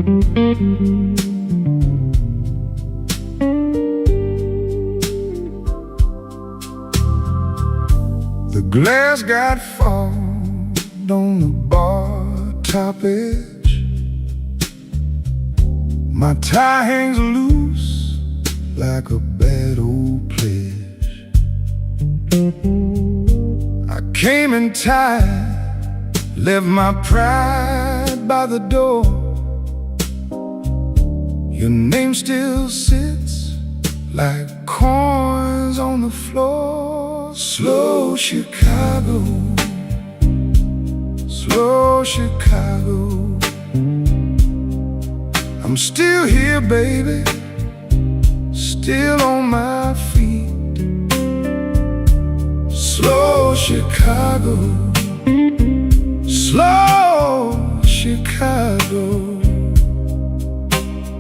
The glass got fogged on the bar top edge. My tie hangs loose like a bad old pledge. I came in tired, left my pride by the door. Your name still sits like coins on the floor. Slow Chicago, slow Chicago. I'm still here, baby, still on my feet. Slow Chicago, slow Chicago.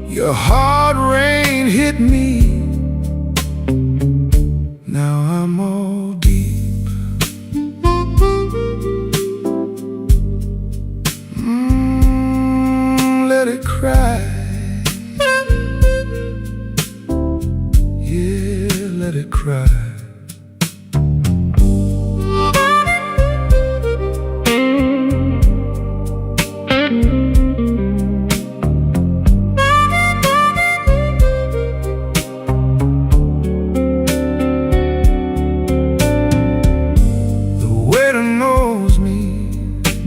Your hard rain hit me, now I'm all deep. Let it cry. Yeah, let it cry.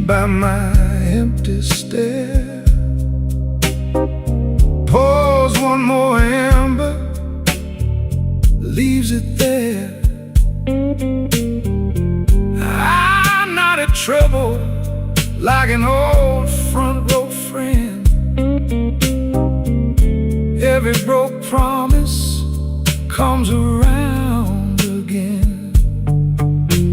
By my empty stare, pours one more ember, leaves it there. I'm not in trouble like an old front row friend. Every broke promise comes around again.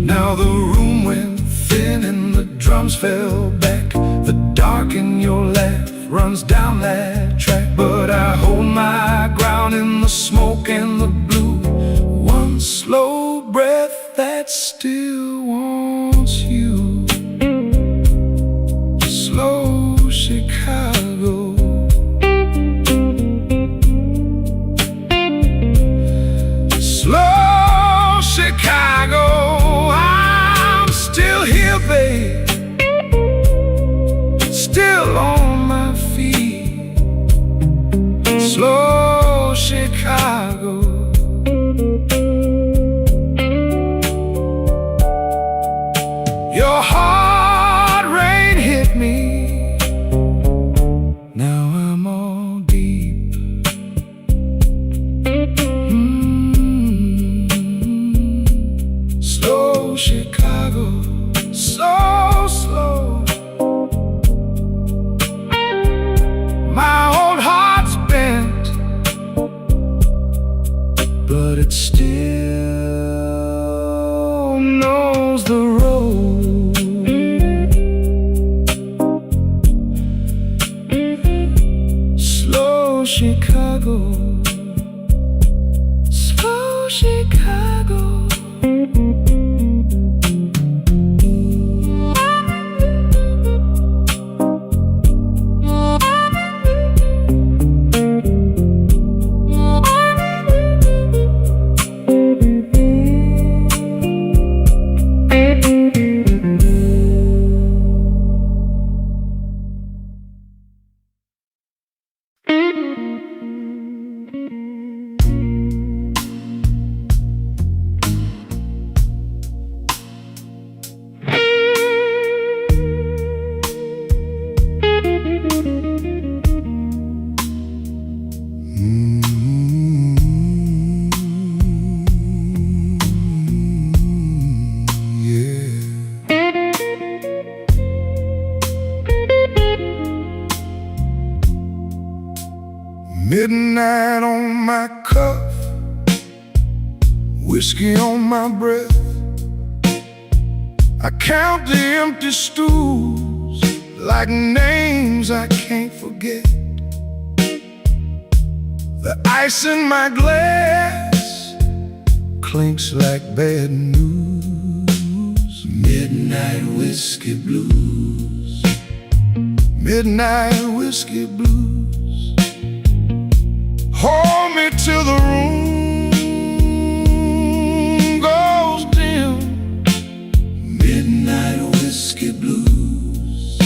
Now the room went thin and the drums fell back. The dark in your laugh runs down that track. But I hold my ground in the smoke and the blue. One slow breath that still wants you. Slow Chicago. Slow Chicago. I'm still here, babe, still on my feet. Slow Chicago. Your hard rain hit me, now I'm all deep. Slow Chicago, so slow. My old heart's bent, but it still knows the road. Slow Chicago, slow Chicago. Midnight on my cuff, whiskey on my breath. I count the empty stools like names I can't forget. The ice in my glass clinks like bad news. Midnight whiskey blues, midnight whiskey blues. Hold me till the room goes dim. Midnight whiskey blues.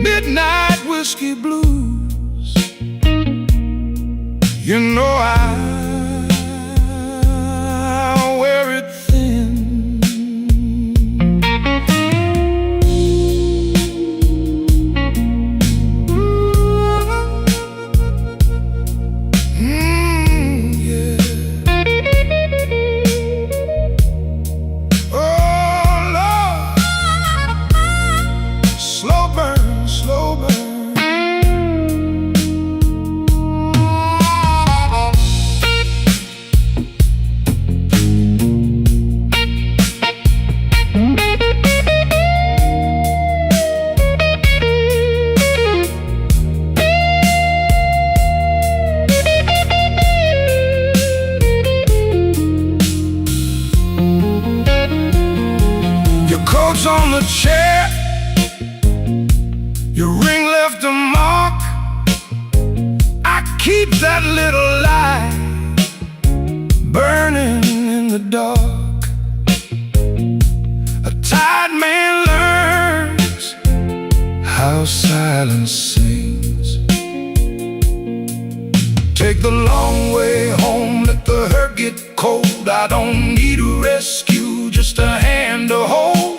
Midnight whiskey blues. You know I'll wear it thin. On the chair, your ring left a mark. I keep that little light burning in the dark. A tired man learns how silence sings. Take the long way home, let the hurt get cold. I don't need a rescue, just a hand to hold.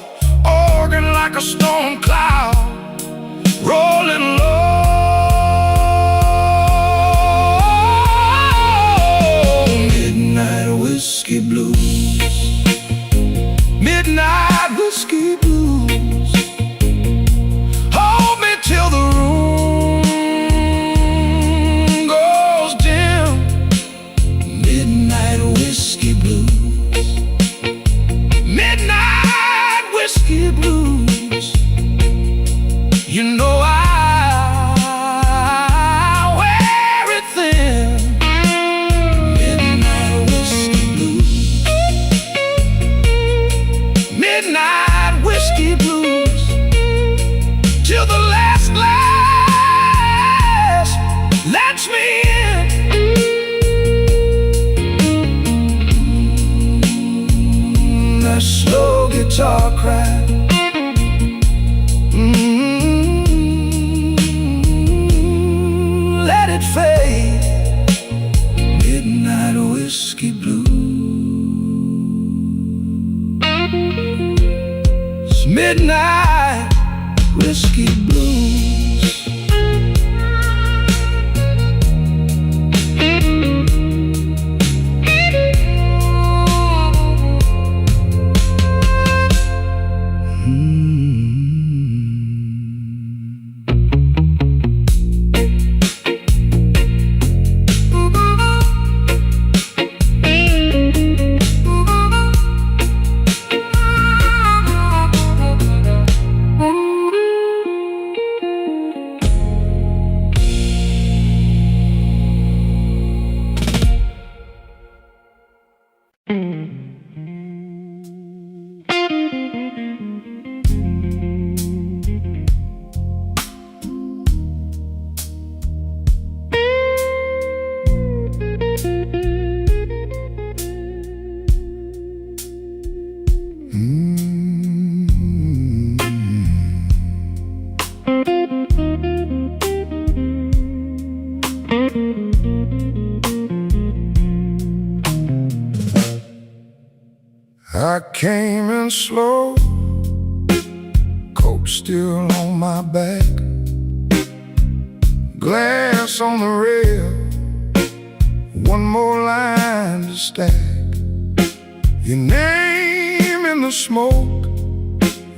Organ like a storm cloud, rolling low. Midnight whiskey blues. Midnight whiskey blues. Hold me till the room goes dim. Midnight whiskey blues. Midnight whiskey blues. You know I'll wear it thin. Midnight whiskey blues. Midnight whiskey blues. Till the last glass lets me in. That slow guitar cry. Let it fade. Midnight whiskey blues. Midnight whiskey blues. I came in slow, coat still on my back, glass on the rail, one more line to stack. Your name in the smoke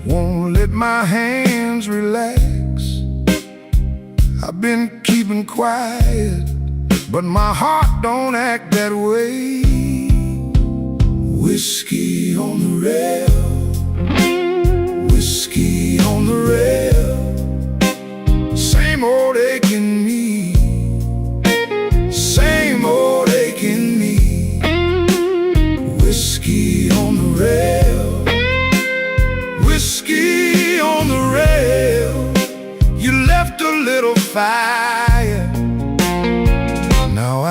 won't let my hands relax. I've been keeping quiet, but my heart don't act that way. Whiskey on the rail, whiskey on the rail, same old aching me, same old aching me. Whiskey on the rail, whiskey on the rail. You left a little fire, now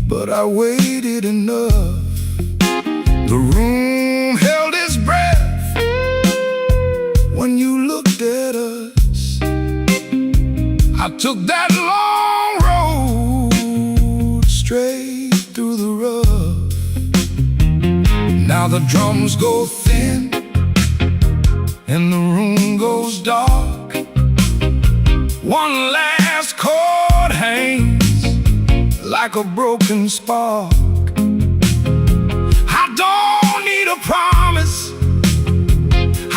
but I waited enough. The room held its breath when you looked at us. I took that long road straight through the rough. Now the drums go thin and the room goes dark. One last chord hangs like a broken spark. I don't need a promise,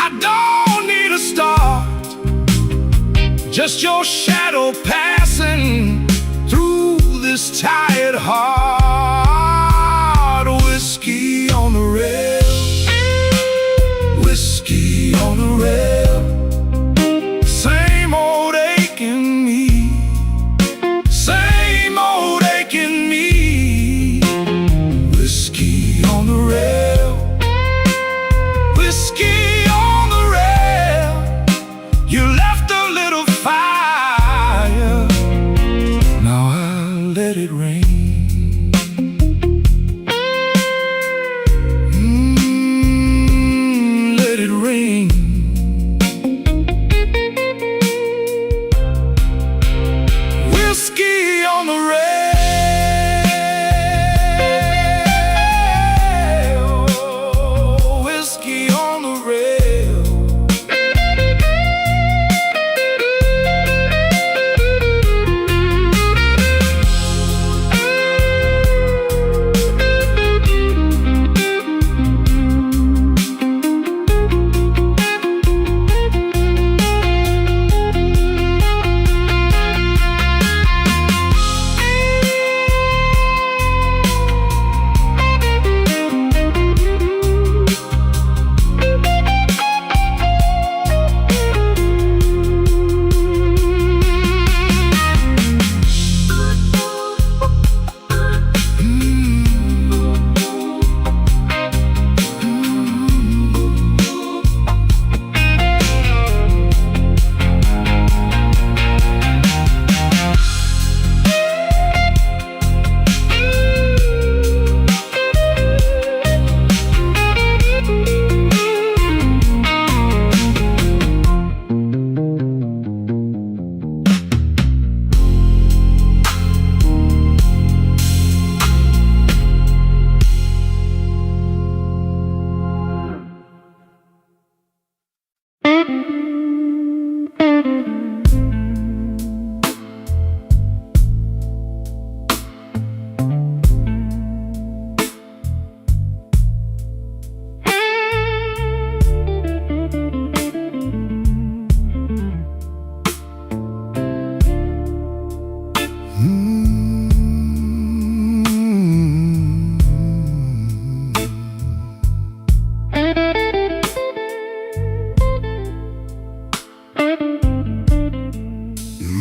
I don't need a start, just your shadow passing through this tired heart. Whiskey on the rail, whiskey on the rail. Same old ache in me, same old ache in me. Whiskey on the rail, whiskey on the rail. You left a little fire, now I'll let it rain. Let it rain. Whiskey on the rail, whiskey on the rail.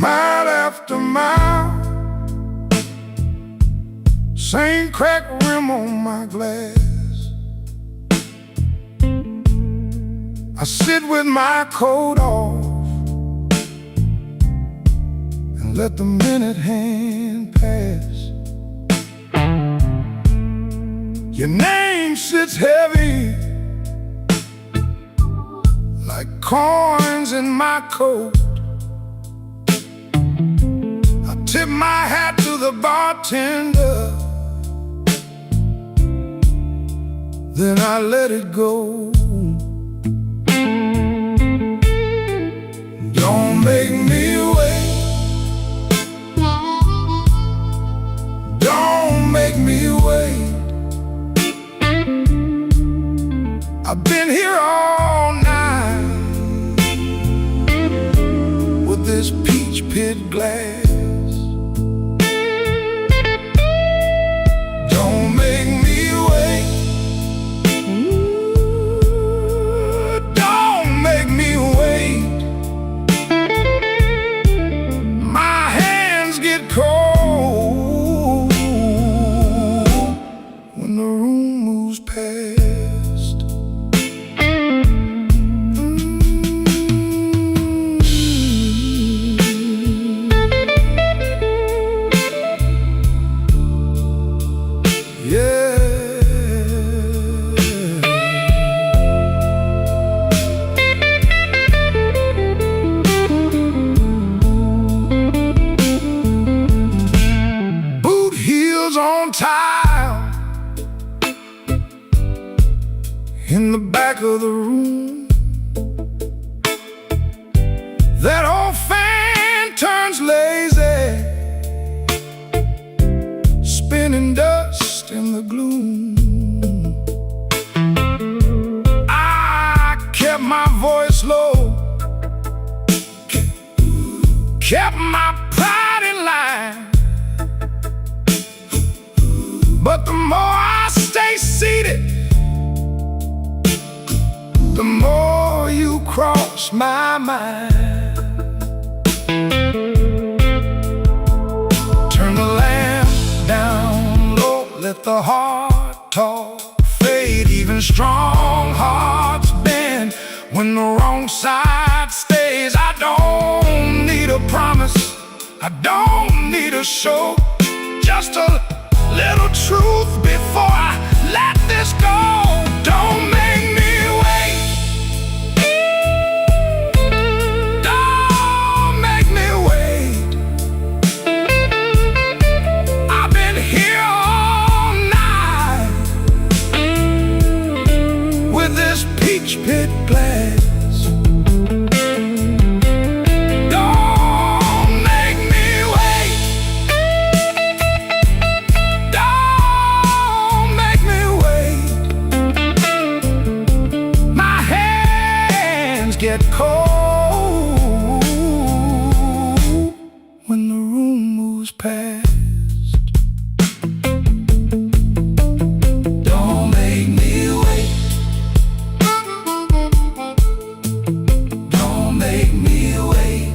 Mile after mile, same cracked rim on my glass. I sit with my coat off and let the minute hand pass. Your name sits heavy like coins in my coat. Tip my hat to the bartender, then I let it go. Don't make me wait, don't make me wait. I've been here all night with this peach pit glass. Don't make me wait, on tile in the back of the room. That old fan turns lazy, spinning dust in the gloom. I kept my voice low, kept my pride in line, but the more I stay seated, the more you cross my mind. Turn the lamp down low, let the heart talk fade. Even strong hearts bend when the wrong side stays. I don't need a promise, I don't need a show, just a little truth before I let this go. Don't make me wait, don't make me wait. I've been here all night with this peach pit glass. Get cold when the room moves past. Don't make me wait, don't make me wait.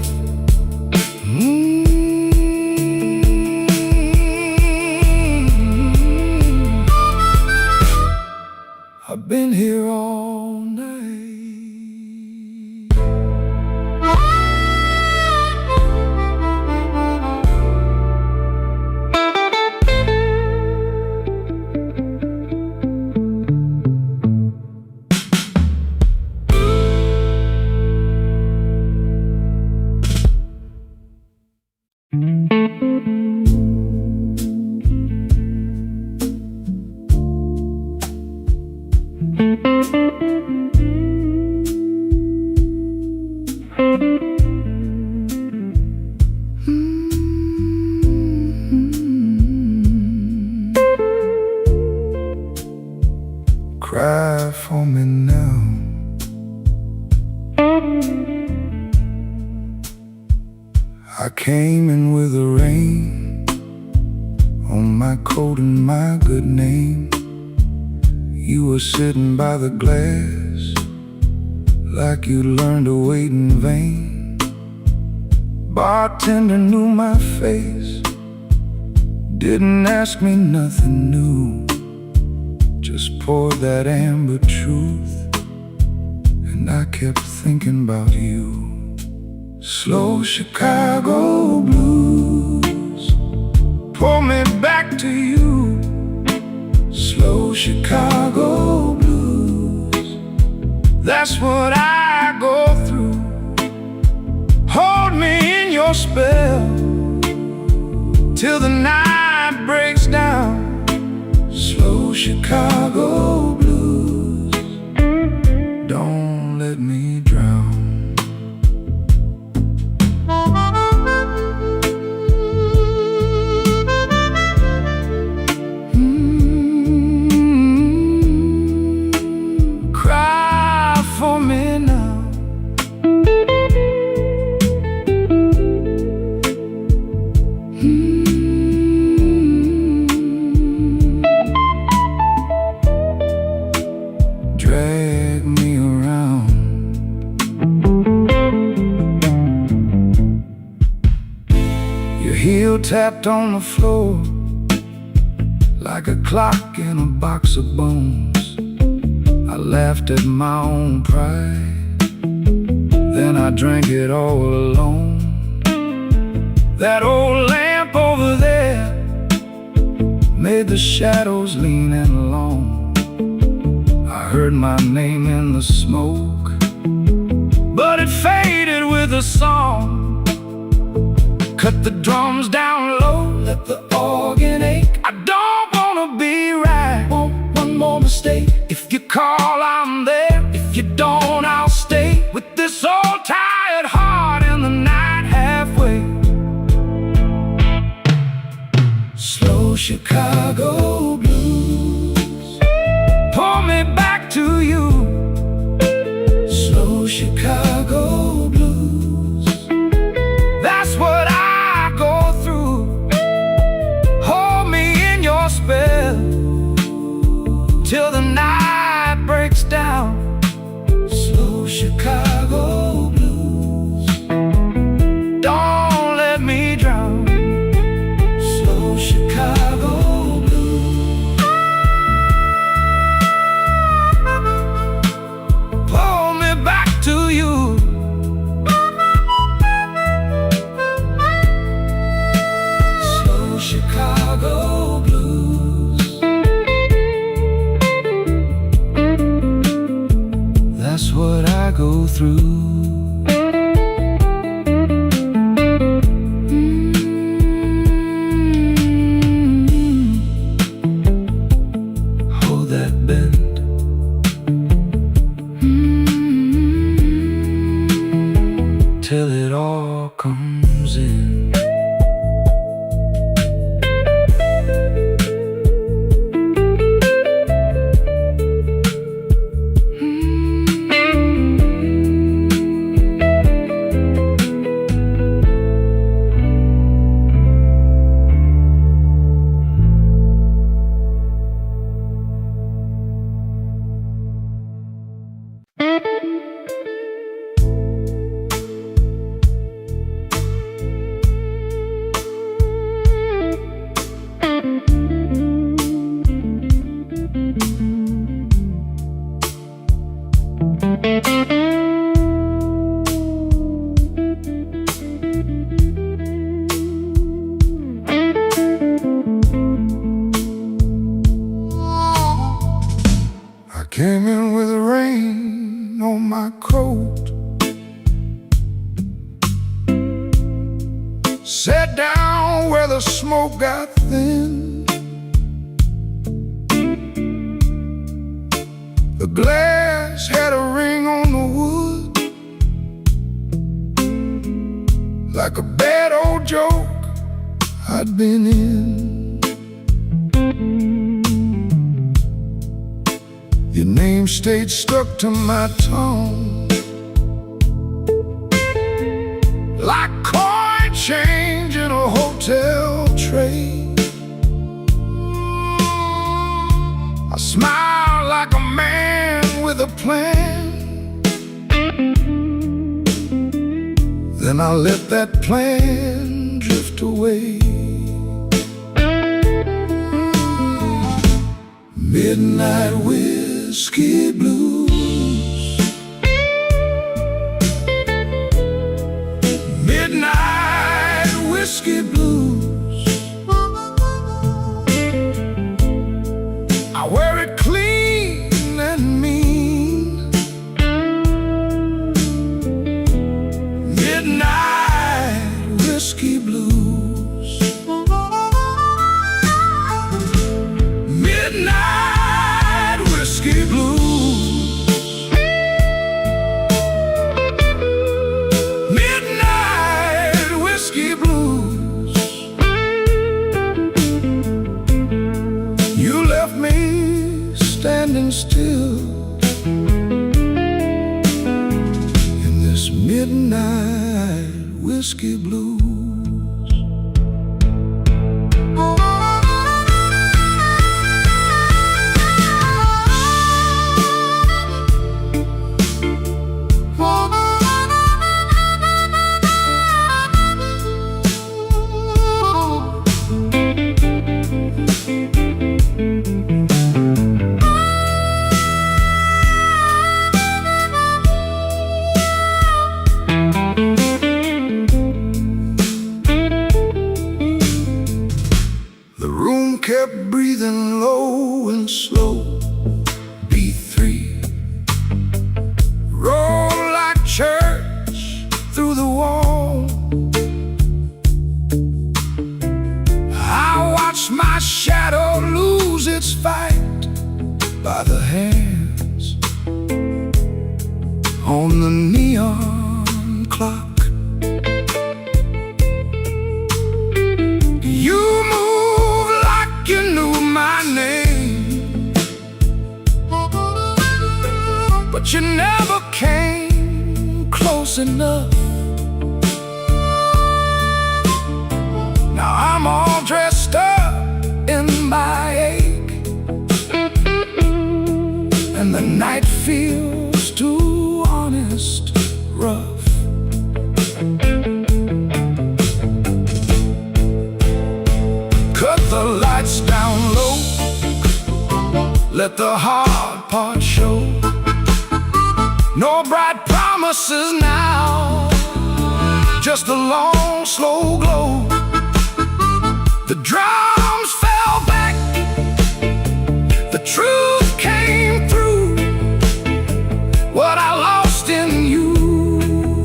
I've been here all night. Cry for me now. I came in with the rain on my coat and my good name. You were sitting by the glass like you learned to wait in vain. Bartender knew my face, didn't ask me nothing new, just poured that amber truth, and I kept thinking about you. Slow Chicago blues pull me back to you. Slow Chicago blues, that's what I go through. Hold me in your spell till the night breaks down. Slow Chicago blues, don't let me drown. Cry for me now. Drag me around. Your heel tapped on the floor like a clock in a box of bones. I laughed at my own pride, then I drank it all alone. That old lamp over there made the shadows lean and long. I heard my name in the smoke, but it faded with the song. Cut the drums down low, let the organ ache. I don't Slow Chicago blues. Pull me back to you. Slow Chicago blues. That's what I go through. Hold me in your spell till the night breaks down. Slow Chicago blues. Don't let me drown. Slow Chicago blues. Pull me back to you. Slow Chicago blues. That's what I go through. Hold that bend. Till it all comes in. I came in with rain on my coat, sat down where the smoke got thin. The glass had a ring on the wood, like a bad old joke I'd been in. Your name stayed stuck to my tongue, like coin change in a hotel tray. I smiled like a man with a plan, then I let that plan drift away. Midnight whiskey blues. Midnight whiskey blues. I wear it clean and mean. Midnight whiskey blues. Midnight whiskey blues. Midnight whiskey blues. You left me standing still in this midnight whiskey blues. Kept breathing low and slow. B3 roll like church through the wall. I watched my shadow lose its fight by the hands on the neon clock. You move close enough. Now I'm all dressed up in my ache, and the night feels too honest, rough. Cut the lights down low, let the hard part show. No bright promises now, just a long, slow glow. The drums fell back, the truth came through. What I lost in you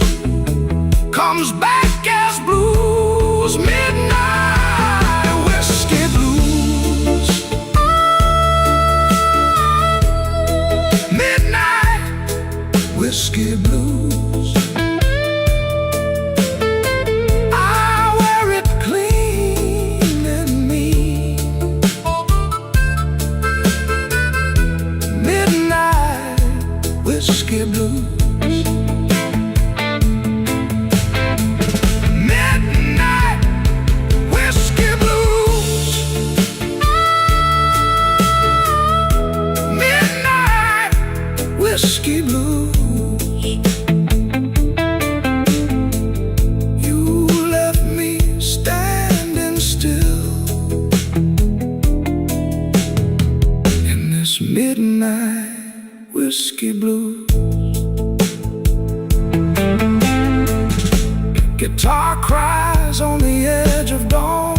comes back as blues. Midnight whiskey blues. Midnight whiskey blues. I wear it clean in me. Midnight whiskey blues. Midnight whiskey blues. Midnight whiskey blues. You left me standing still in this midnight whiskey blues. Guitar cries on the edge of dawn.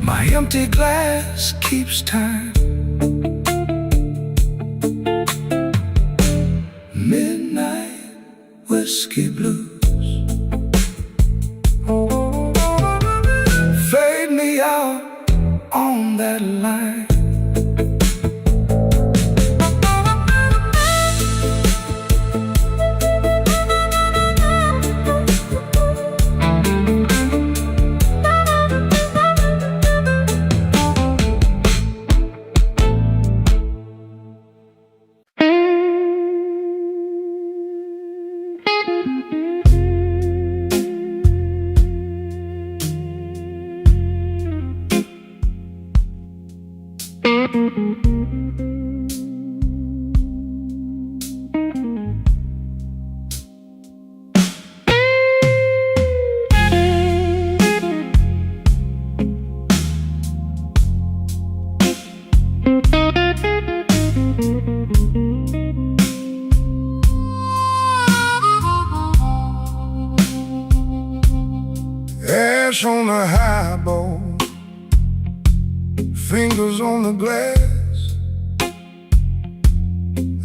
My empty glass keeps time. Midnight whiskey blues. Fade me out on that line. Ash on the highball, fingers on the glass.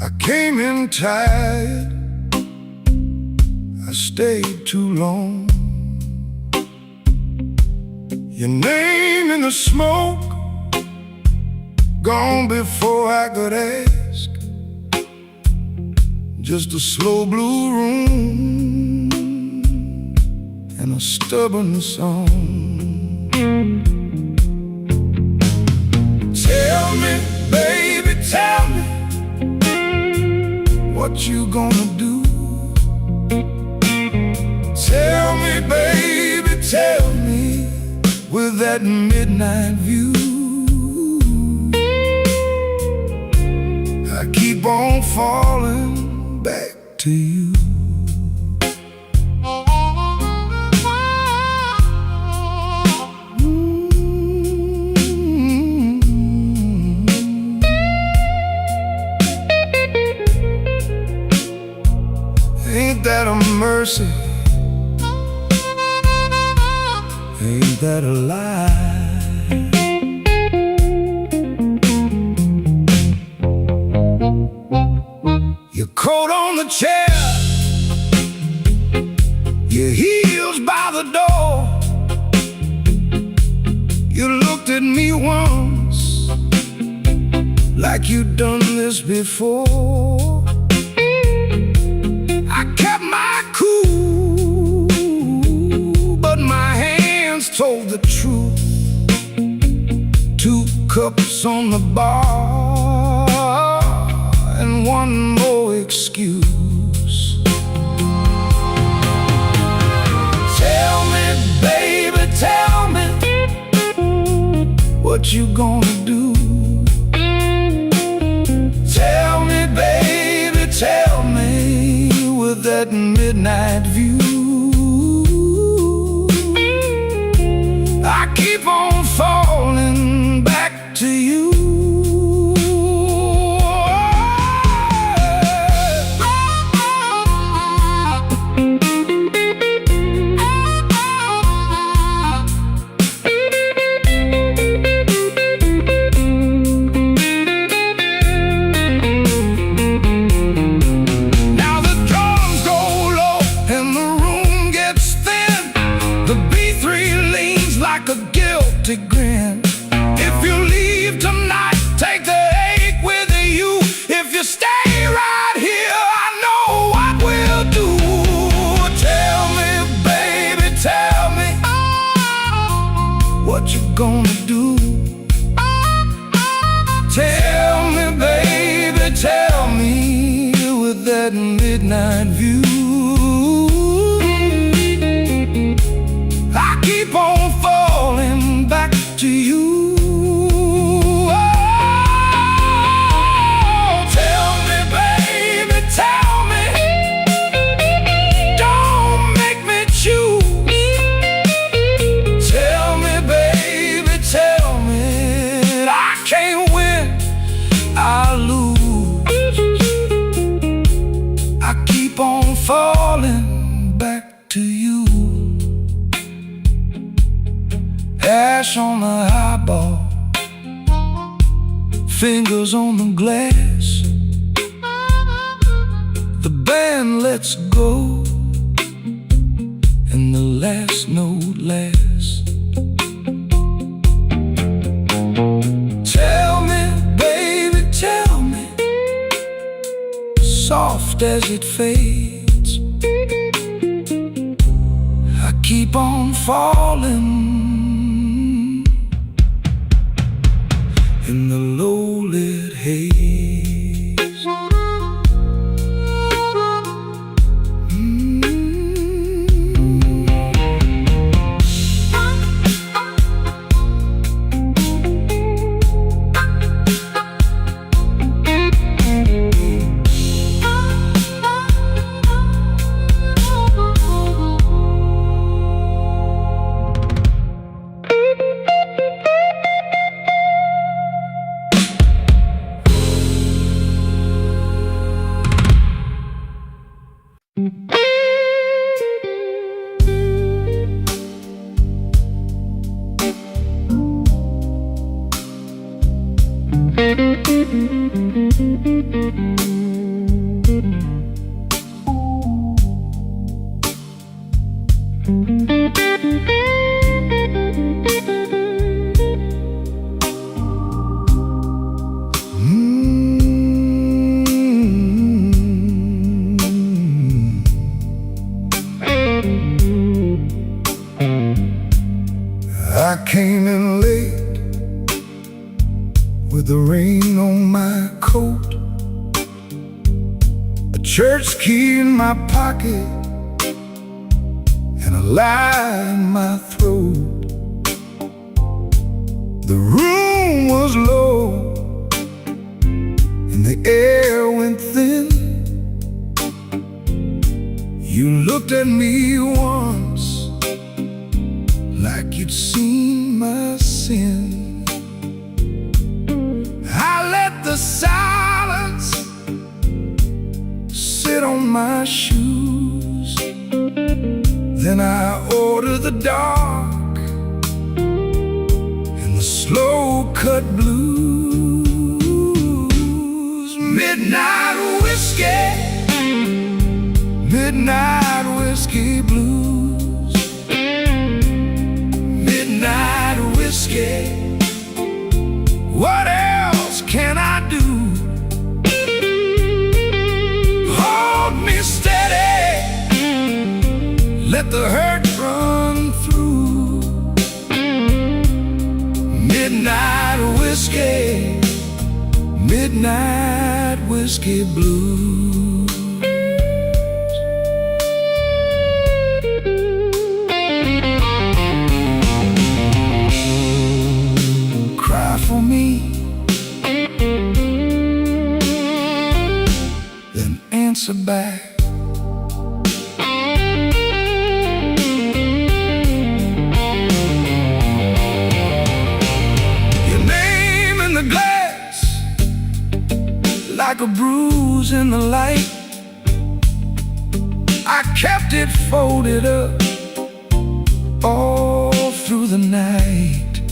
I came in tired, I stayed too long. Your name in the smoke, gone before I could ask. Just a slow blue room and a stubborn song. Tell me, baby, tell me, what you gonna do? Tell me, baby, tell me, with that midnight view. I keep on falling back to you. Ain't that a mercy? Ain't that a lie? Your coat on the chair, your heels by the door. You looked at me once like you'd done this before. I kept my cool, but my hands told the truth. 2 cups on the bar and one more excuse. Tell me, baby, tell me what you gonna do. Tell me, baby, tell me with that midnight view. I keep on falling back to you. Like a guilty grin. If you leave tonight, take the ache with you. If you stay right here, I know what we'll do. Tell me, baby, tell me what you gonna do. Tell me, baby, tell me with that midnight view. I keep on falling back to you. Oh, tell me, baby, tell me. Don't make me choose. Tell me, baby, tell me. I can't win, I lose. I keep on falling back to you. Ash on the highball, fingers on the glass. The band lets go, and the last note lasts. Tell me, baby, tell me, soft as it fades. I keep on falling in the low-lit haze. I came in late with the rain on my coat, a church key in my pocket, and a lie in my throat. The room was low and the air went thin. You looked at me once like you'd seen my sin. I let the silence sit on my shoes. Then I ordered the dark and the slow-cut blues. Midnight whiskey, midnight whiskey blues. Midnight whiskey, what else can I do? Hold me steady, let the hurt run through. Midnight whiskey, midnight whiskey. whiskey blues. Cry for me, then answer back. Like a bruise in the light, I kept it folded up all through the night.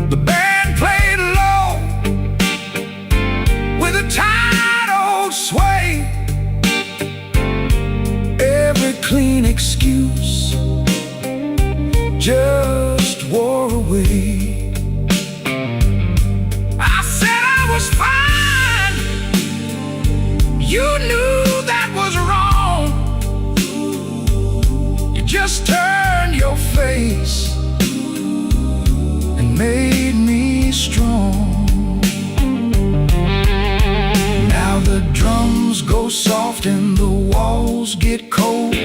The band played low with a tired old sway. Every clean excuse just wore away. Fine. You knew that was wrong. You just turned your face and made me strong. Now the drums go soft and the walls get cold.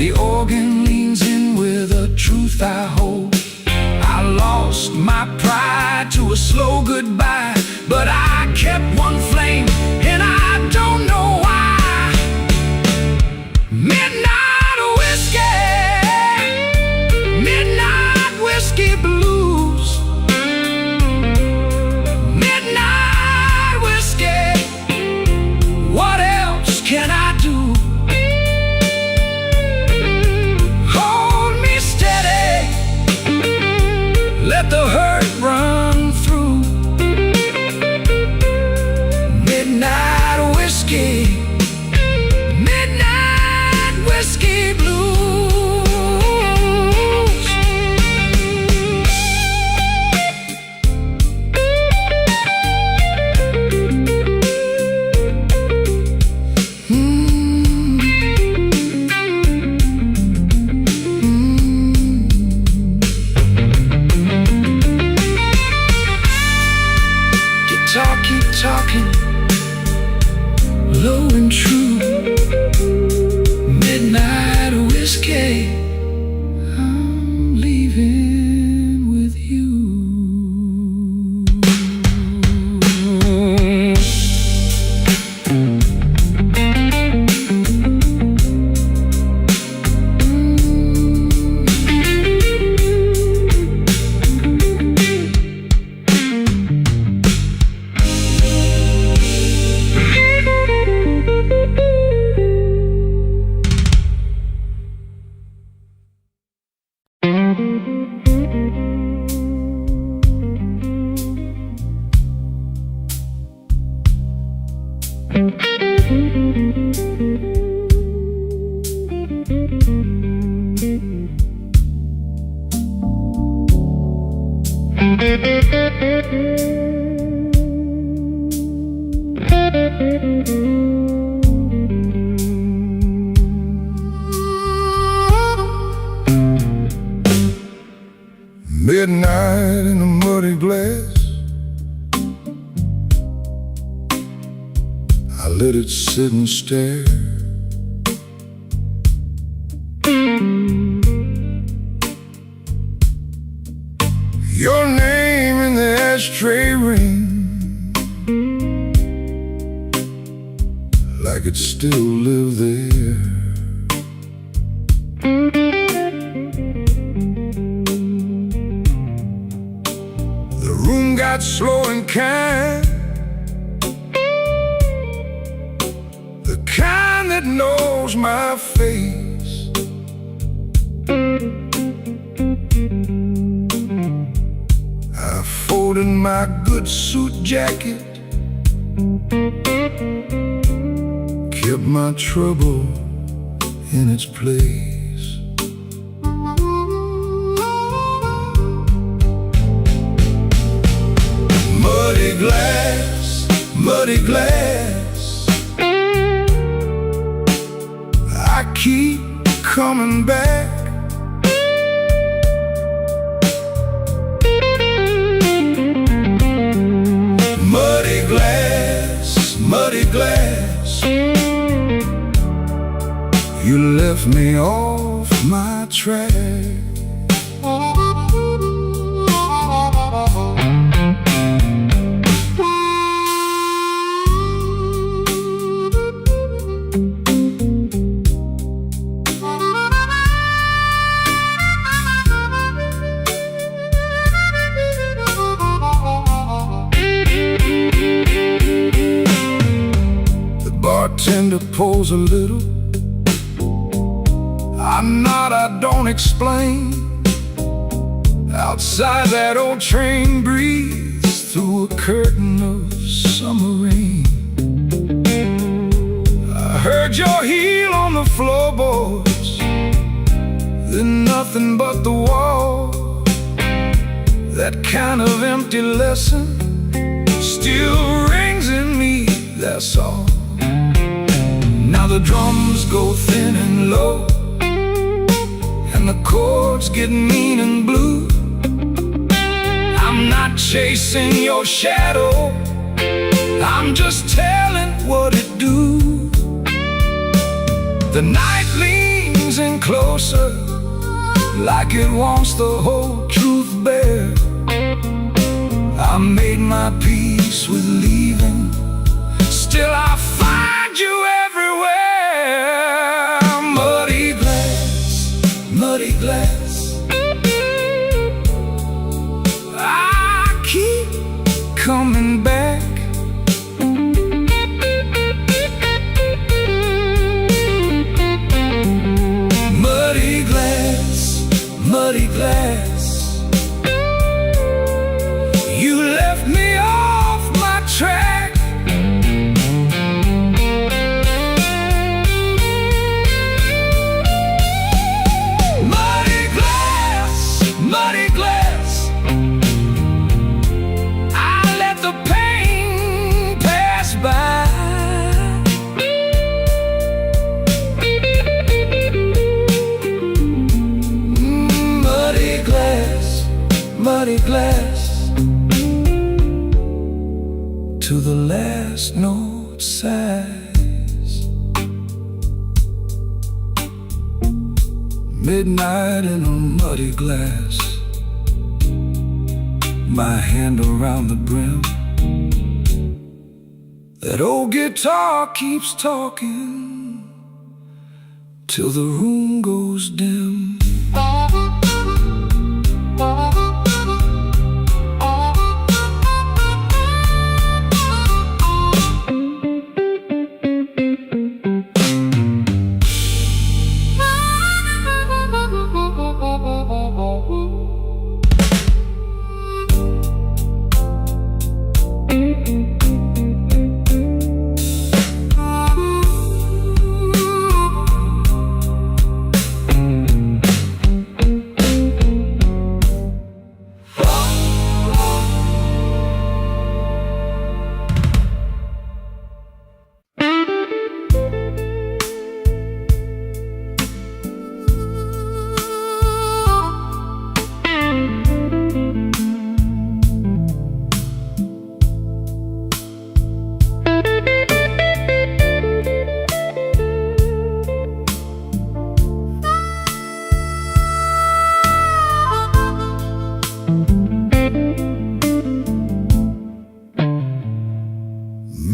The organ leans in with a truth I hold. I lost my pride to a slow goodbye, but I kept one flame, and I don't know why. Midnight whiskey, midnight whiskey blues. Midnight whiskey, what else can I do? Hold me steady, let the hurt run through. Midnight whiskey, midnight whiskey blues. Keep talking, low and true. Midnight whiskey, I'm leaving with you. Midnight in a muddy glass, I let it sit and stare. Your name in the ashtray ring, like it still lived there. The room got slow and kind, the kind that knows my face. I folded my good suit jacket, kept my trouble in its place. Muddy glass, muddy glass, I keep coming back. Muddy glass, interpose a little. I'm not, I don't explain. Outside that old train breathes through a curtain of summer rain. I heard your heel on the floorboards, then nothing but the wall. That kind of empty lesson still rings in me, that's all. Now the drums go thin and low, and the chords get mean and blue. I'm not chasing your shadow, I'm just telling what it do. The night leans in closer, like it wants the whole truth bare. I made my peace with leaving, still I find you everywhere. Muddy glass, muddy glass, I keep coming back. Muddy glass, muddy glass, you left me off my track. Muddy glass, muddy glass, I let the pain pass by. Muddy glass, muddy glass, to the last note sighs. Midnight in a muddy glass, my hand around the brim. That old guitar keeps talking till the room goes dim.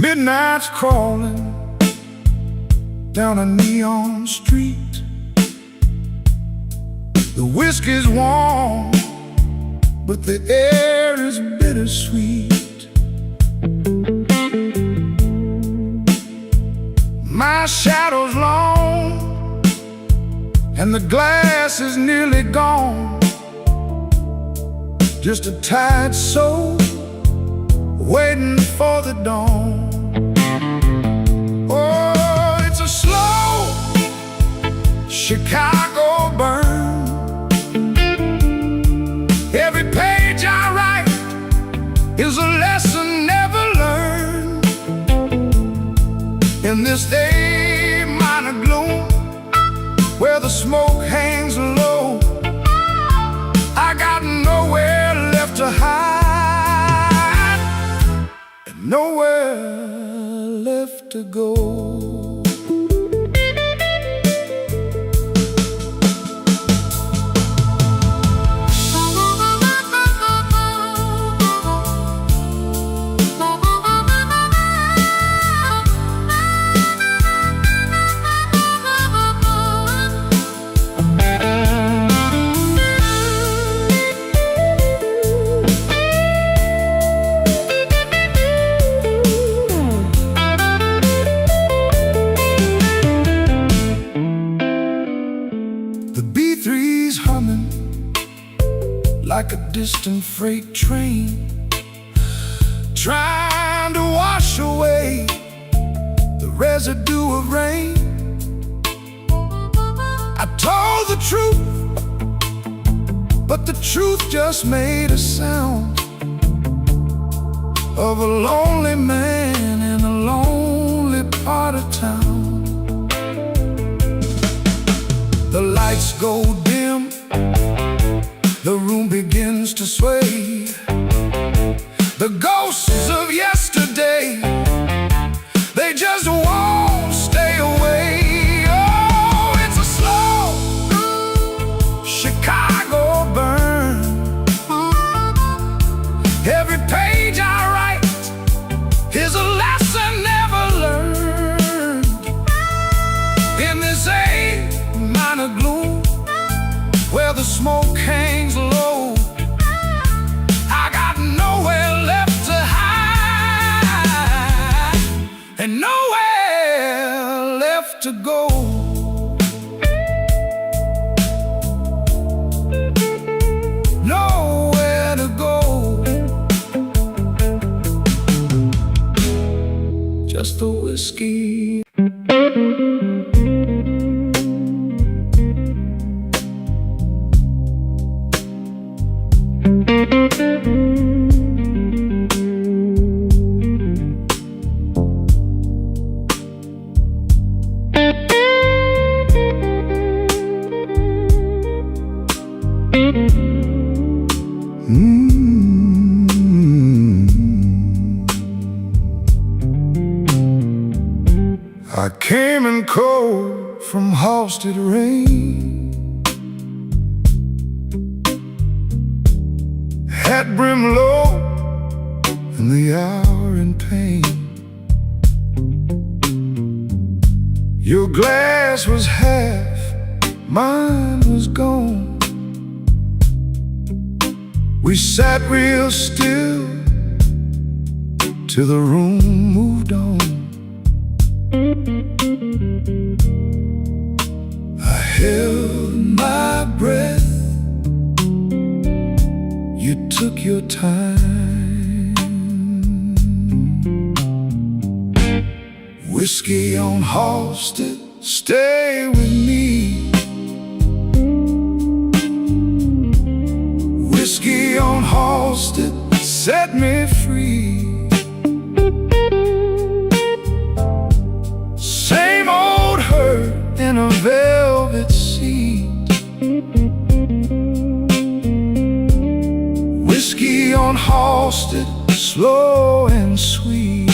Midnight's crawling down a neon street. The whiskey's warm, but the air is bittersweet. My shadow's long, and the glass is nearly gone. Just a tired soul waiting for the dawn. Oh, it's a slow Chicago burn. Every page I write is a lesson never learned. In this day minor gloom, where the smoke hangs low, I got nowhere left to hide, and nowhere left to go. breeze humming like a distant freight train, trying to wash away the residue of rain. I told the truth, but the truth just made a sound of a lonely man in a lonely part of town. The lights go dim, the room begins to sway. The ghosts of yesterday, they just won't stay away. Oh, it's a slow Chicago burn. Every page I write is a lesson never learned. In this A-minor gloom, where the smoke hangs low, I got nowhere left to hide and nowhere left to go. Nowhere to go. Just the whiskey. I came in cold from Halstead rain, hat brim low in the hour in pain. Your glass was half, mine was gone. We sat real still till the room moved on. I held my breath, you took your time. Whiskey on Halstead, stay with me. Whiskey on Halstead, set me free. Same old hurt in a velvet seat. Whiskey on Halstead, slow and sweet.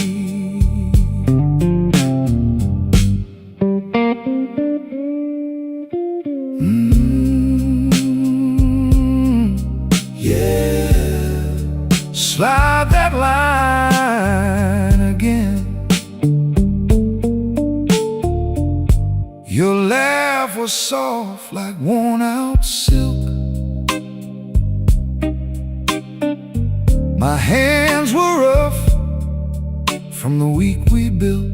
Yeah, slide that line again. Your laugh was soft like worn-out silk. My hands were rough from the week we built.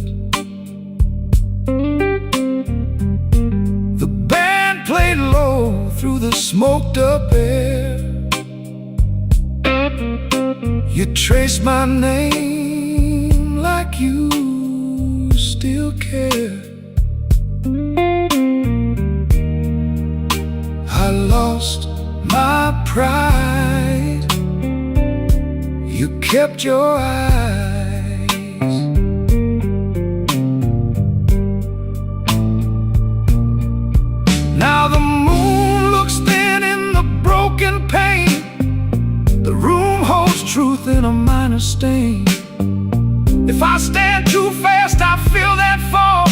The band played low through the smoked-up air. You traced my name like you still care. I lost my pride, you kept your eyes. Now the moon looks thin in the broken pane. The room holds truth in a minor stain. If I stand too fast, I feel that fall.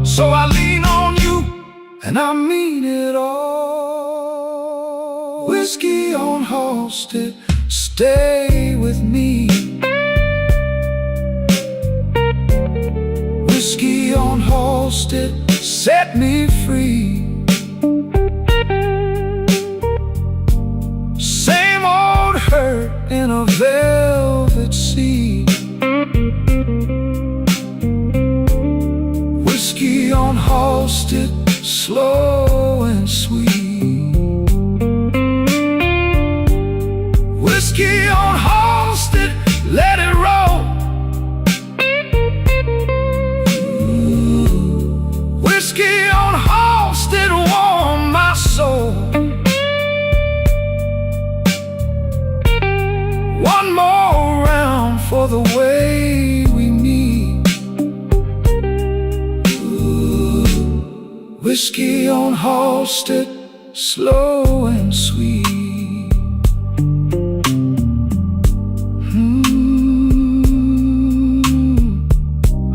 So I lean on you, and I mean it all. Whiskey on Halstead, stay with me. Whiskey on Halstead, set me free. Same old hurt in a velvet sea. Whiskey on Halstead, slow and sweet. for the way we meet. Ooh, whiskey on Halstead, slow and sweet.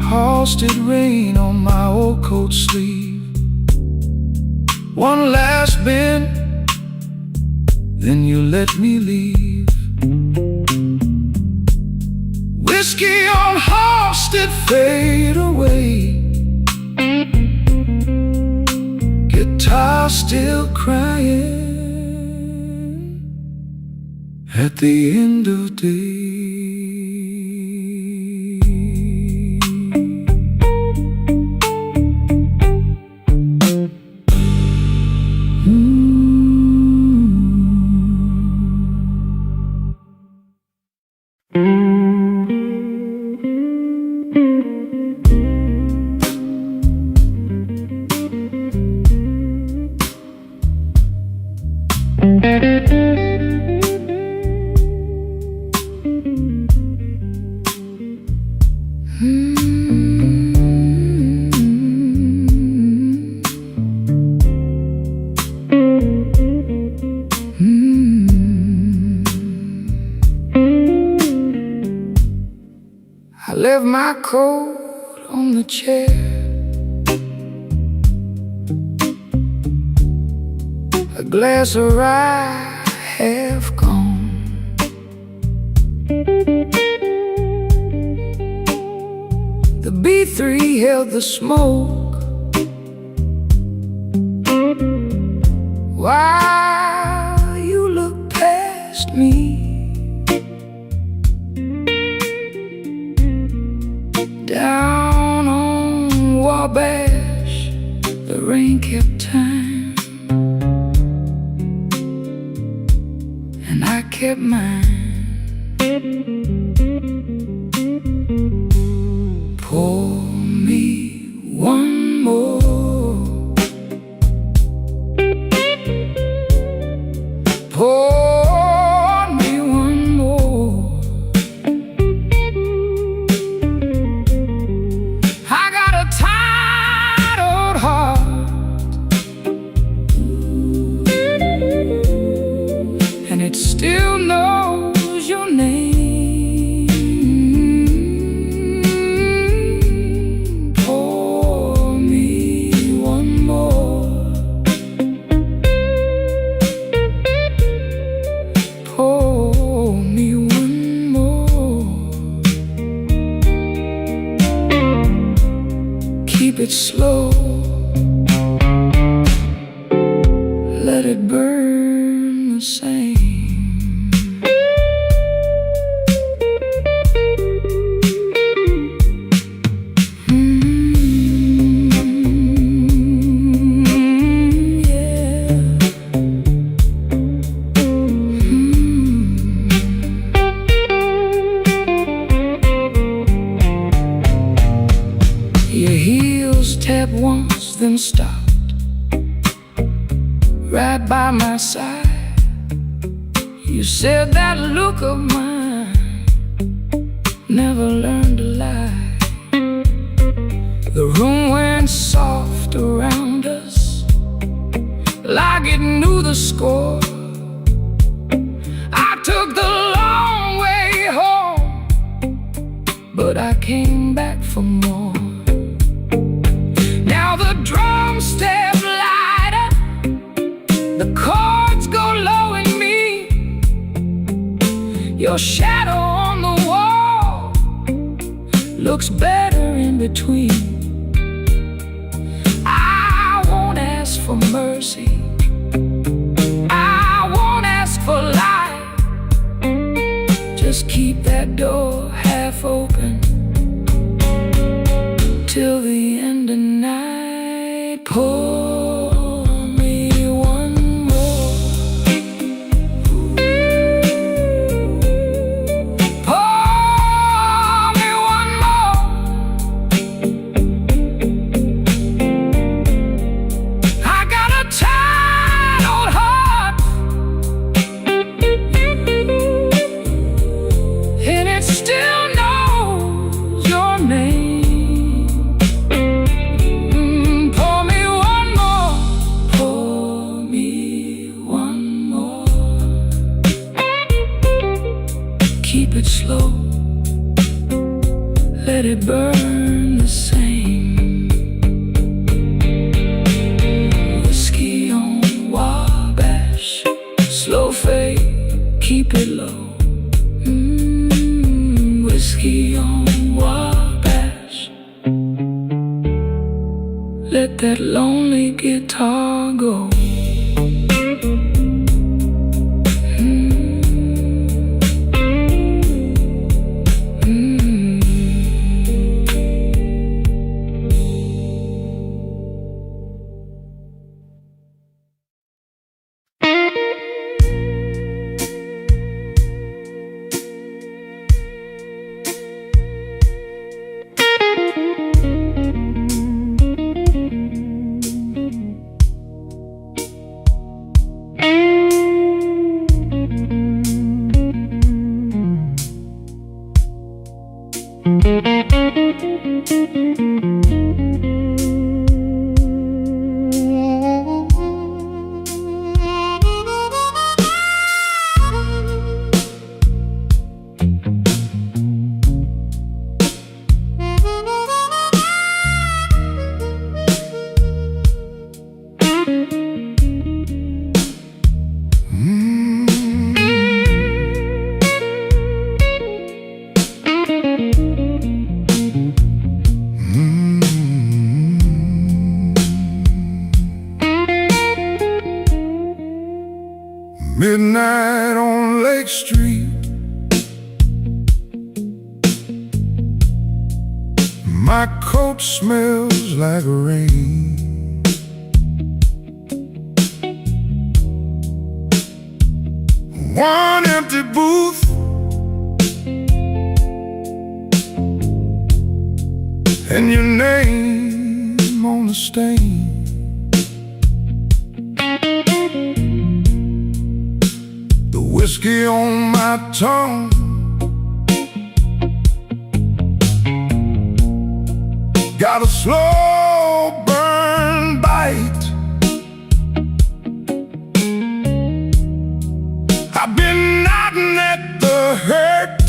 Halstead rain on my old coat sleeve. One last bend, then you let me leave. Whiskey on Halstead, fade away. Guitar still crying at the end of day. I left my coat on the chair. A glass of rye half gone. The B3 held the smoke while you looked past me. Down on Wabash, the rain kept time, and I kept mine. Pour me one more. Pour me one more. I got a tired old heart, and it still knows your name. Pour me one more. Pour me one more. Keep it slow, let it burn the same. Yeah. Your heels tapped once, then stopped right by my side. You said that look of mine never learned to lie. The room went soft around us, like it knew the score. I took the long way home, but I came back for more. Now the drums step lighter, the chords go low in me. Your shadow on the wall looks better in between. I won't ask for mercy, I won't ask for light. Just keep that door half open till the end of night. Pour me one more. Pour me one more. I got a time it slow, let it burn the same. Whiskey on Wabash, slow fade, keep it low. Whiskey on Wabash, let that lonely guitar go. Midnight on Lake Street, my coat smells like rain. One empty booth, and your name on the stain. Whiskey on my tongue, got a slow burn bite. I've been knocking at the hurt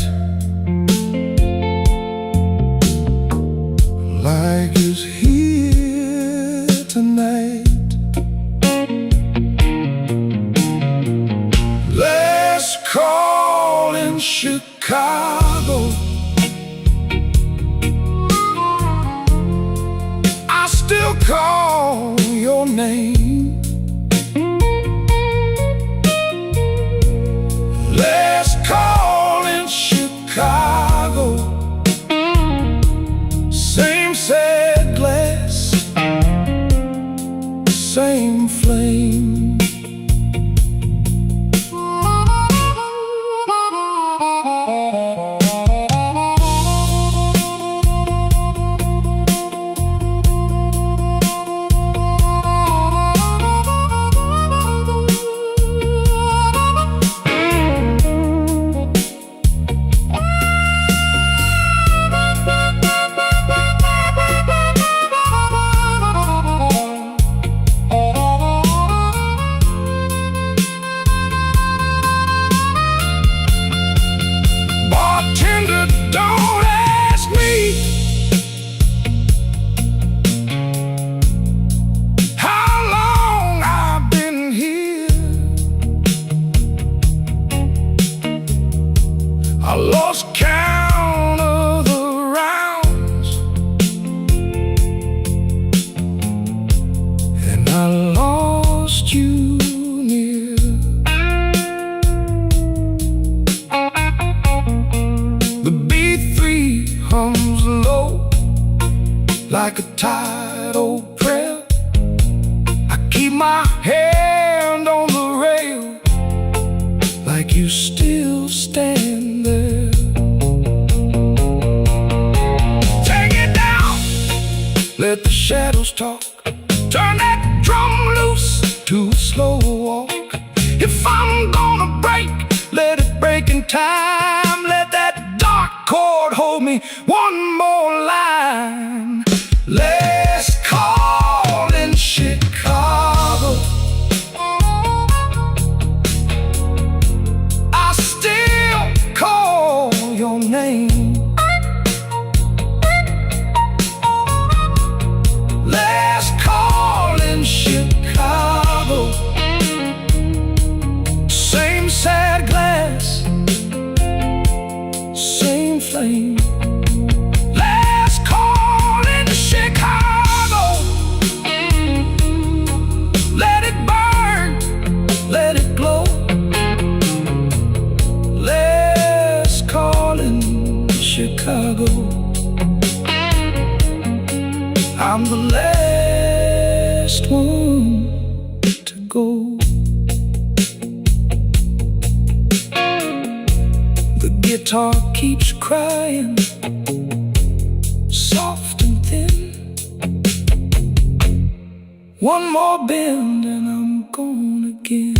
like it's here tonight. Call in Chicago, I still call your name. Let's call in Chicago, same sad glass, same flame. Don't ask me how long I've been here. I lost count of the rounds, and I lost you near. Hums low like a tidal prayer. I keep my hand on the rail like you still stand there. Take it down, let the shadows talk. Turn that drum loose to a slow walk. If I'm gonna break, let it break in time. Let that dark chord hold me one more line. Let's call in Chicago, I still call gonna go. I'm the last one to go. The guitar keeps crying, soft and thin. One more bend and I'm gone again.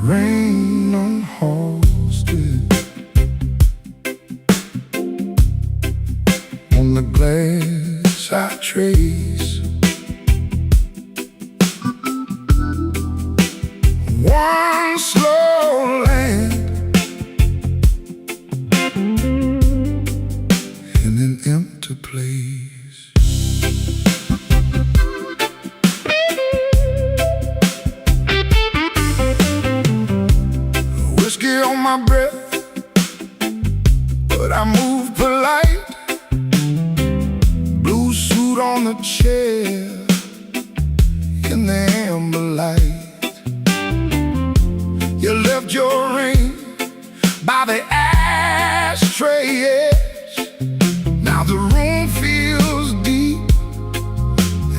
Rain on Halsted, on the glass I trace one slow land in an empty place. Whiskey on my breath, but I move polite. Blue suit on the chair in the amber light. You left your ring by the ashtray edge. Now the room feels deep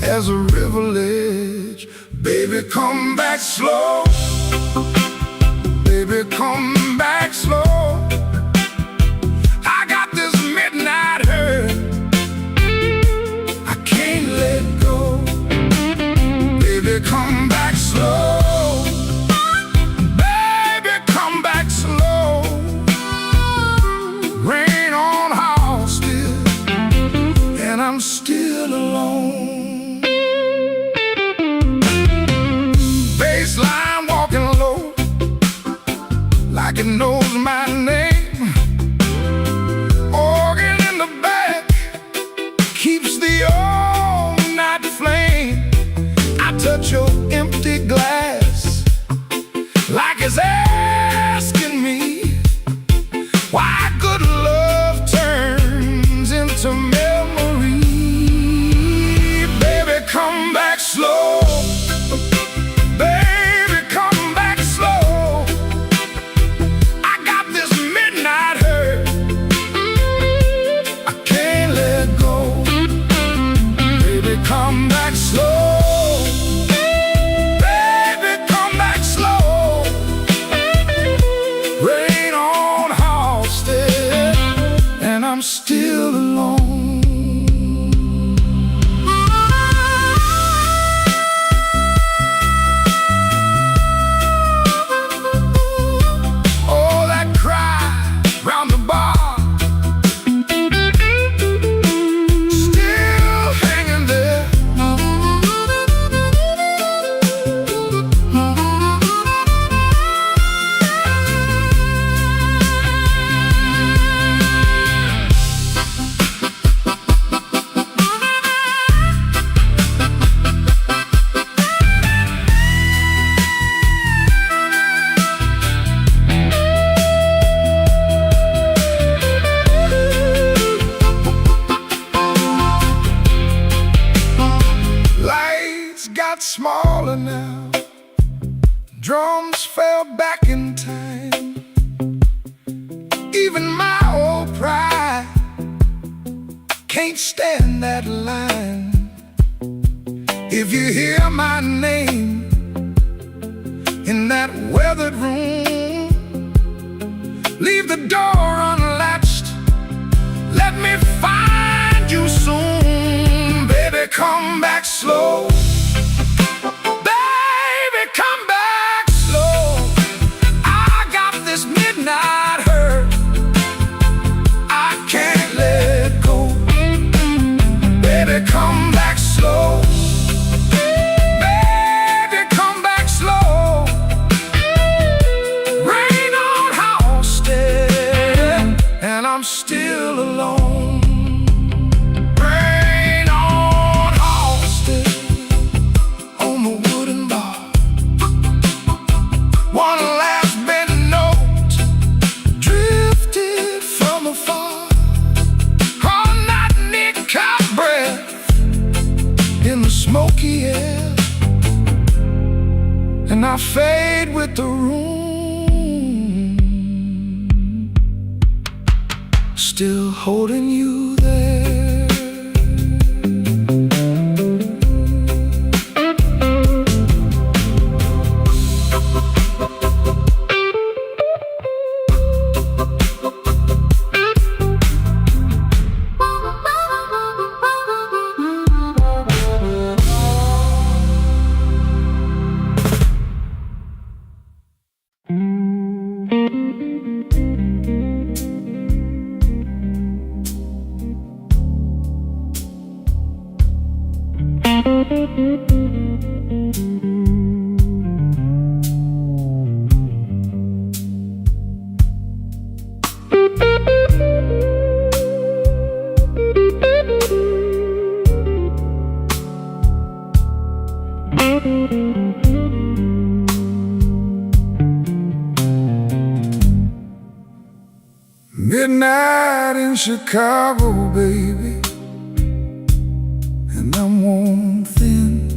as a river ledge. Baby, come back slow. Baby, come back slow. I got this midnight hurt, I can't let go. Baby, come back slow. Baby, come back slow. Rain on Halsted, and I'm still alone. Baseline walking low, like it knows my name. Organ in the back keeps the all-night flame. I touch your empty glass like it's asking me why good love turns into memory. Baby, come back slow. Come back slow. Baby, come back slow. Rain on Halsted, and I'm still alone. Oh, that cry round the bar, got smaller now. Drums fell back in time. Even my old pride can't stand that line. If you hear my name in that weathered room, leave the door unlatched. Let me find you soon. Baby, come come back slow. Baby, come back slow. I got this midnight hurt, I can't let go. Baby, come back slow. Baby, come back slow. Rain on Halsted, and I'm still alone. Rain on Halsted, on the wooden bar. One last bent note drifted from afar. All night Nick caught breath in the smoky air, and I fade with the room, still holding you there. Midnight in Chicago, baby, and I'm worn thin.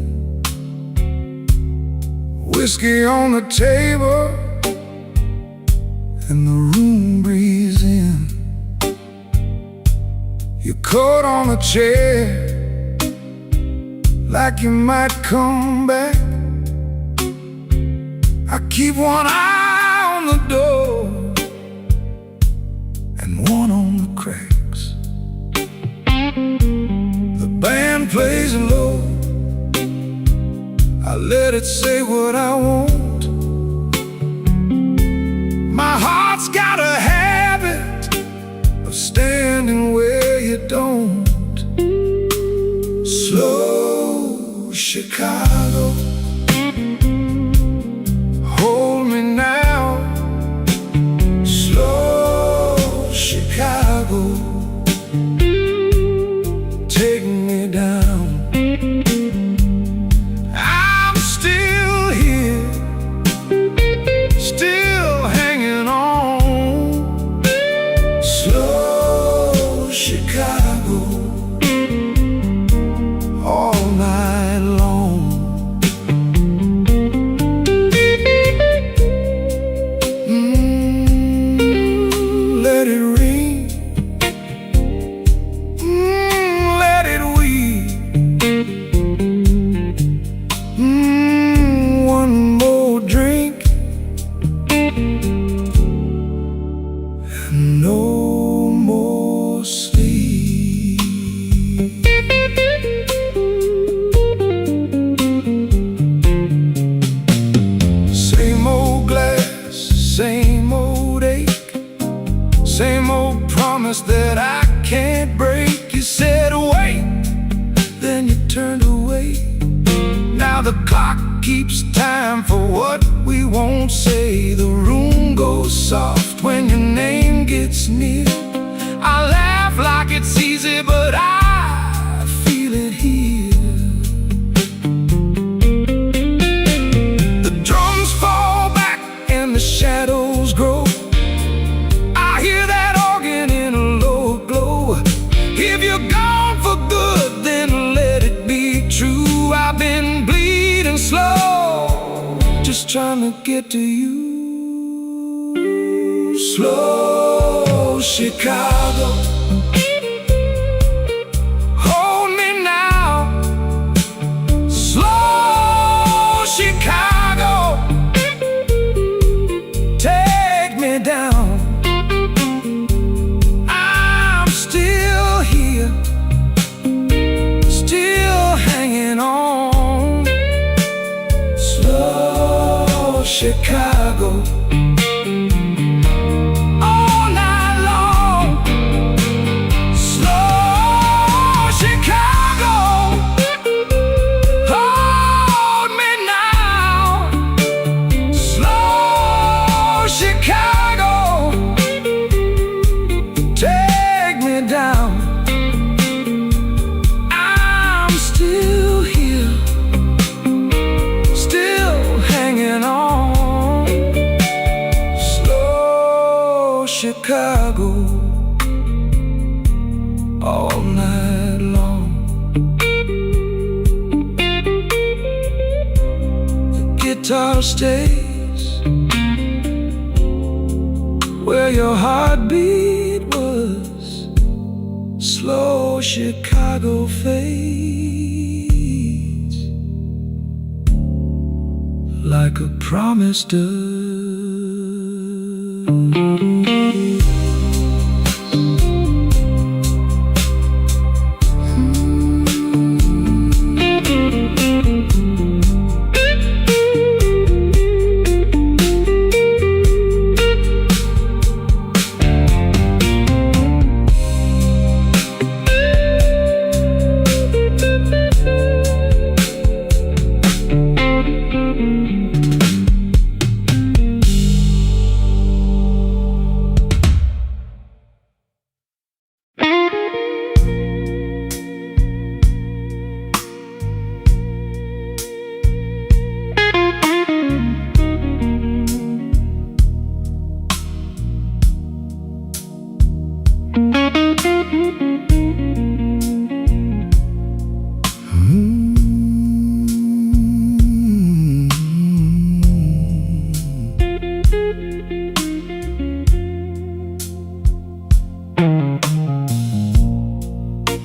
Whiskey on the table, and the room breathes in. Your coat on the chair, like you might come back. I keep one eye on the door and one on the cracks. The band plays low, I let it say what I want. My heart's got a habit of standing where you don't. Slow Chicago, hold me now. Slow Chicago, take me down. I'm still here, still hanging on. Slow Chicago, all night long. Let it ring, let it weep. One more drink and no more sleep. Same old glass, same old ache, same old promise that I can't break. You said wait, then you turned away. Now the clock keeps time for what we won't say. The room goes soft when your name gets near. I laugh like it's easy, but I feel it here. The drums fall back and the shadows grow. I hear that organ in a low glow. If you're gone for good, then let it be true. I've been bleeding slow, just trying to get to you. Slow Chicago, hold me now. Slow Chicago, take me down. I'm still here, still all night long. The guitar stays where your heartbeat was. Slow Chicago fades like a promise does.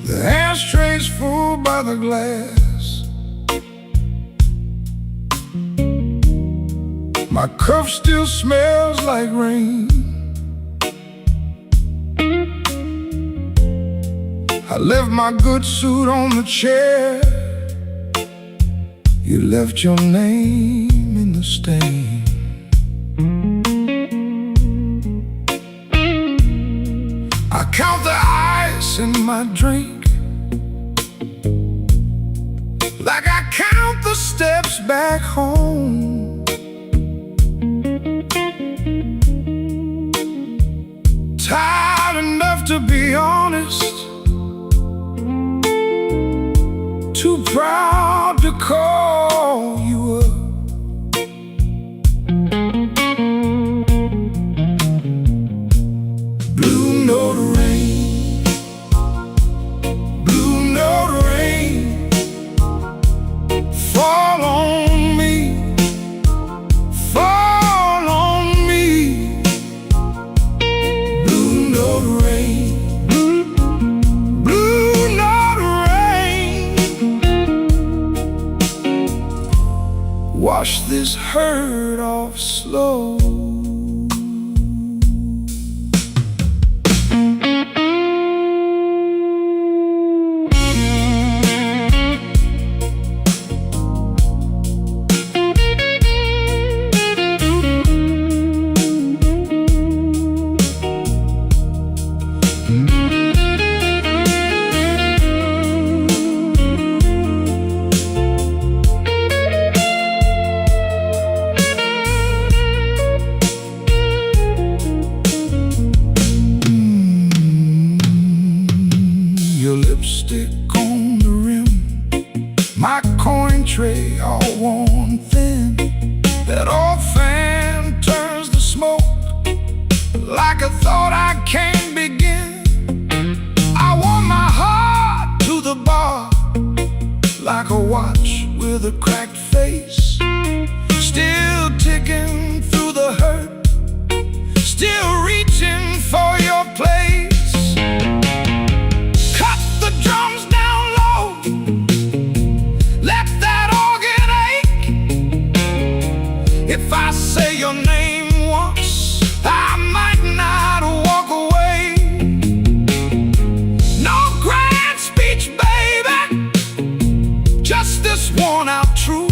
The ashtray's full by the glass. My cup still smells like rain. I left my good suit on the chair. You left your name in the stain. I count the ice in my drink like I count the steps back home. Tired enough to be honest, too proud to call you up. Blue note rain, blue note rain, fall on me, fall on me. Blue note rain, blue note rain, wash this hurt off slow. Your lipstick on the rim, my coin tray all worn thin. That old fan turns to smoke like a thought I can't begin. I want my heart to the bar like a watch with a cracked face, still ticking through the hurt, still reaching for your place. If I say your name once, I might not walk away. No grand speech, baby, just this worn out truth.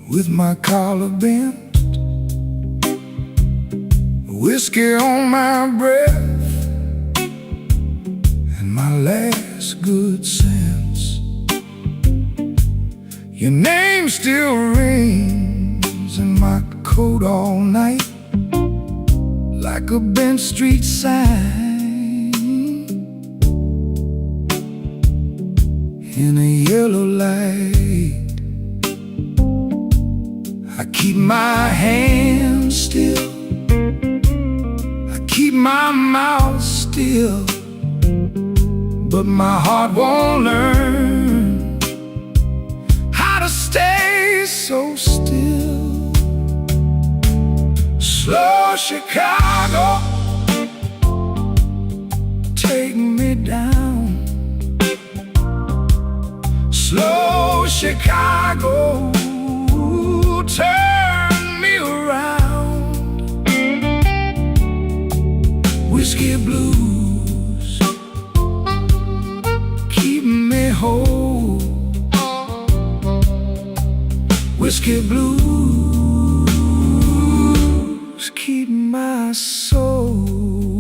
with my collar bent, whiskey on my breath, and my last good sense. Your name still rings in my coat all night, like a Bench Street sign in a yellow light. I keep my hands still, I keep my mouth still, but my heart won't learn how to stay so still. Slow Chicago, take me down. Slow Chicago, turn me around. Whiskey blues, keep me whole. Whiskey blues, keep my soul.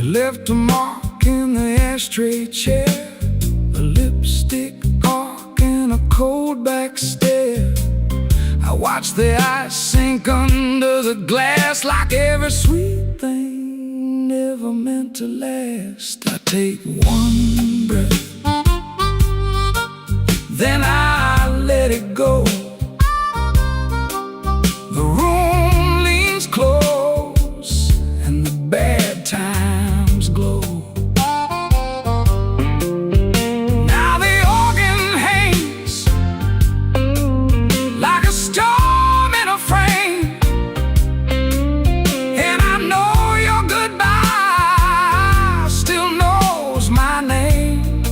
Left a mark in the ashtray chair, a lipstick arc and a cold back stare. I watch the ice sink under the glass like every sweet thing never meant to last. I take one breath, then I let it go. The room leans close and the bad times glow. Now the organ hangs like a storm in a frame, and I know your goodbye still knows my name.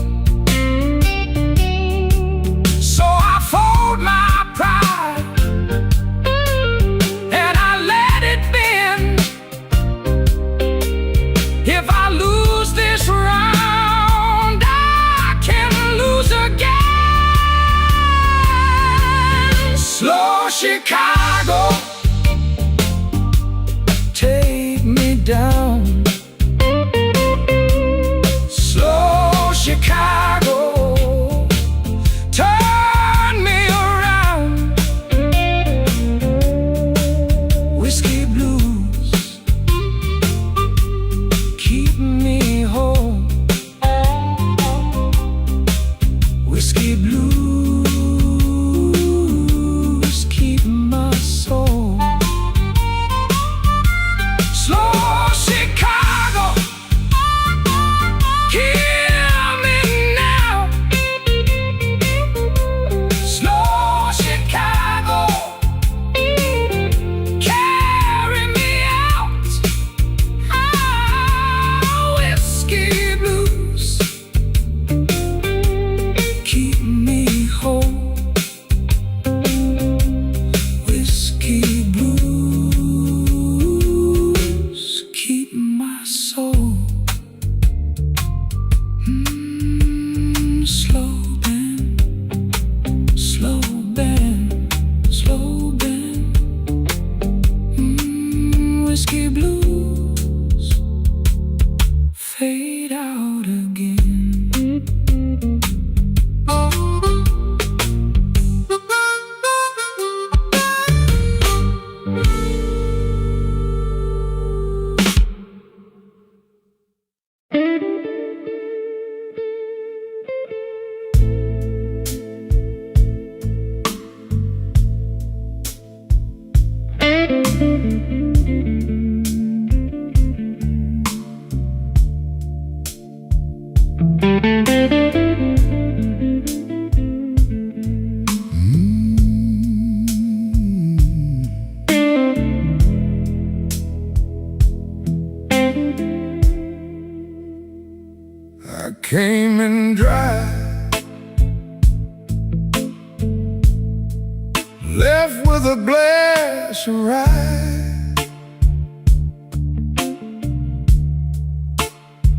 left with a glass of rye.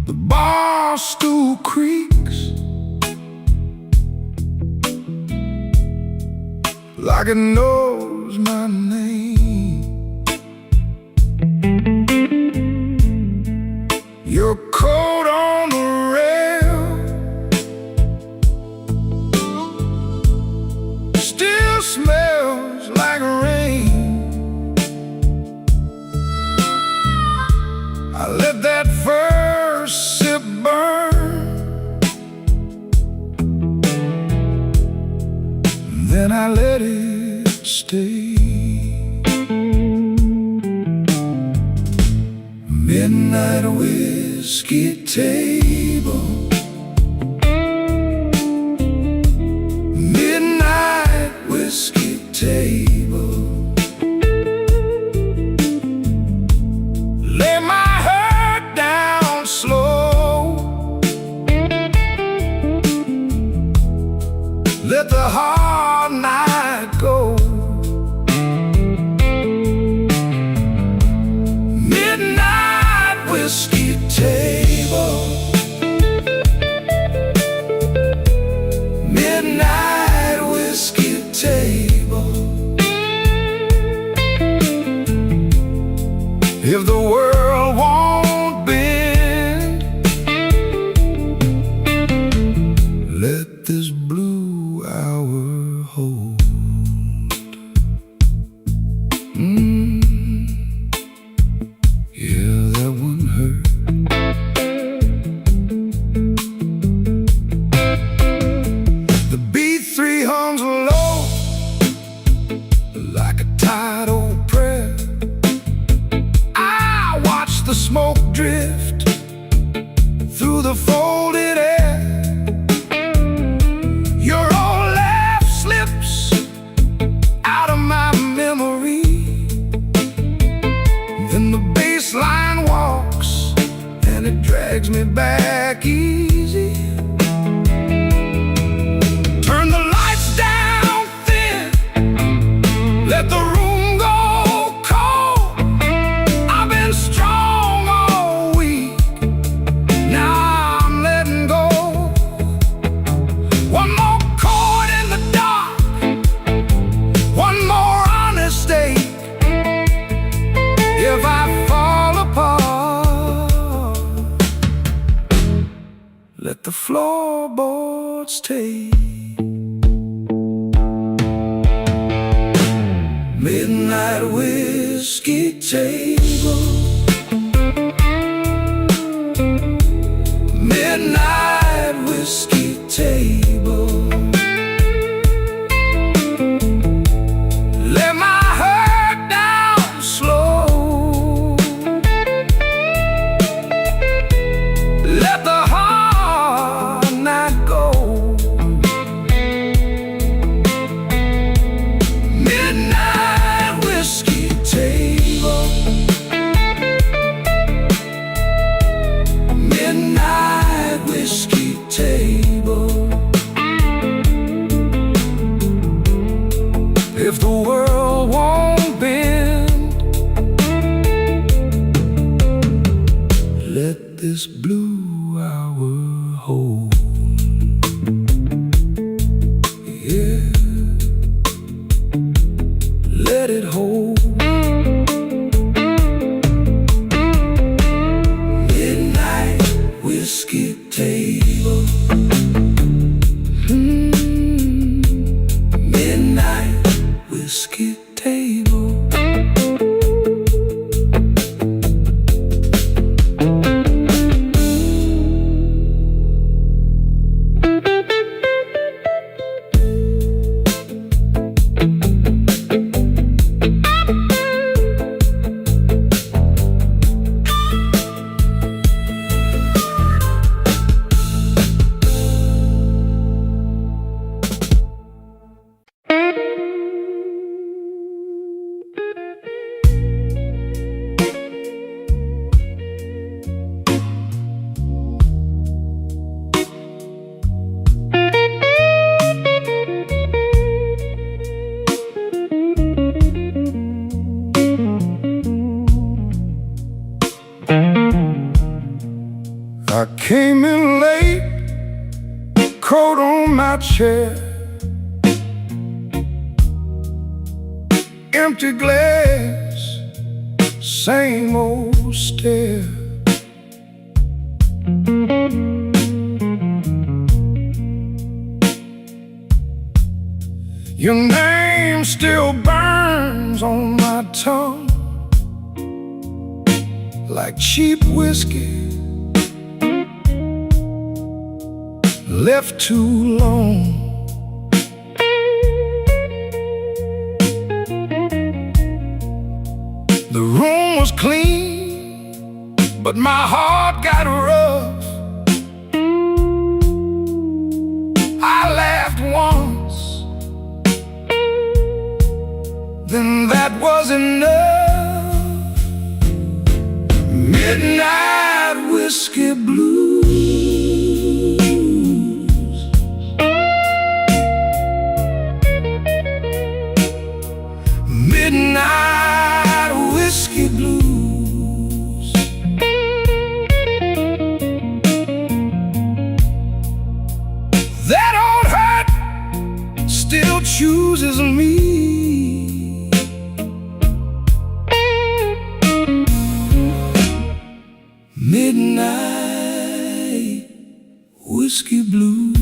The bar stool creaks like it knows my name. Your coat on the rail still smells like rain. I let that first sip burn, then I let it stay. Midnight whiskey table, midnight whiskey table. Lay my head down slow, let the hard night go. Midnight whiskey table, midnight whiskey table. If the world won't bend, let this blue hour hold. Yeah, that one hurt. The B3 hums low like a tired old prayer. I watch the smoke drift through the folded air. Your old laugh slips out of my memory, then the bass line walks and it drags me back easy. Turn the lights down thin, let the room go cold. I've been strong all week, now I'm letting go. One more chord in the dark, one more honest ache. If I fall apart, let the floorboards take. Midnight whiskey table, midnight whiskey table. Let my head down slow, let the hard night go. Midnight whiskey table, midnight whiskey table. If the world won't bend, let this blue hour hold. Yeah, let it hold. Midnight whiskey table, midnight whiskey table. chair, empty glass, same old stare. Your name still burns on my tongue like cheap whiskey left too long. The room was clean, but my heart got rough. I laughed once, then that was enough. Midnight whiskey blues. Midnight whiskey blues. That old hurt still chooses me. Midnight whiskey blues.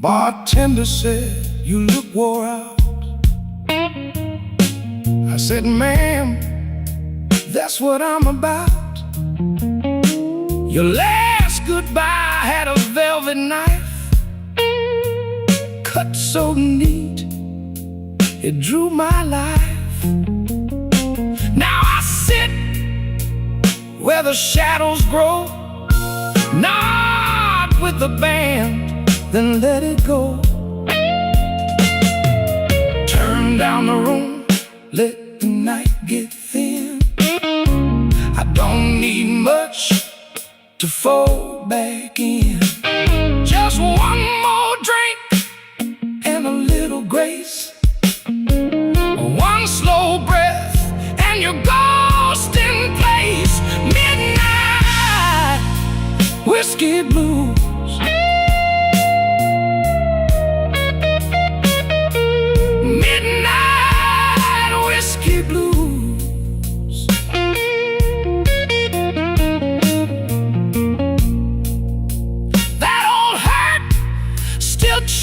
Bartender said, "You look wore out." I said, "Ma'am, that's what I'm about." Your last goodbye had a velvet knife, cut so neat, it drew my life. Now I sit where the shadows grow, nod with the band, then let it go. Turn down the room, let the night get thin. I don't need much to fold back in. Just one more drink and a little grace, one slow breath and you're ghost in place. Midnight whiskey blues.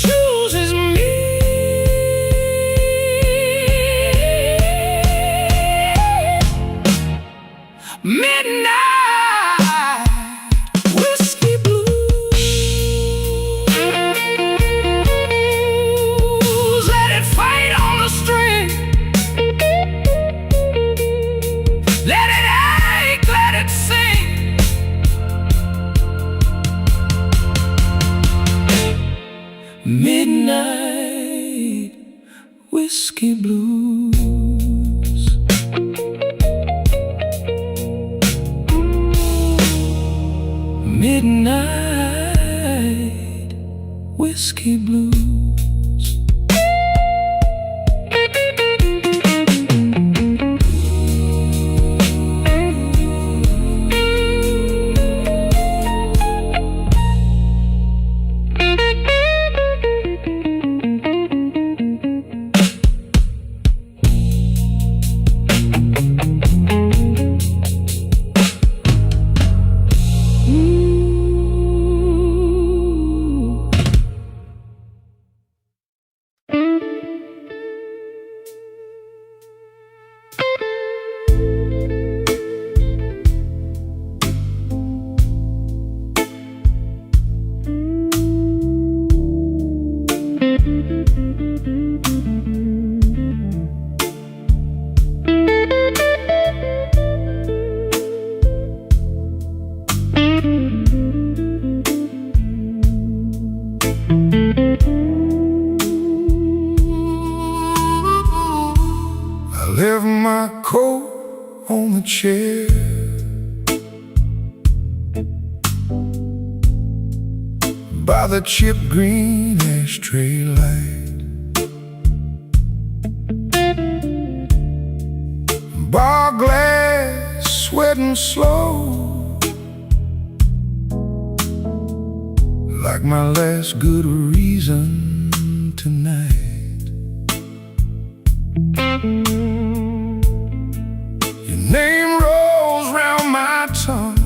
Chooses me. Midnight whiskey blues. Let it fade on the string. Let it ache, let it sing. Midnight whiskey blues. coat on the chair. By the chip green ashtray light, bar glass sweating slow, like my last good reason tonight. Your name rolls round my tongue,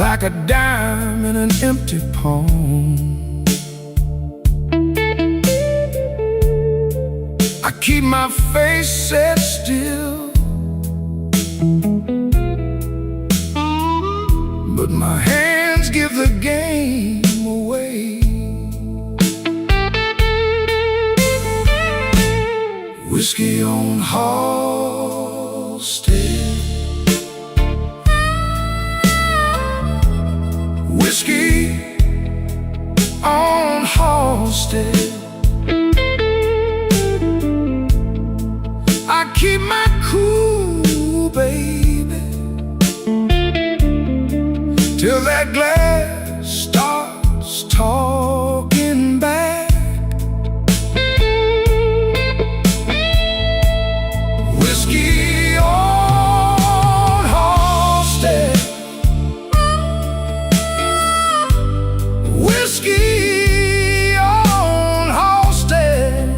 like a dime in an empty palm. I keep my face set still, but my hands give the game away. Whiskey on Halstead, whiskey on Halstead. I keep my cool, baby, till that glass starts talking back. Whiskey on Halstead, whiskey on Halstead.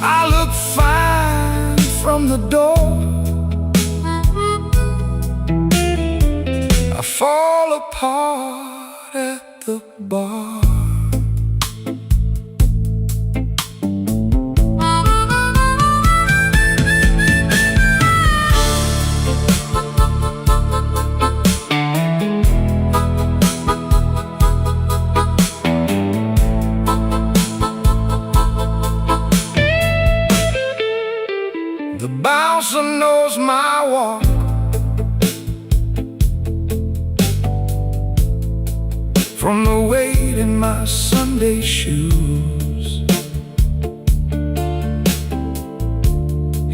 I look fine from the door, I fall apart at the bar. The bouncer knows my walk, from the weight in my Sunday shoes.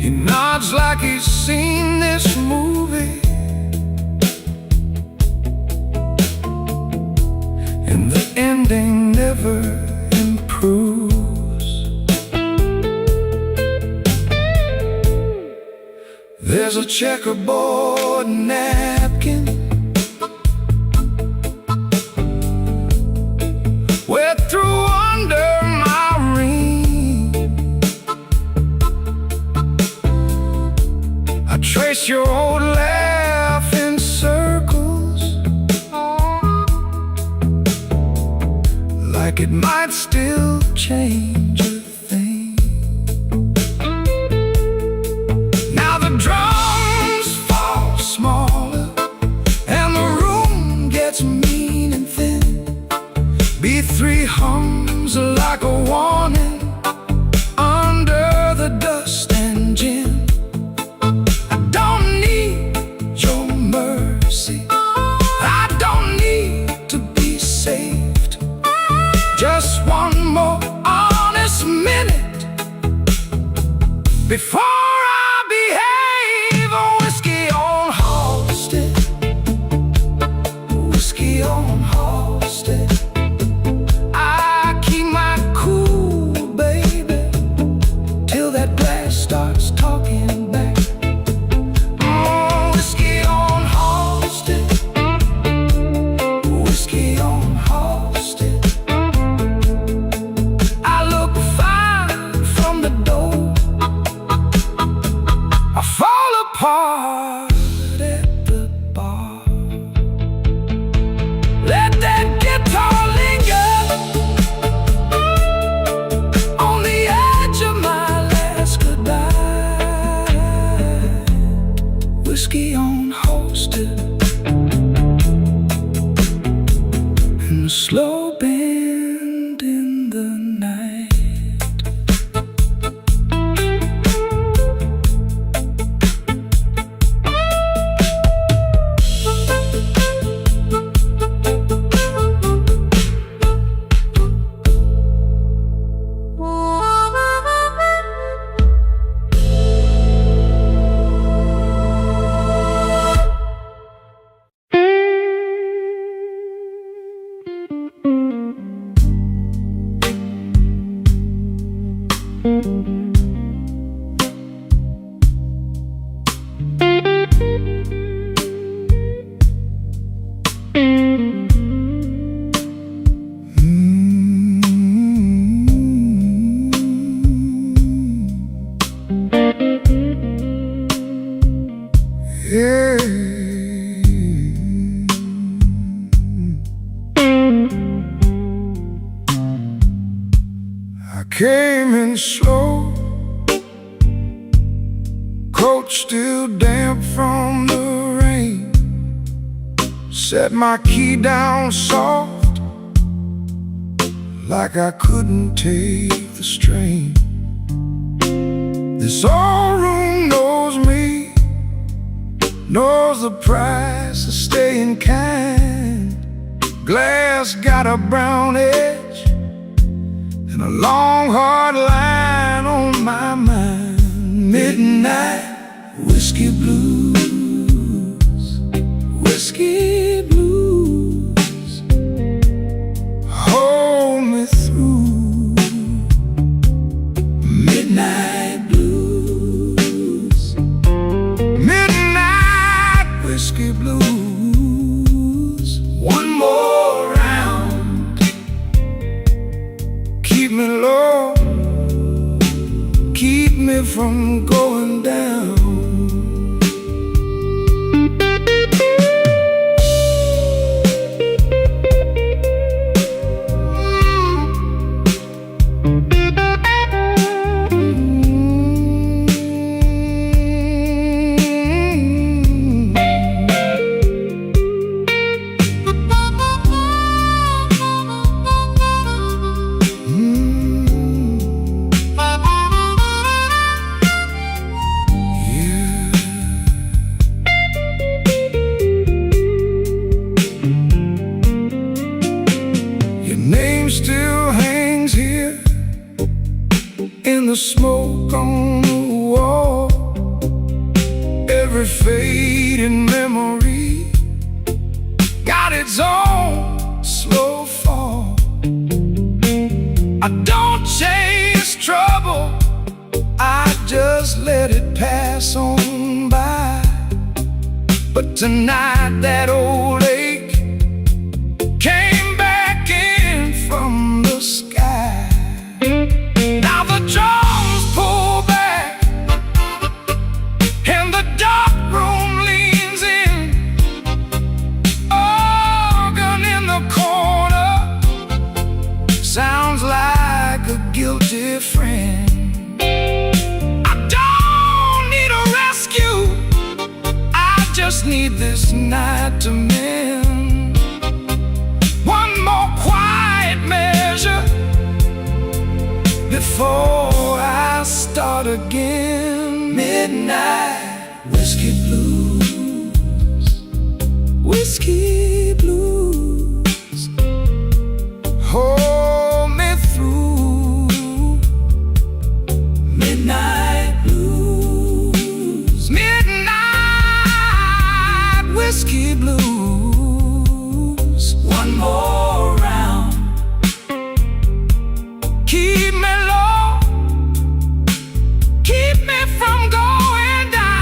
He nods like he's seen this movie, and the ending never improves. There's a checkerboard napkin wet through under my ring. I trace your old laugh in circles, like it might still change a thing. Now the drums fall smaller and the room gets mean and thin. B3 hums like a warning under the dust and gin. I don't need your mercy, I don't need to be saved. Just one more honest minute before I behave. Oh, whiskey on Halstead, whiskey on Halstead. I keep my cool, baby, till that glass starts talking back. Oh, whiskey on Halstead, whiskey on Halstead. I look fine from the door, I fall apart at the bar. Let that guitar linger on the edge of my last goodbye. Whiskey on Halstead, and a slow bend in the night. came in slow, coat still damp from the rain. Set my key down soft, like I couldn't take the strain. This old room knows me, knows the price of staying kind. Glass got a brown edge and a long hard line on my mind. Midnight whiskey blues, whiskey blues, hold me through. Midnight blues, midnight whiskey blues. One more round, keep me low, keep me from going down. Still hangs here in the smoke on the wall. Every fading memory got its own slow fall. I don't chase trouble, I just let it pass on by. But tonight that old ache came back in from the sky. Now the drums pull back and the dark room leans in. Organ in the corner sounds like a guilty friend. I don't need a rescue, I just need this night to mend. One more quiet measure before I start again. Midnight whiskey blues, whiskey blues, hold me through. Midnight blues, midnight whiskey blues. One more round, keep me low, keep me from going down.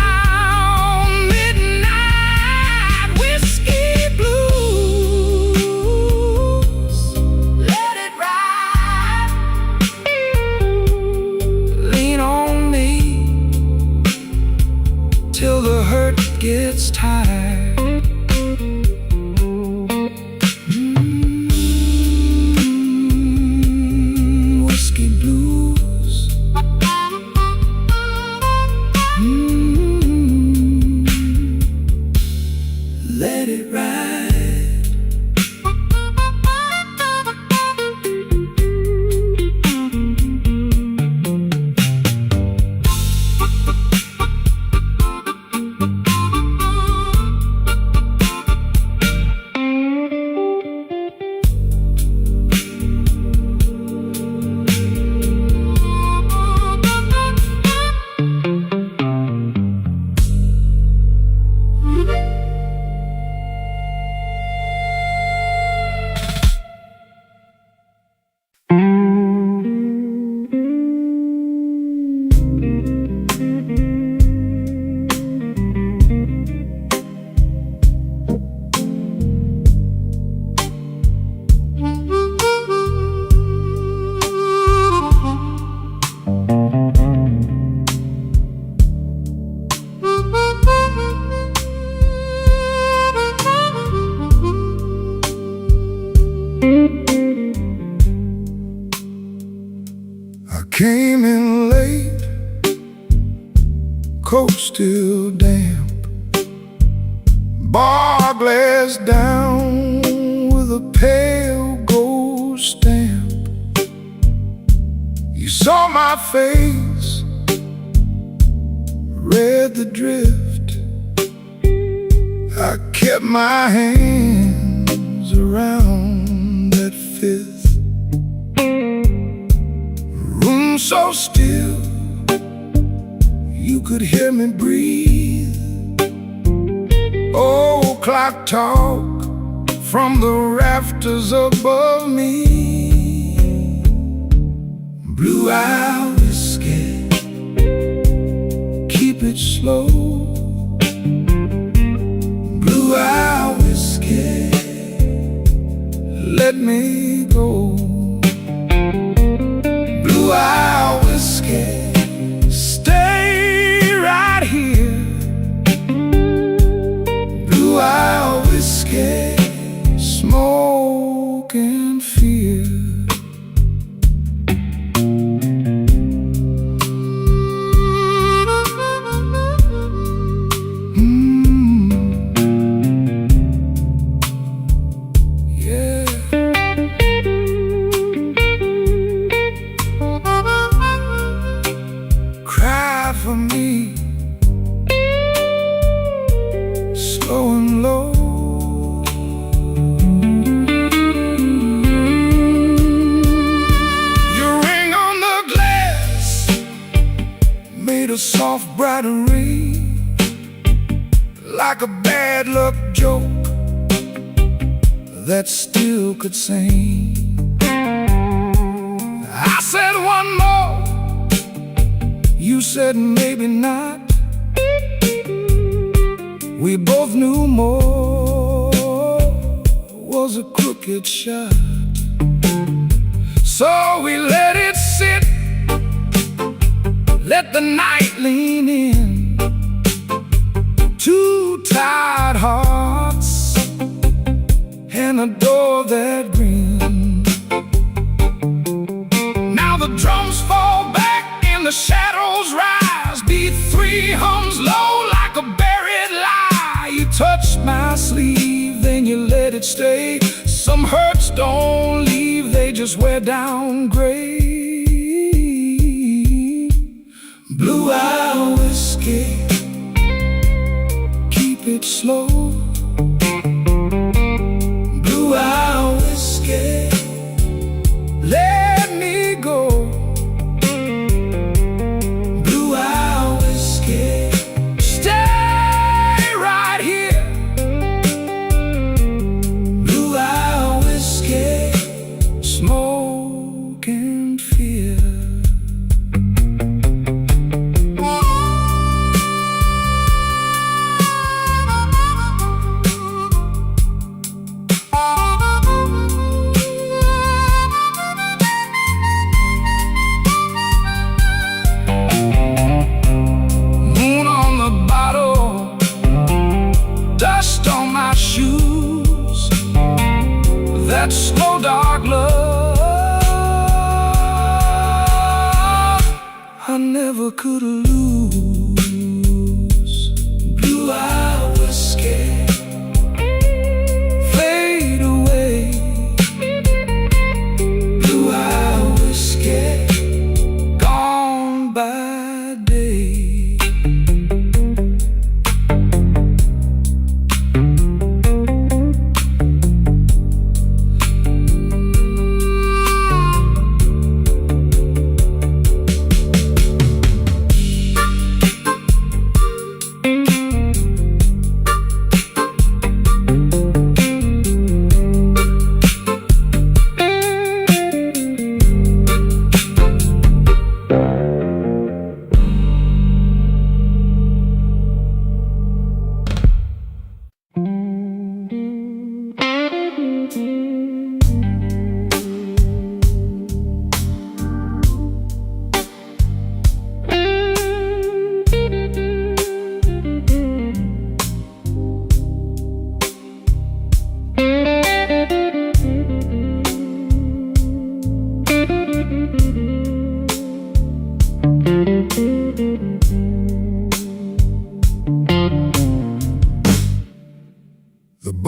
came in late, coat still damp, bar glass down with a pale gold stamp. You saw my face, read the drift. I kept my hands around that fifth. Room so still, you could hear me breathe. Old clock talk from the rafters above me. Blue-eye whiskey, keep it slow. Blue-eye whiskey, let me go. Blue-eye whiskey, stay right here. Blue-eye whiskey, smoke and fear. For me, slow and low. Your ring on the glass made a soft bright ring, like a bad luck joke that still could sing. I said one more, you said maybe not. We both knew more was a crooked shot. So we let it sit, let the night lean in. Two tired hearts and a door that grinned. Now the drums fall back and the shadows rise. Beat three hums low like a buried lie. You touched my sleeve, then you let it stay. Some hurts don't leave, they just wear down gray. Blue-eye whiskey, keep it slow. Blue-eye whiskey, let me go. Blue-eye whiskey, stay right here. Blue-eye whiskey, smoke and fear. That slow dark love I never could lose. Blue-eye whiskey, fade away. Blue-eye whiskey, gone by day.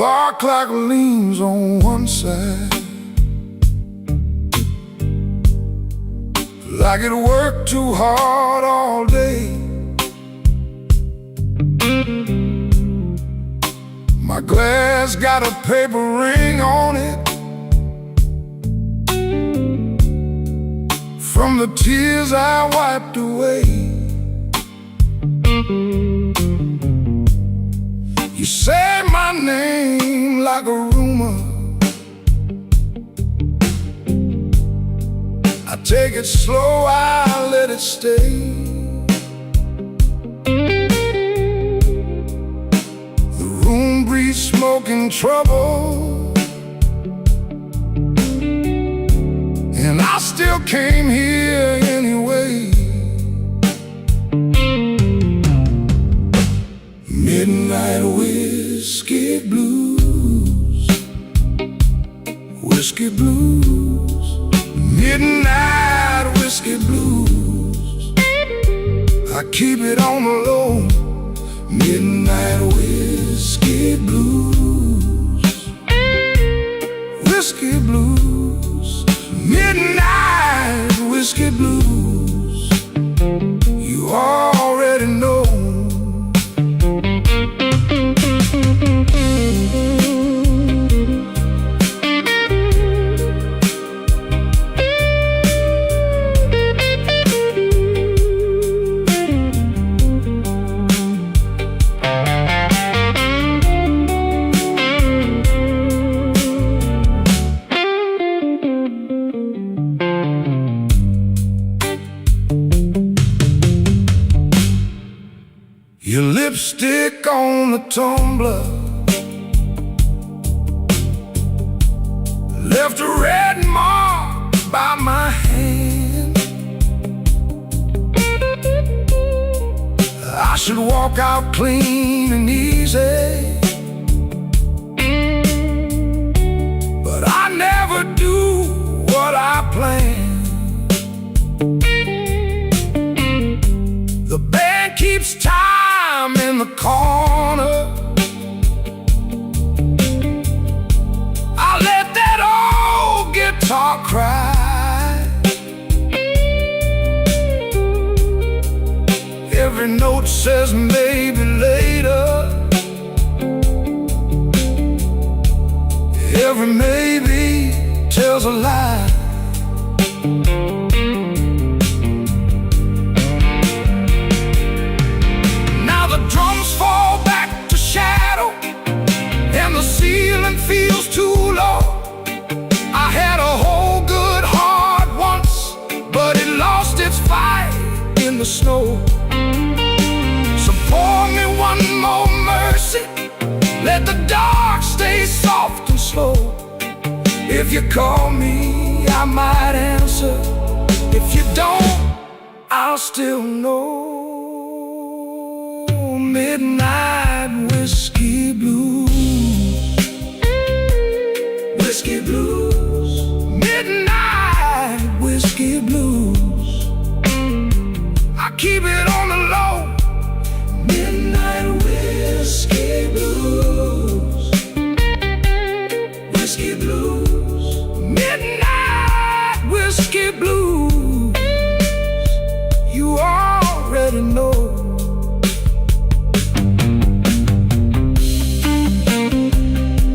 bar clock leans on one side, like it worked too hard all day. My glass got a paper ring on it from the tears I wiped away. You say my name like a rumor, I take it slow, I let it stay. The room breathes smoking trouble, and I still came here anyway. Midnight whiskey blues, whiskey blues, midnight whiskey blues. I keep it on the low. Midnight whiskey blues, whiskey blues, midnight whiskey blues. You already know. Your lipstick on the tumbler left a red mark by my hand. I should walk out clean and easy, but I never do what I plan. The band keeps time in the corner. I let that old guitar cry. Every note says maybe later, every maybe tells a lie. Feels too low. I had a whole good heart once, but it lost its fight in the snow. So pour me one more mercy, let the dark stay soft and slow. If you call me, I might answer. If you don't, I'll still know. Midnight whiskey blues, whiskey blues, midnight whiskey blues. I keep it on the low. Midnight whiskey blues, whiskey blues, midnight whiskey blues. You already know.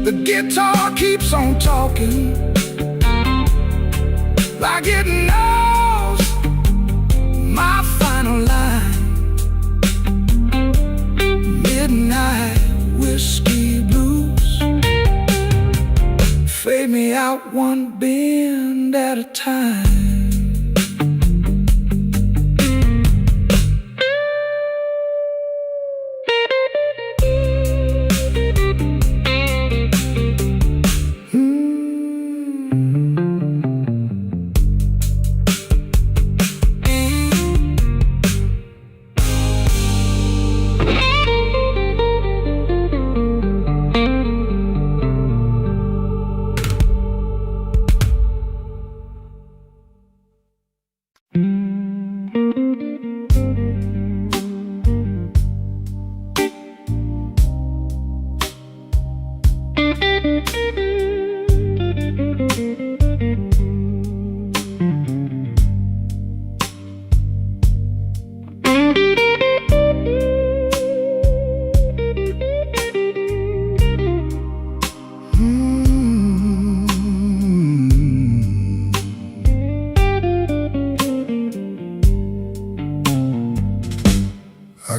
The guitar keeps on talking like it knows my final line. Midnight whiskey blues, fade me out one bend at a time.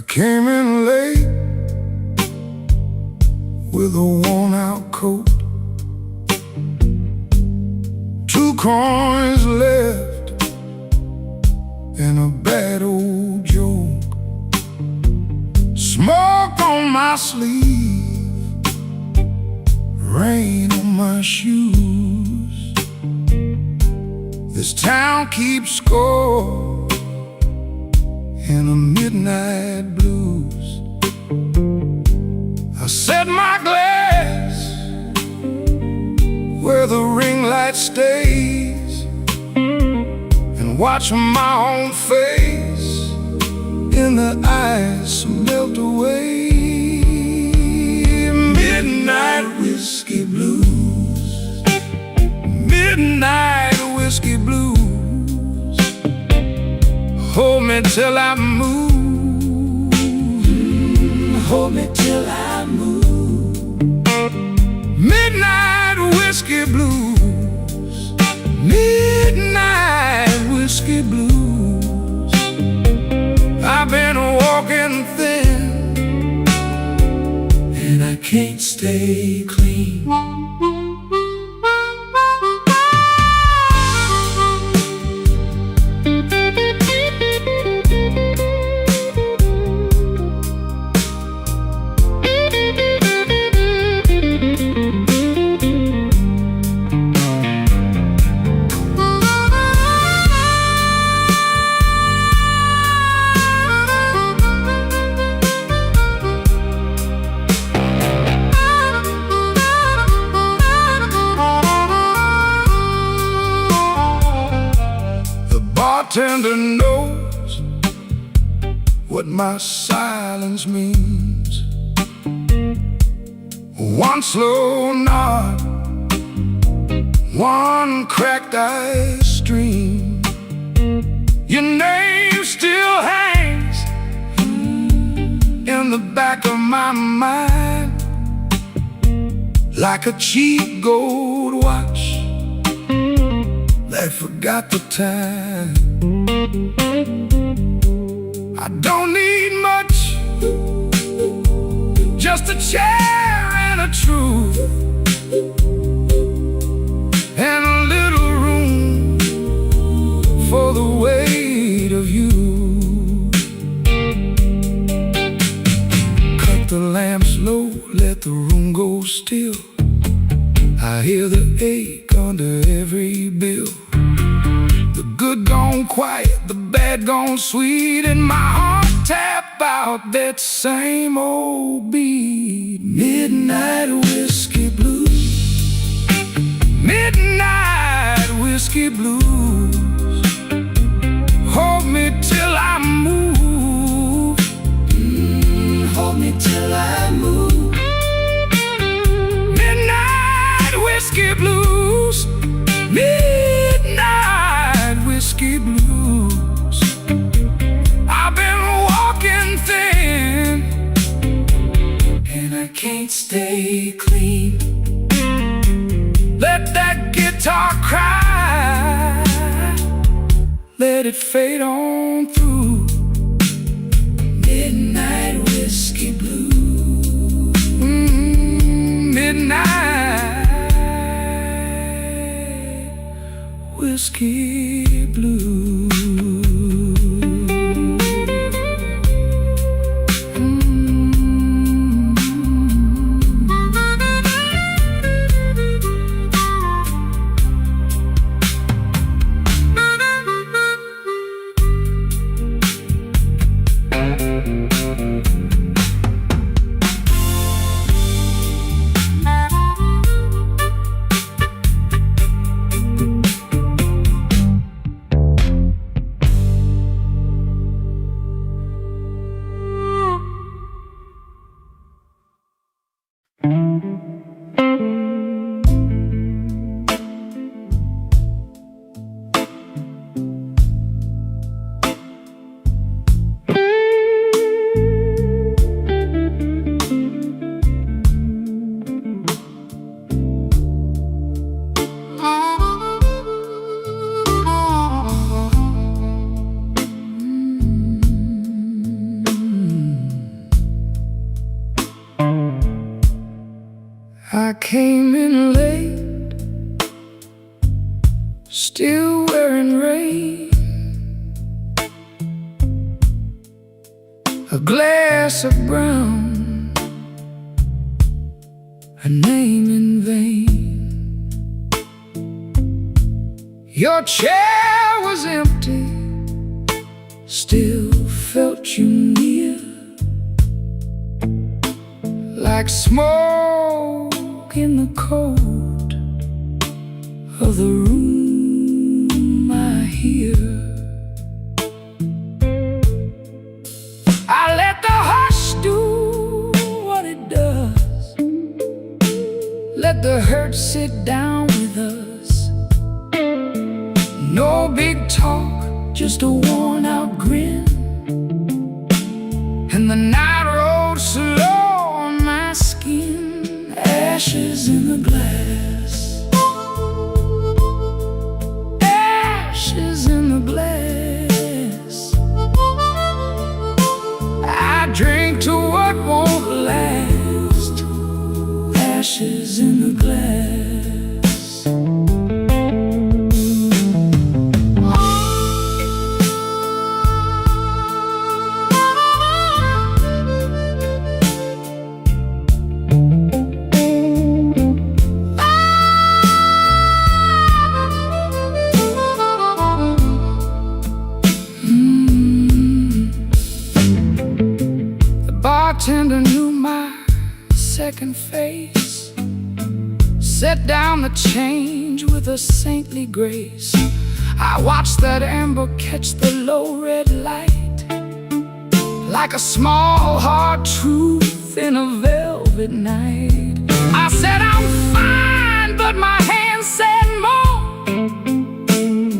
came in late with a worn-out coat, 2 coins left and a bad old joke. Smoke on my sleeve, rain on my shoes. This town keeps score in the midnight blues. I set my glass where the ring light stays and watch my own face in the ice melt away. Midnight whiskey blues, midnight whiskey blues. Hold me till I move, hold me till I move. Midnight whiskey blues, midnight whiskey blues. I've been walking thin and I can't stay clean. Bartender knows what my silence means. One slow nod, one cracked ice stream. Your name still hangs in the back of my mind like a cheap gold watch that forgot the time. I don't need much, just a chair and a truth, and a little room for the weight of you. Cut the lamps low, let the room go still. I hear the ache under every bill. The good gone quiet, the bad gone sweet, and my heart tap out that same old beat. Midnight whiskey blues, midnight whiskey blues. Hold me till I move, hold me till I move. Midnight whiskey blues, midnight whiskey blues. I've been walking thin and I can't stay clean. Let that guitar cry, let it fade on through. Midnight whiskey blues, midnight whiskey blues. came in late, still wearing rain, a glass of brown, a name in vain. Your chair was empty, still felt you near, like smoke in the cold of the room I hear. I let the hush do what it does, let the hurt sit down with us. No big talk, just a worn-out grin, and the night rolled slow on my skin. Ashes in the glass, ashes in the glass. I drink to what won't last, ashes in the glass. Bartender knew my second face, set down the change with a saintly grace. I watched that amber catch the low red light, like a small hard truth in a velvet night. I said I'm fine, but my hands said more.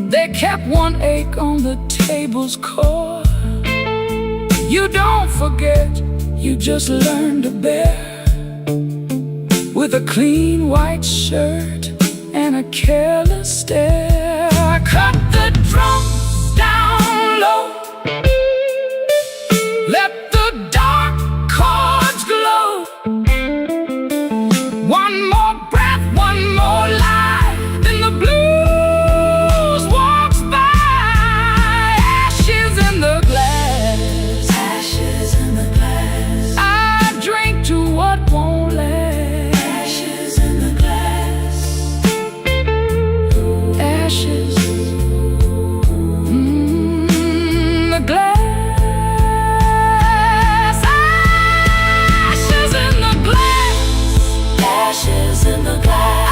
They kept one ache on the table's core. You don't forget, you just learn to bear, with a clean white shirt and a careless stare. I cut the drums down low, let the dark chords glow. One more breath, one more life, then the blues walks by. Ashes in the glass, ashes in the glass. I drink to what won't last, ashes in the glass. Ashes, the glass. Ashes in the glass, ashes in the glass.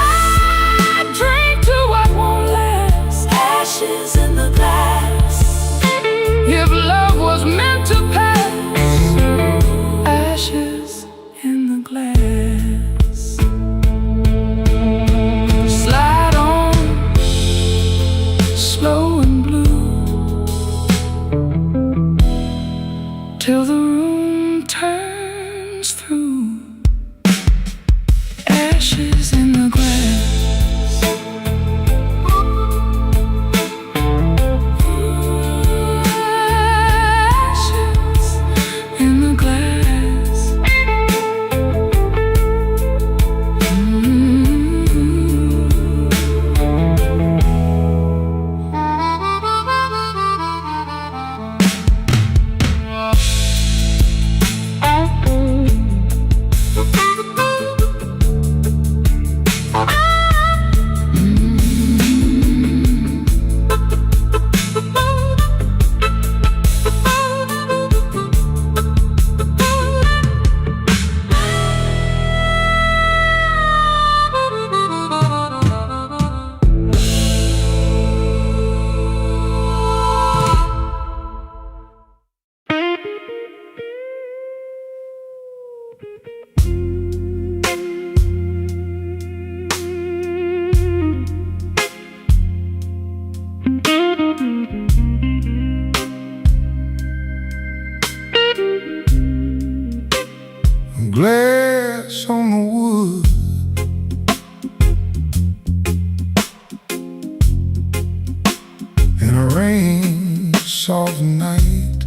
I drink to what won't last, ashes in the glass. If love was meant to pass, ashes in the glass. Slide on, slow and blue, till the room turns through. Ashes in the glass. Ashes in the glass. Glass on the wood, in a rain soft night.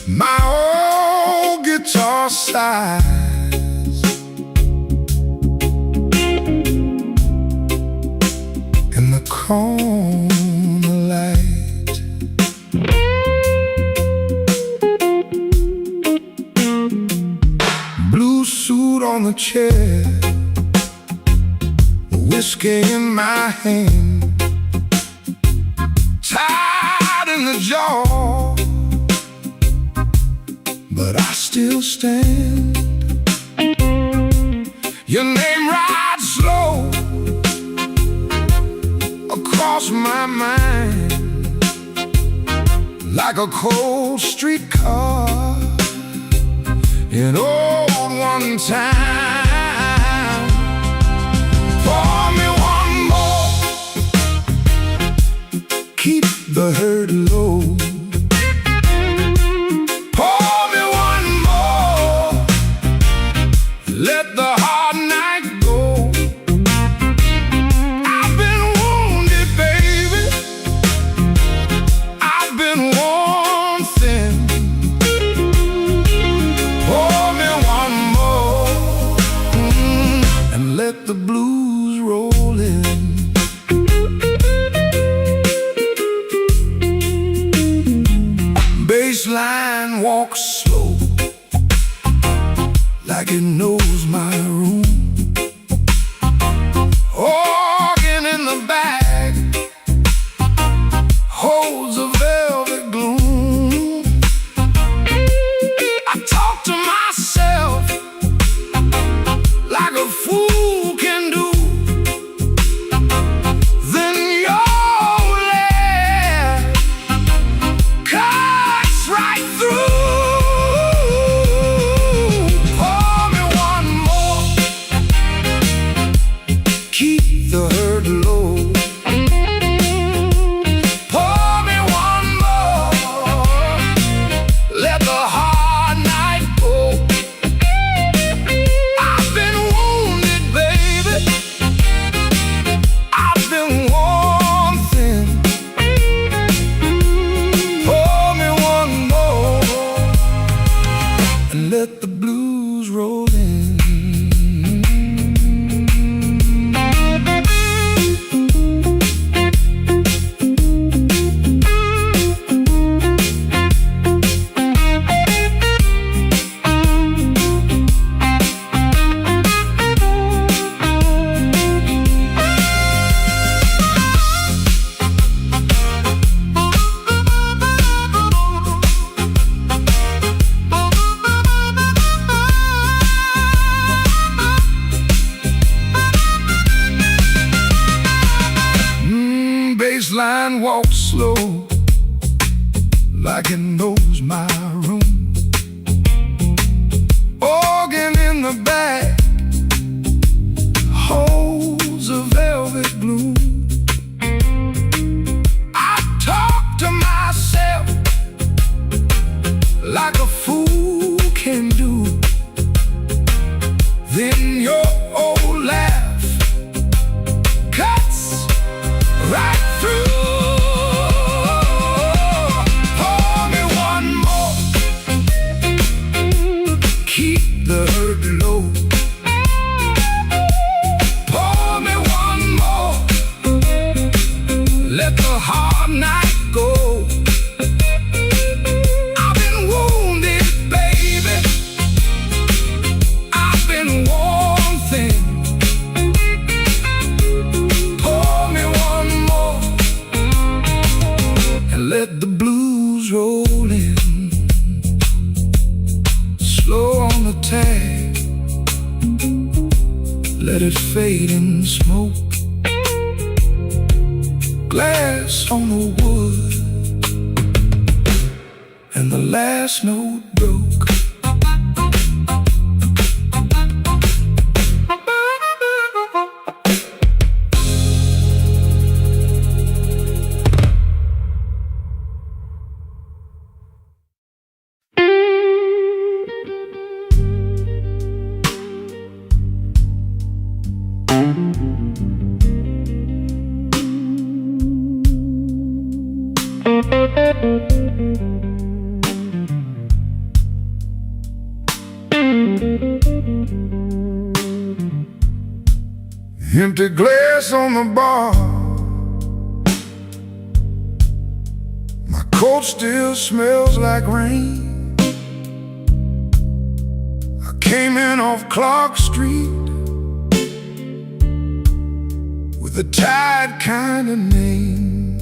My old guitar sighs in the corner light. Blue suit on the chair, whiskey in my hand, tied in the jaw, but I still stand. Your name rides slow across my mind like a cold streetcar in old one time. Pour me one more, keep the hurt low. Pour me one more, let the hard night go. I've been wounded, baby, I've been worn thin. Pour me one more, and let the blues roll in. Baseline walks slow, like it knows my room. Organ in the back holds a velvet gloom. I talk to myself like a fool can do. Then your laugh cuts right through. Pour me one more, keep the hurt low. Pour me one more, let the hard night go. I've been wounded, baby, I've been worn thin. Pour me one more, and let the blues roll in. Baseline walks slow, like it knows my room. Organ in the back holds a velvet gloom. I talk to myself like a fool can do. Then your old laugh cuts right through. Pour me one more, keep the hurt low. Pour me one more, let the hard night go. I've been wounded, baby, I've been worn thin. Pour me one more, and let the blues roll in. Slow on the tag, let it fade in smoke. Glass on the wood, and the last note broke. Empty glass on the bar. My coat still smells like rain. I came in off Clark Street with a tired kind of name.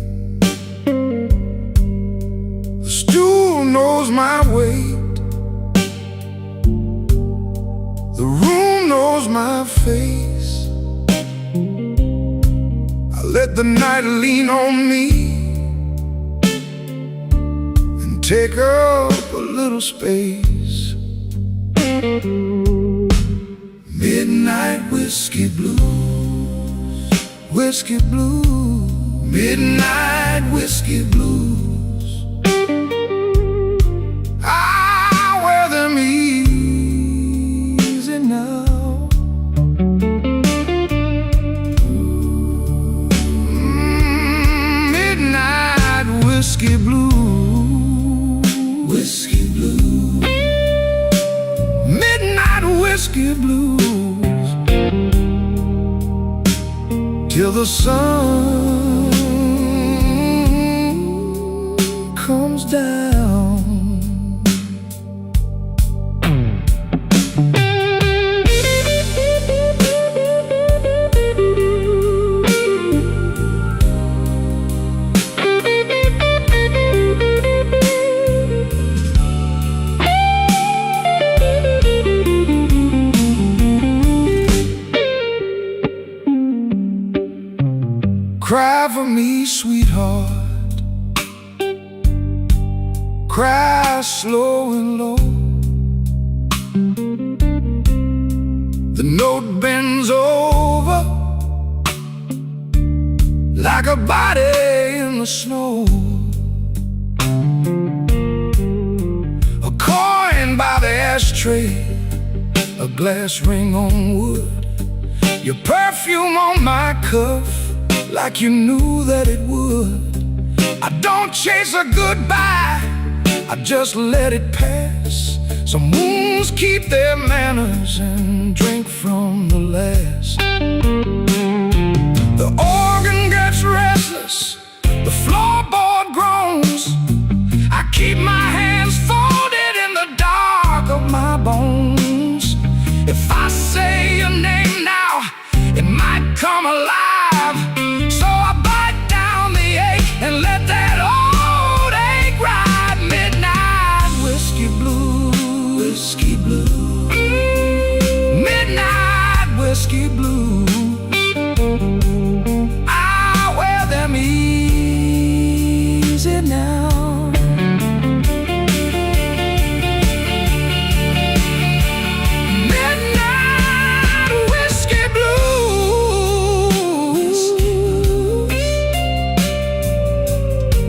The stool knows my weight. The room knows my face. I let the night lean on me and take up a little space. Midnight whiskey blues, whiskey blues, midnight whiskey blues. I wear them easy now. Midnight whiskey blues, whiskey blues, midnight whiskey blues, till the sun comes down. Cry for me, sweetheart. Cry slow and low. The note bends over like a body in the snow. A coin by the ashtray, a glass ring on wood, your perfume on my cuff, like you knew that it would. I don't chase a goodbye, I just let it pass. Some wounds keep their manners and drink from the last. The organ gets restless, the floorboard groans. I keep my hands folded in the dark of my bones. If I say your name now, it might come alive. So I bite down the ache and let that old ache ride. Midnight whiskey blues, whiskey blues, midnight whiskey blues. I wear them easy now. Midnight whiskey blues,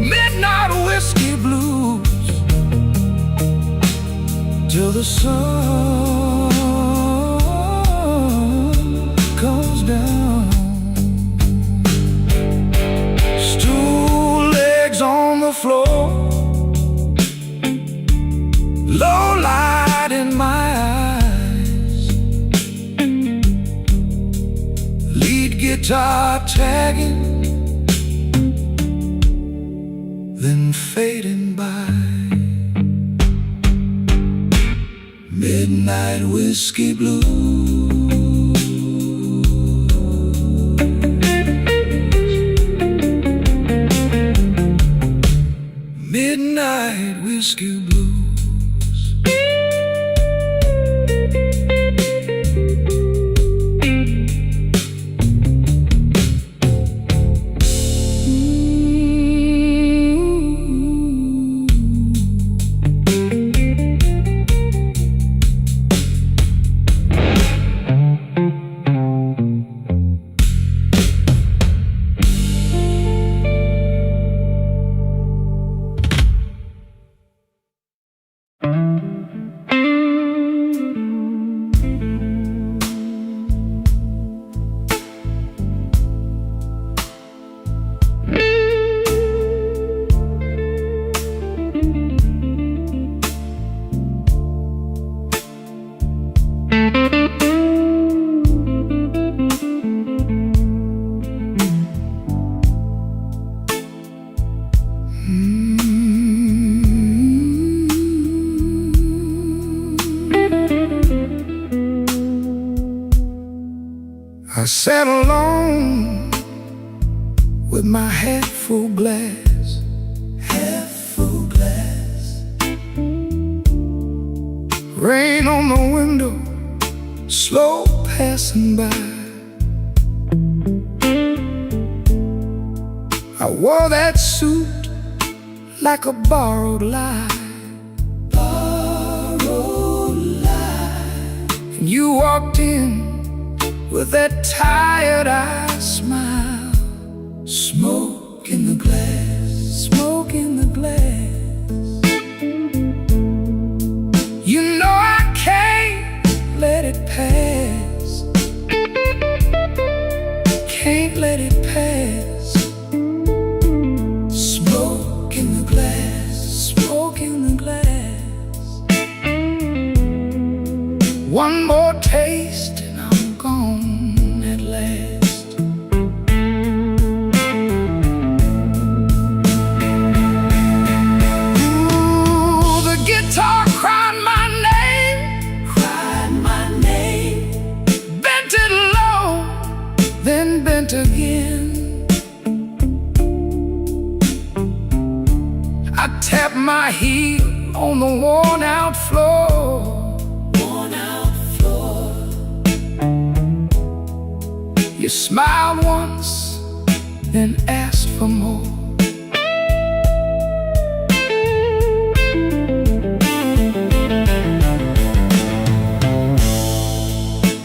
midnight whiskey blues, till the sun comes down. Stool legs on the floor, low light in my eyes, lead guitar tagging, then fading by. Midnight whiskey blues, midnight whiskey blues. sat alone with my half full glass, half full glass. Rain on the window, slow passing by. I wore that suit like a borrowed lie, borrowed lie. And you walked in with that tired-eyed smile. Smoke in the glass, smoke in the glass. You know I can't let it pass, can't let it pass. Smoke in the glass, smoke in the glass. One more taste and I'm gone at last. Ooh, the guitar cried my name, bent it low, then bent again. I tapped my heel on the worn-out floor, worn-out floor. You smiled once, then asked for more.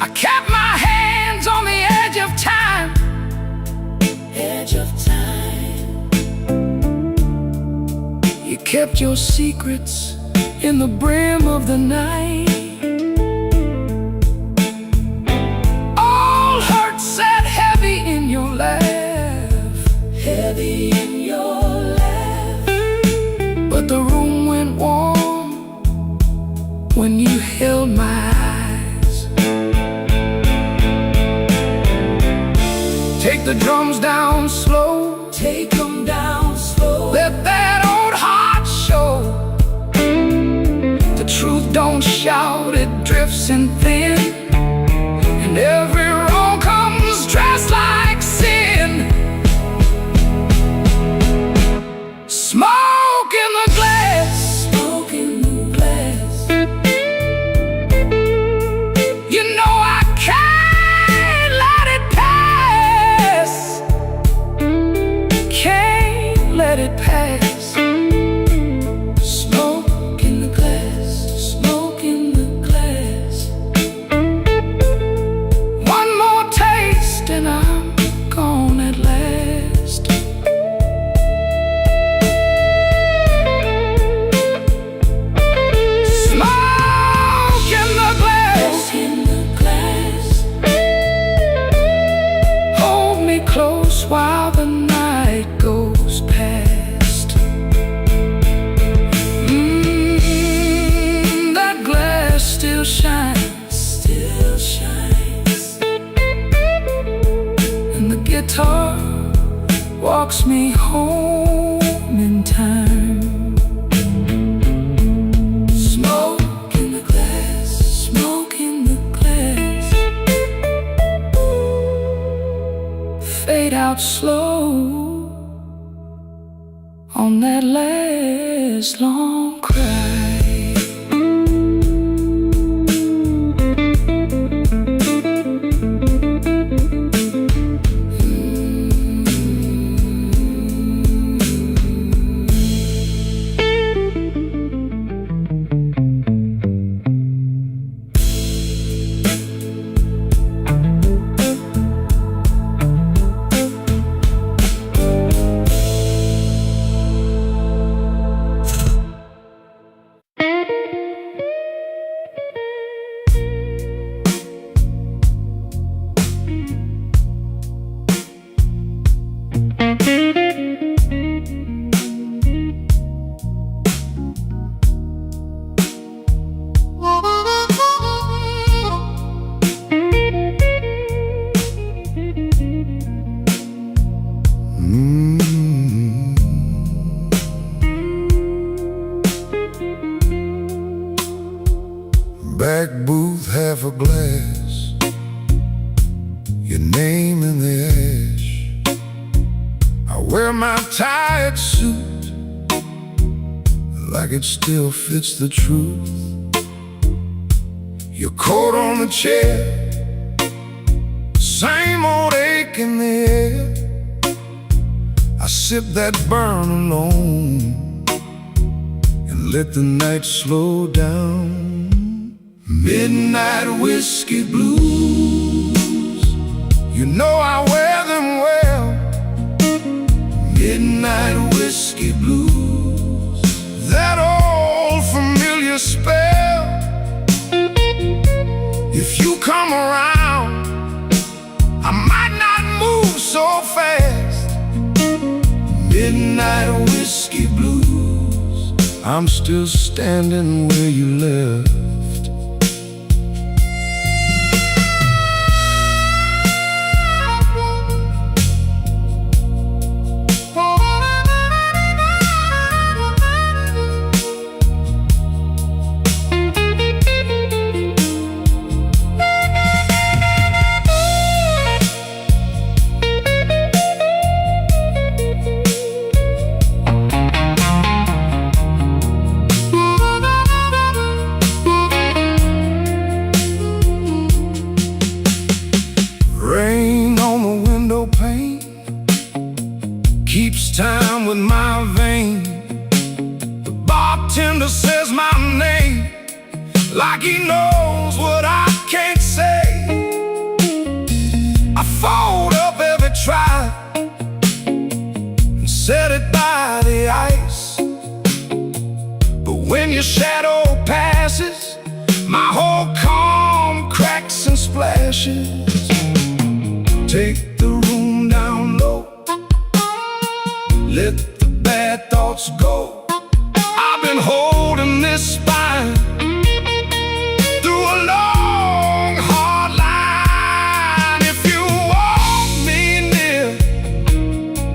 I kept my hands on the edge of time, edge of time. You kept your secrets in the brim of the night. All hurt sat heavy in your laugh, heavy in your laugh. But the room went warm when you held my eyes. Take the drums down slow, take them down slow. Let that old heart show. The truth don't shout, it drifts and thin, and every wrong comes dressed like sin. Smoke in the glass, smoke in the glass. You know I can't let it pass, can't let it pass. Smoke in the glass, smoke in the glass. One more taste and I'm gone at last. Smoke in the glass, in the glass. Hold me close while the night goes past. That glass still shines, still shines. And the guitar walks me home in time. Smoke in the glass, smoke in the glass. Fade out slow on that last long cry. my tired suit like it still fits the truth. Your coat on the chair, same old ache in the air. I sip that burn alone and let the night slow down. Midnight whiskey blues, you know I wear them well. Midnight whiskey blues, that old familiar spell. If you come around, I might not move so fast. Midnight whiskey blues, I'm still standing where you left. Keeps time with my vein. The bartender says my name like he knows what I can't say. I fold up every try and set it by the ice. But when your shadow passes, my whole calm cracks and splashes. Take the room down low, let the bad thoughts go. I've been holding this spine through a long, hard line. If you want me near,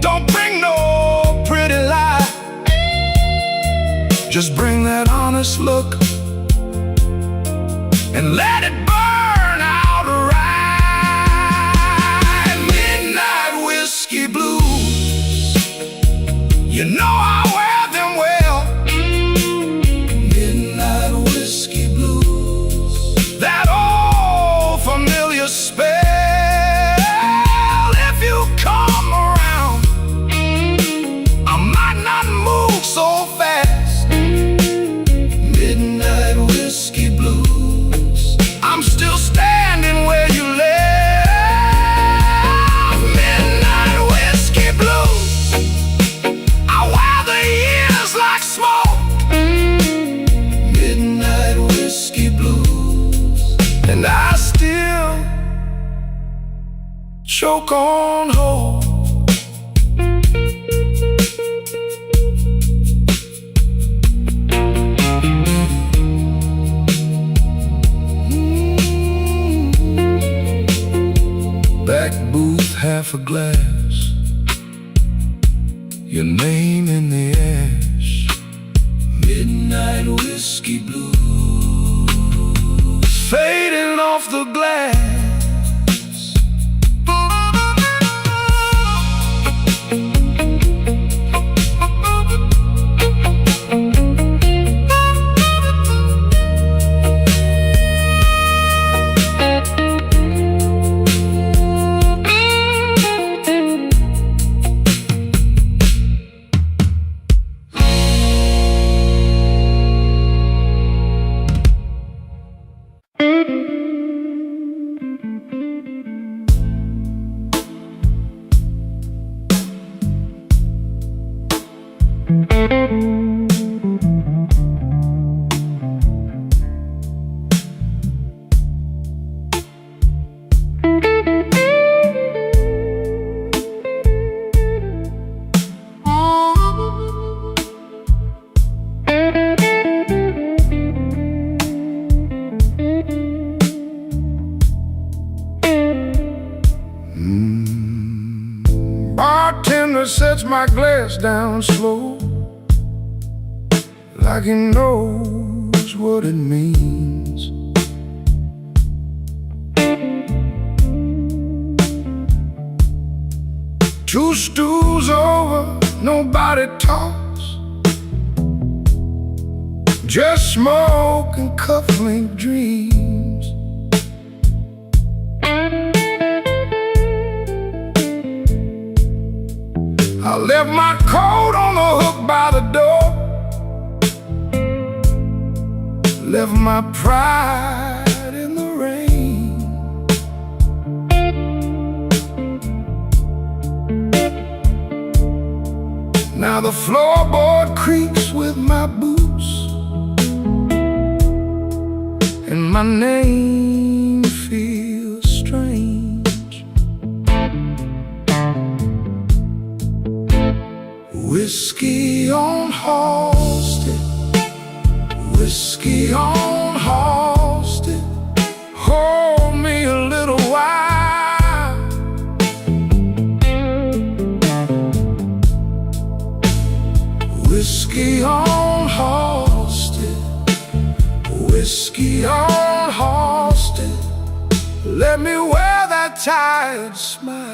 don't bring no pretty lie. Just bring that honest look and let it burn out right. Midnight whiskey blues, you know I wear them well. Midnight whiskey blues, that old familiar spell. If you come around, I might not move so fast. Midnight whiskey blues, I'm still standing where you left. Midnight whiskey blues, like smoke. Midnight whiskey blues, and I still choke on hope. Back booth, half a glass, your name in the ash. Midnight whiskey blues, fading off the glass. Bartender sets my glass down slow, like he knows what it means. 2 stools over, nobody talks, just smoke and cufflink dreams. I left my coat on the hook by the door, left my pride in the rain. Now the floorboard creaks with my boots, and my name feels strange. Whiskey on Halsted, whiskey on Halsted, hold me a little while. Whiskey on Halsted, whiskey on Halsted, let me wear that tired smile.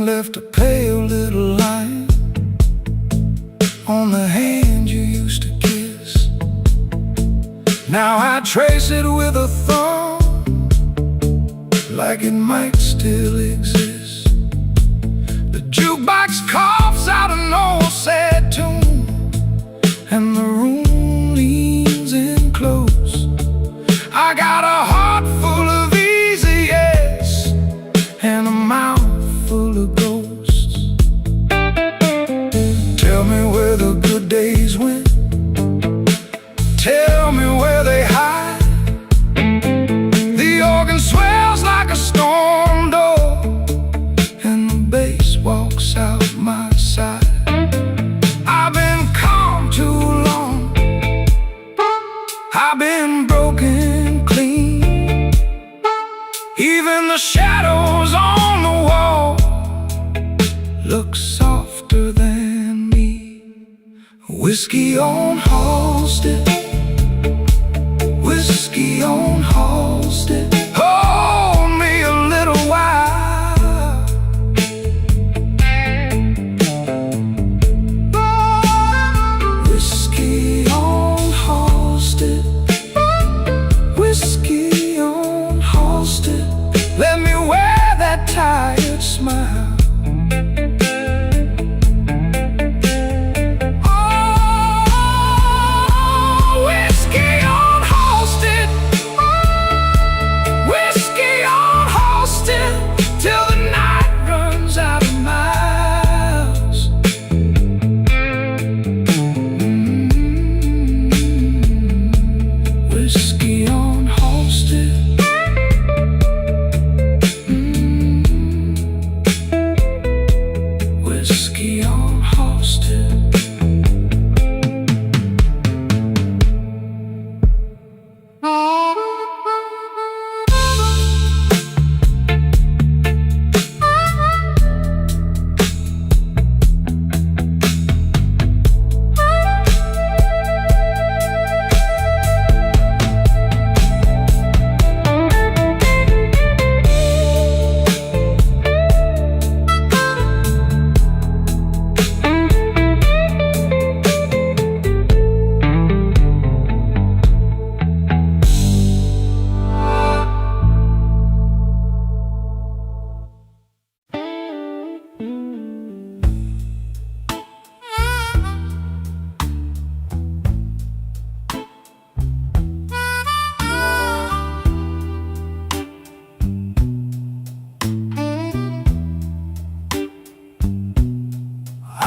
Left a pale little line on the hand you used to kiss. Now I trace it with a thumb, like it might still exist. The jukebox coughs out an old sad tune, and the room leans in close. I got a heart full of easy yes, and a mouth full of ghosts. Tell me where the good days went, tell me where they hide. The organ swells like a storm door, and the bass walks out my side. I've been calm too long, I've been broken clean. Even the shadows on the wall look softer than me. Whiskey on Halsted, whiskey on Halsted, hold me a little while. Whiskey on Halsted, whiskey on Halsted, let me wear that tired smile.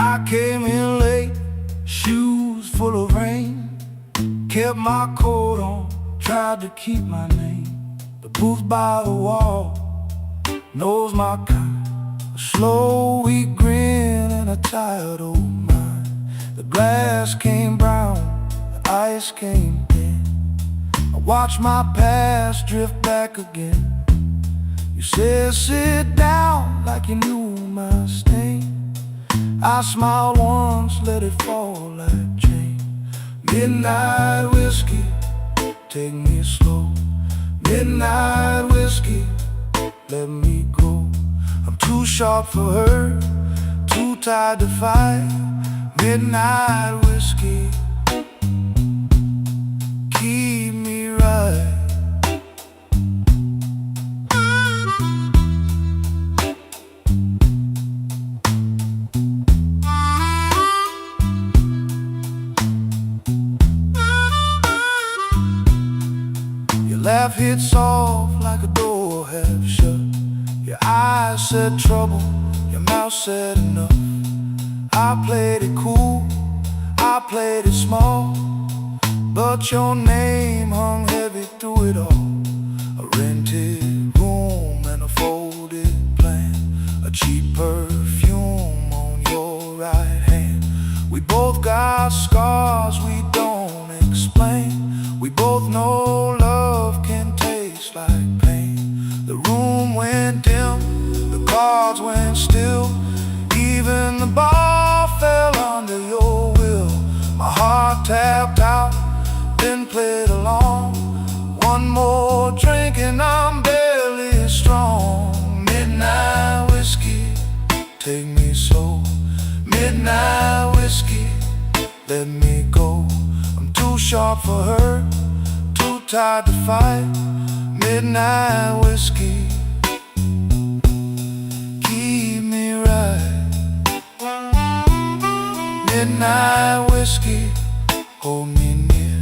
I came in late, shoes full of rain. kept my coat on, tried to keep my name. The booth by the wall knows my kind. A slow, weak grin and a tired old mind. The glass came brown, the ice came thin. I watched my past drift back again. You said sit down like you knew my stain. I smiled once, let it fall like chain. Midnight whiskey, take me slow. Midnight whiskey, let me go. I'm too sharp for her, too tired to fight. Midnight whiskey, keep me right. Your laugh hit soft like a door half shut. Your eyes said trouble, your mouth said enough. I played it cool, I played it small, but your name hung heavy through it all. A rented room and a folded plan, a cheap perfume on your right hand. We both got scars we don't explain. We both know love can taste like pain. The room went dim, the cards went still. Even the bar fell under your will. My heart tapped out, then played along. One more drink and I'm barely strong. Midnight whiskey, take me slow. Midnight whiskey, let me go. I'm too sharp for her, too tired to fight. Midnight whiskey, keep me right. Midnight whiskey, hold me near.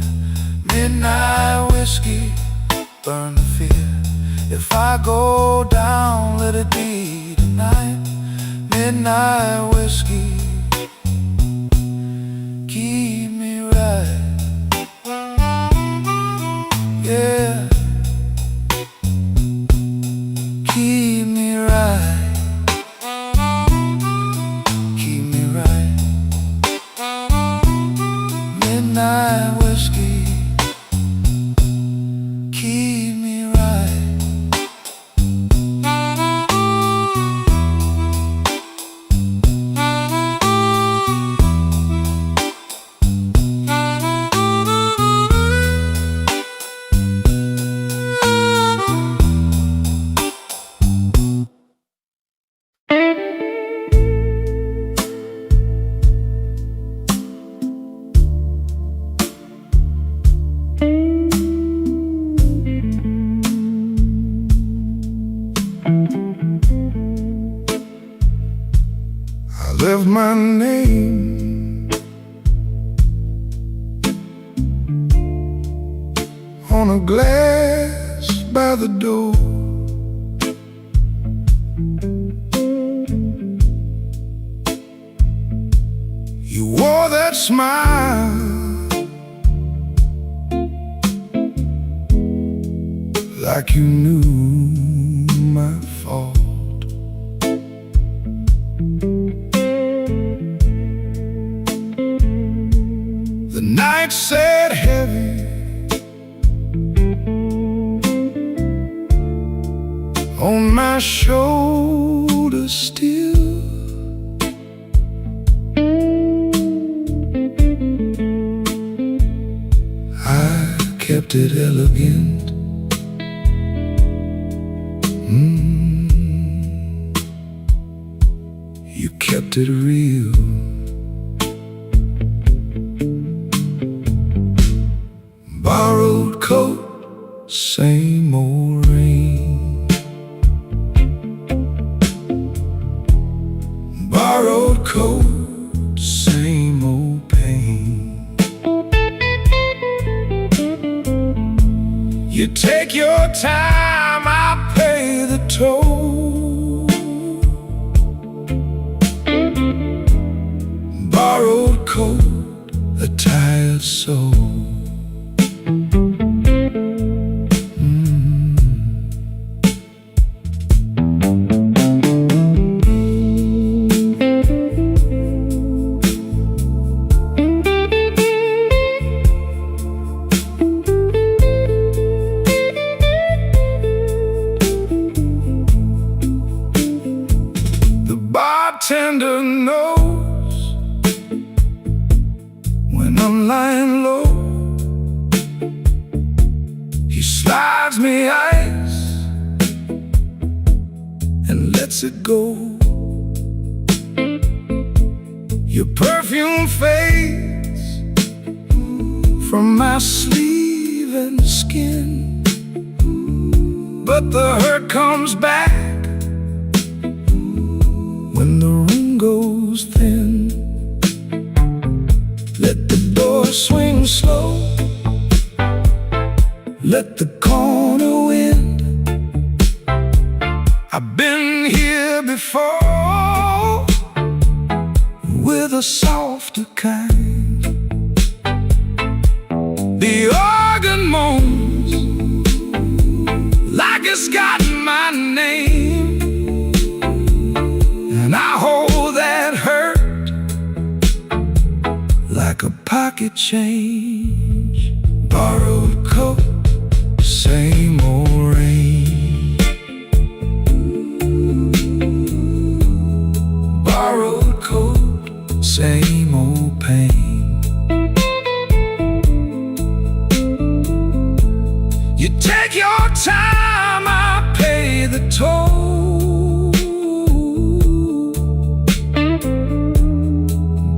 Midnight whiskey, burn the fear. If I go down, let it be tonight. Midnight whiskey, keep me right. Yeah, keep me right. Keep me right. Midnight whiskey, keep me right. I left my name on a glass by the door. You wore that smile like you knew my fault. The night sat heavy on my shoulders still. I kept it elegant. You kept it real. Borrowed coat, same old rain. Borrowed coat, same old pain. You take your time, I pay the toll. Borrowed coat, a tired soul. bartender knows when I'm lying low. He slides me ice and lets it go. Your perfume fades from my sleeve and skin, but the hurt comes back when the room goes thin. Let the door swing slow, let the corner wind. I've been here before with a softer kind. The organ moans like it's got my name, and I hold that hurt like a pocket change. Borrowed coat, same old rain. Borrowed coat, same old pain. You take your time, I pay the toll.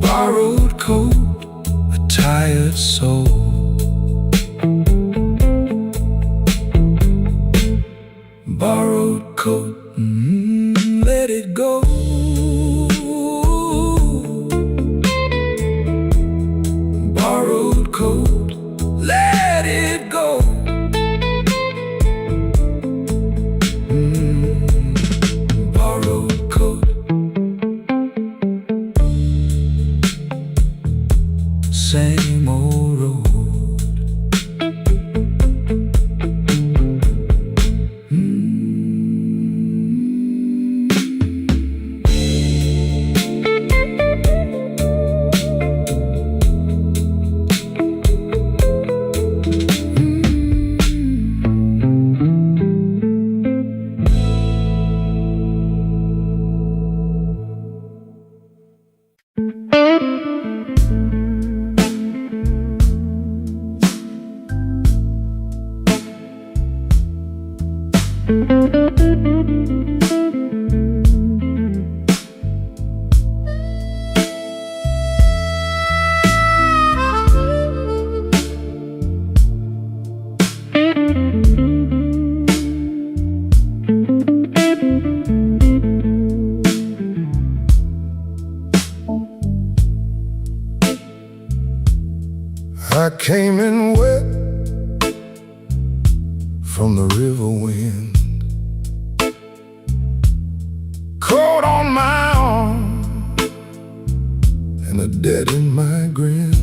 Borrowed coat, a tired soul. Borrowed coat, let it go. Borrowed coat, let it go. Borrowed coat, same old road. I came in wet from the river wind, cold on my arm and a debt in my grin.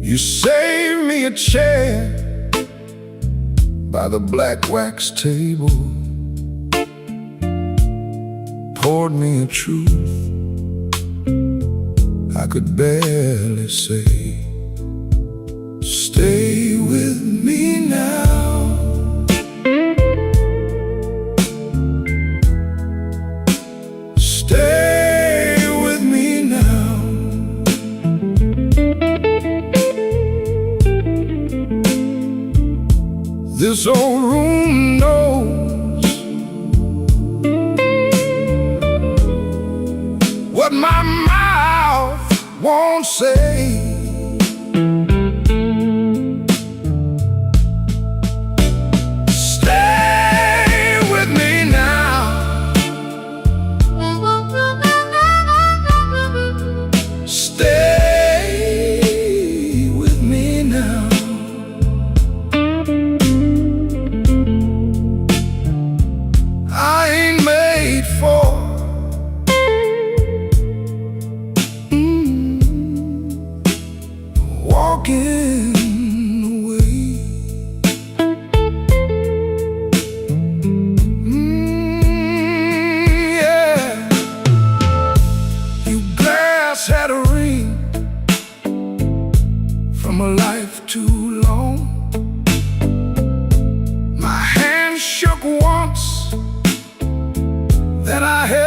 You saved me a chair by the black wax table, poured me a truth I could barely say. Stay with me now. Stay with me now. This old room knows what my mouth won't say. Stay with me now. Stay with me now. I ain't made for walking away. Yeah. You glass had a ring from a life too long. My hand shook once, then I held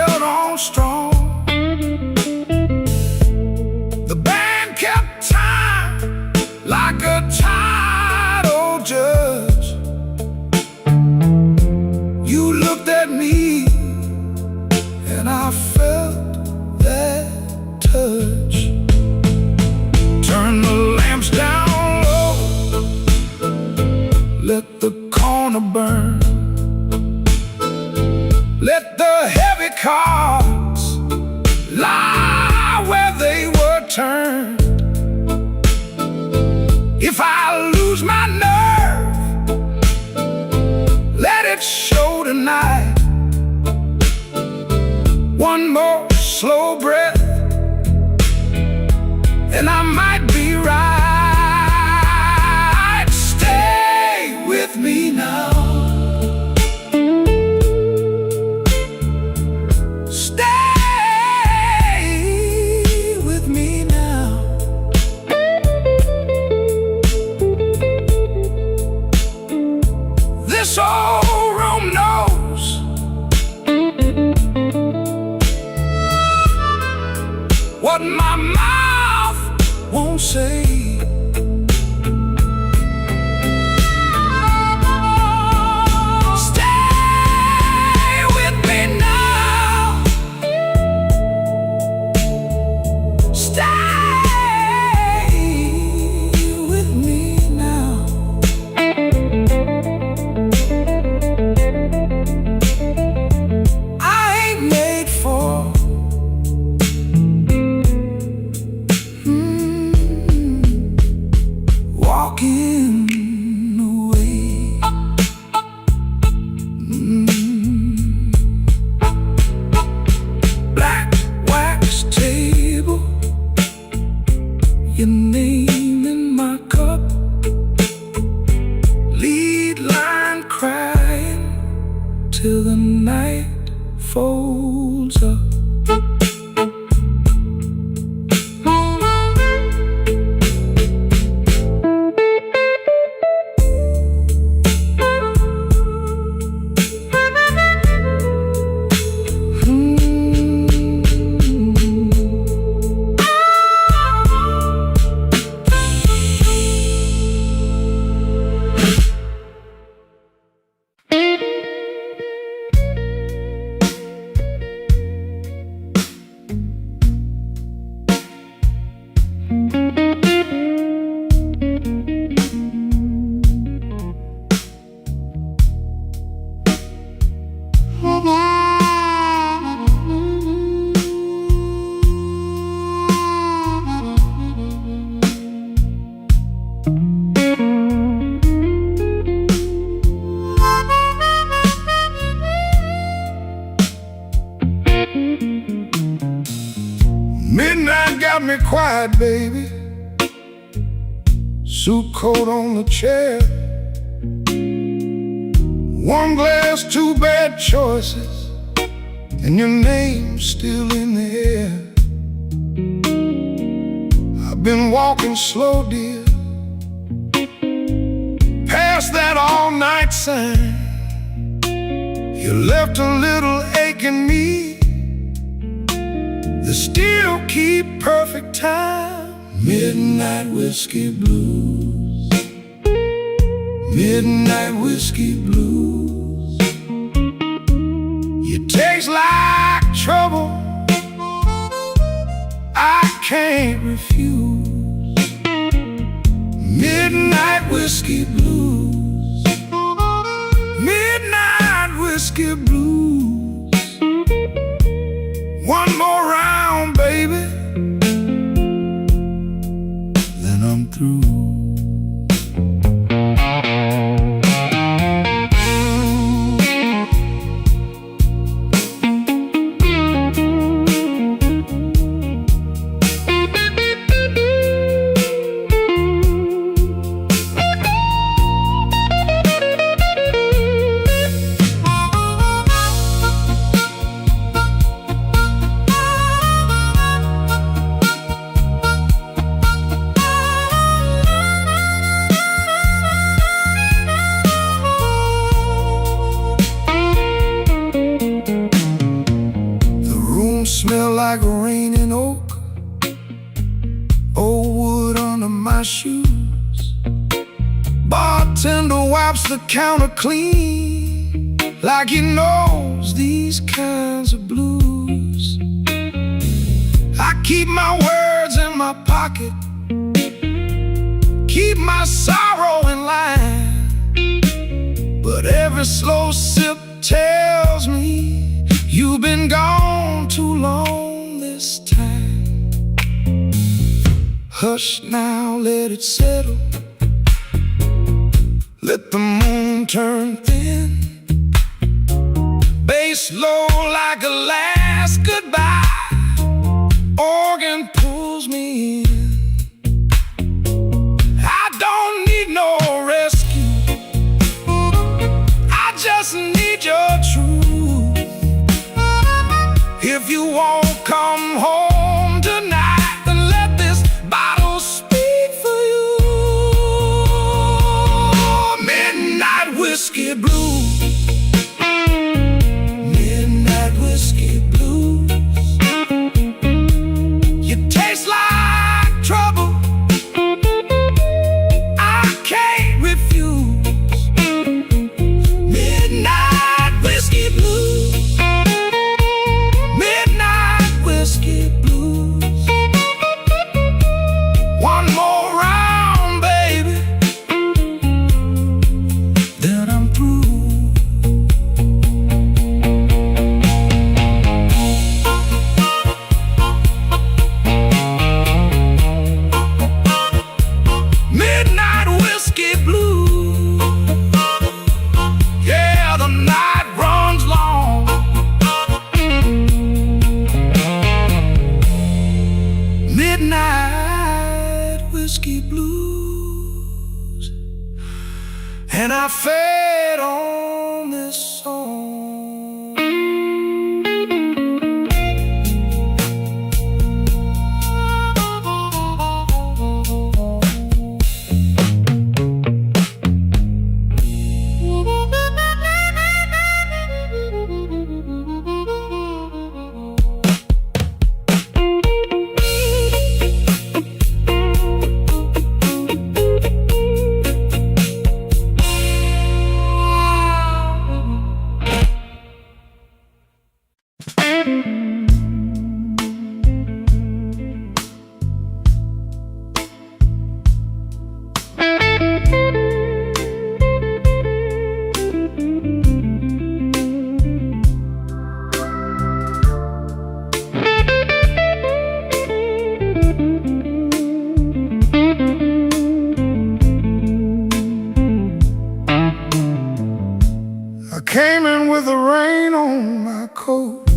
don't say. Stay with me now. Stay with me now. I ain't made for walking away. Black wax table, your name in my cup, lead line crying till the night folds up. Midnight got me quiet, baby. Suit coat on the chair. One glass, two bad choices, and your name's still in the air. I've been walking slow, dear, past that all-night sign. You left a little ache in me that still keep perfect time. Midnight whiskey blues, midnight whiskey blues. You taste like trouble, I can't refuse. Midnight whiskey blues, midnight whiskey blues. One more round, baby, then I'm through. Smell like rain and oak, old wood under my shoes. Bartender wipes the counter clean, like he knows these kinds of blues. I keep my words in my pocket, keep my sorrow in line, but every slow sip tells me you've been gone too long this time. Hush now, let it settle, let the moon turn thin. Bass low like a last goodbye, organ pulls me in. I don't need no rescue, I just need your truth. If you won't come home tonight, then let this bottle speak for you. Midnight whiskey blues, midnight whiskey blues. You taste like trouble, blues, and I fed on this song. I came in with the rain on my coat,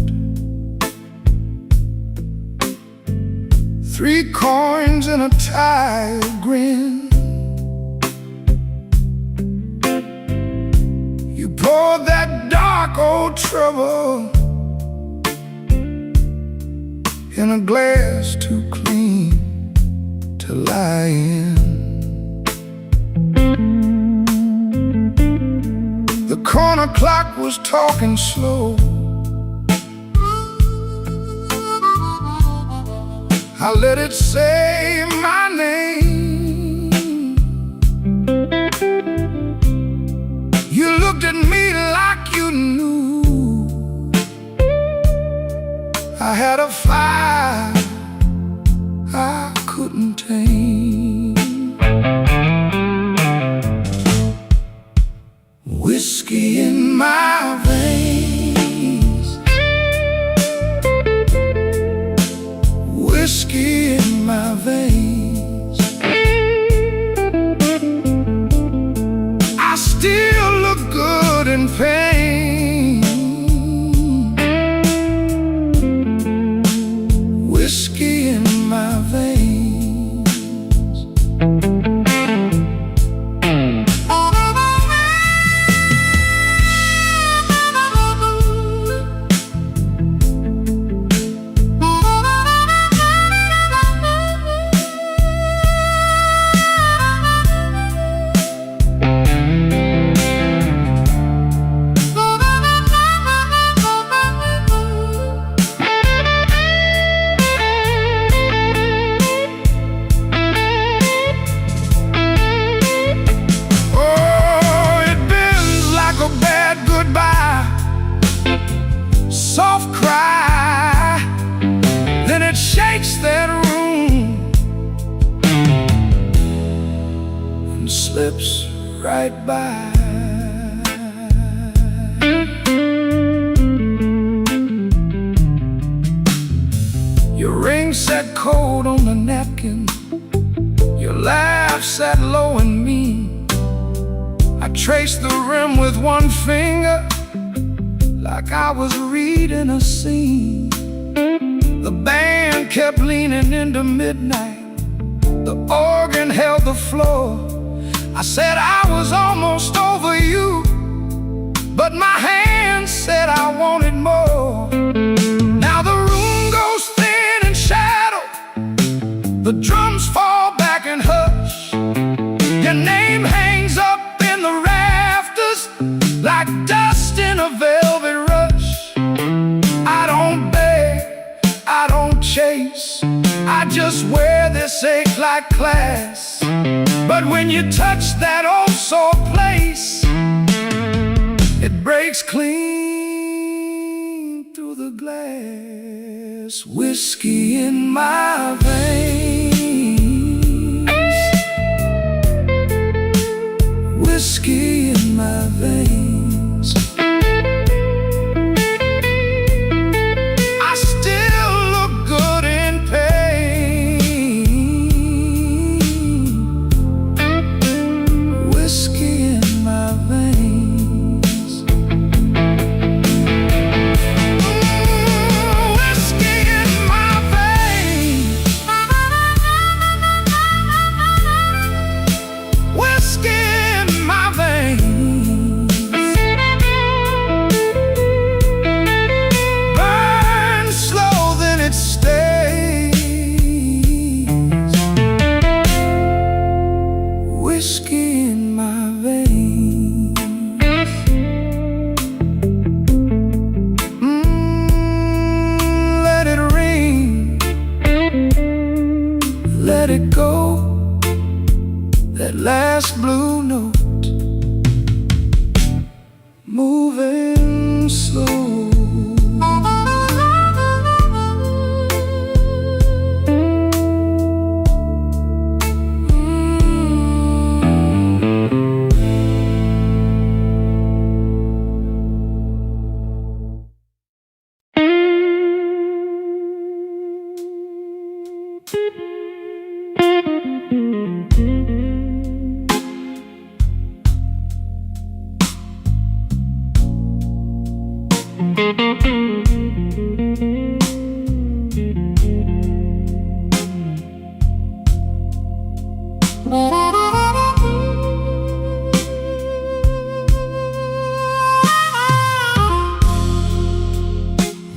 3 coins and a tired grin. You poured that dark old trouble in a glass too clean to lie in. The corner clock was talking slow. I let it say my name. You looked at me like you knew I had a fire I couldn't tame. Whiskey in my veins, whiskey in my veins. I still look good in pain. Whiskey in my veins. Soft cry, then it shakes that room and slips right by. Your ring sat cold on the napkin, your laugh sat low and mean. I traced the rim with one finger, like I was reading a scene. The band kept leaning into midnight, the organ held the floor. I said I was almost over you, but my hand said I wanted more. Now the room goes thin in shadow, the drums fall back and hush. Your name hangs up in the rafters like dust in a velvet rush. I don't beg, I don't chase, I just wear this ache like class. But when you touch that old sore place, it breaks clean through the glass. Whiskey in my veins, whiskey in my veins. I still look good in pain. Whiskey in my veins. Whiskey in my veins. last blue note, moving slow.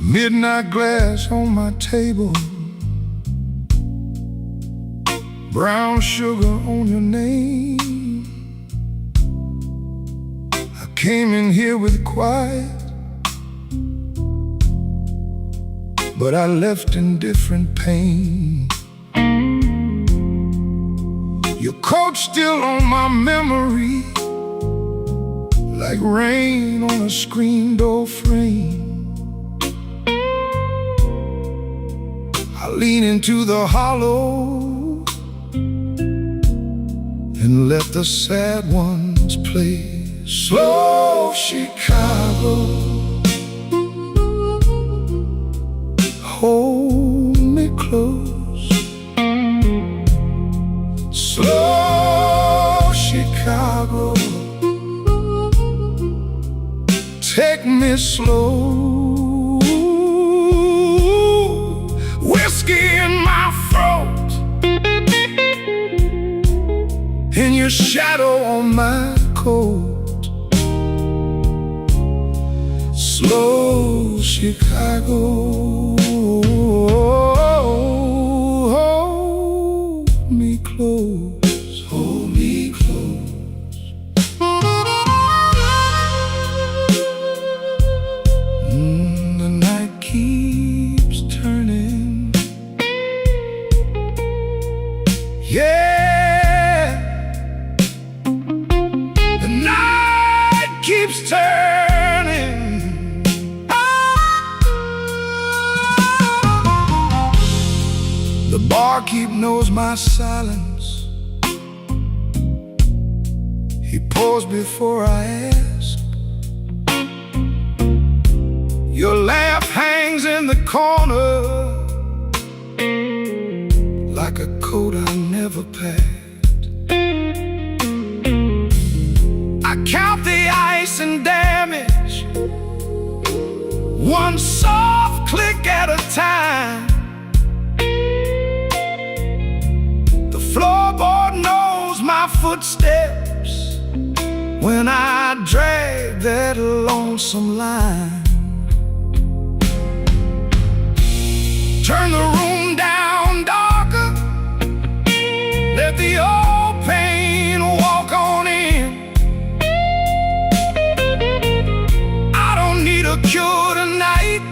Midnight glass on my table, brown sugar on your name. I came in here with quiet, but I left in different pain. Your coat still on my memory, like rain on a screen door frame. I lean into the hollow and let the sad ones play slow Chicago. Hold me close, slow Chicago. Take me slow. Whiskey in my throat, and your shadow on my coat. Slow Chicago. Hold me close, hold me close. The night keeps turning. Yeah, the night keeps turning. The barkeep knows my silence. He pours before I ask. Your laugh hangs in the corner, like a coat I never packed. I count the ice and damage, one soft click at a time. The floorboard knows my footsteps when I drag that lonesome line. Turn the room down darker, let the old pain walk on in. I don't need a cure tonight,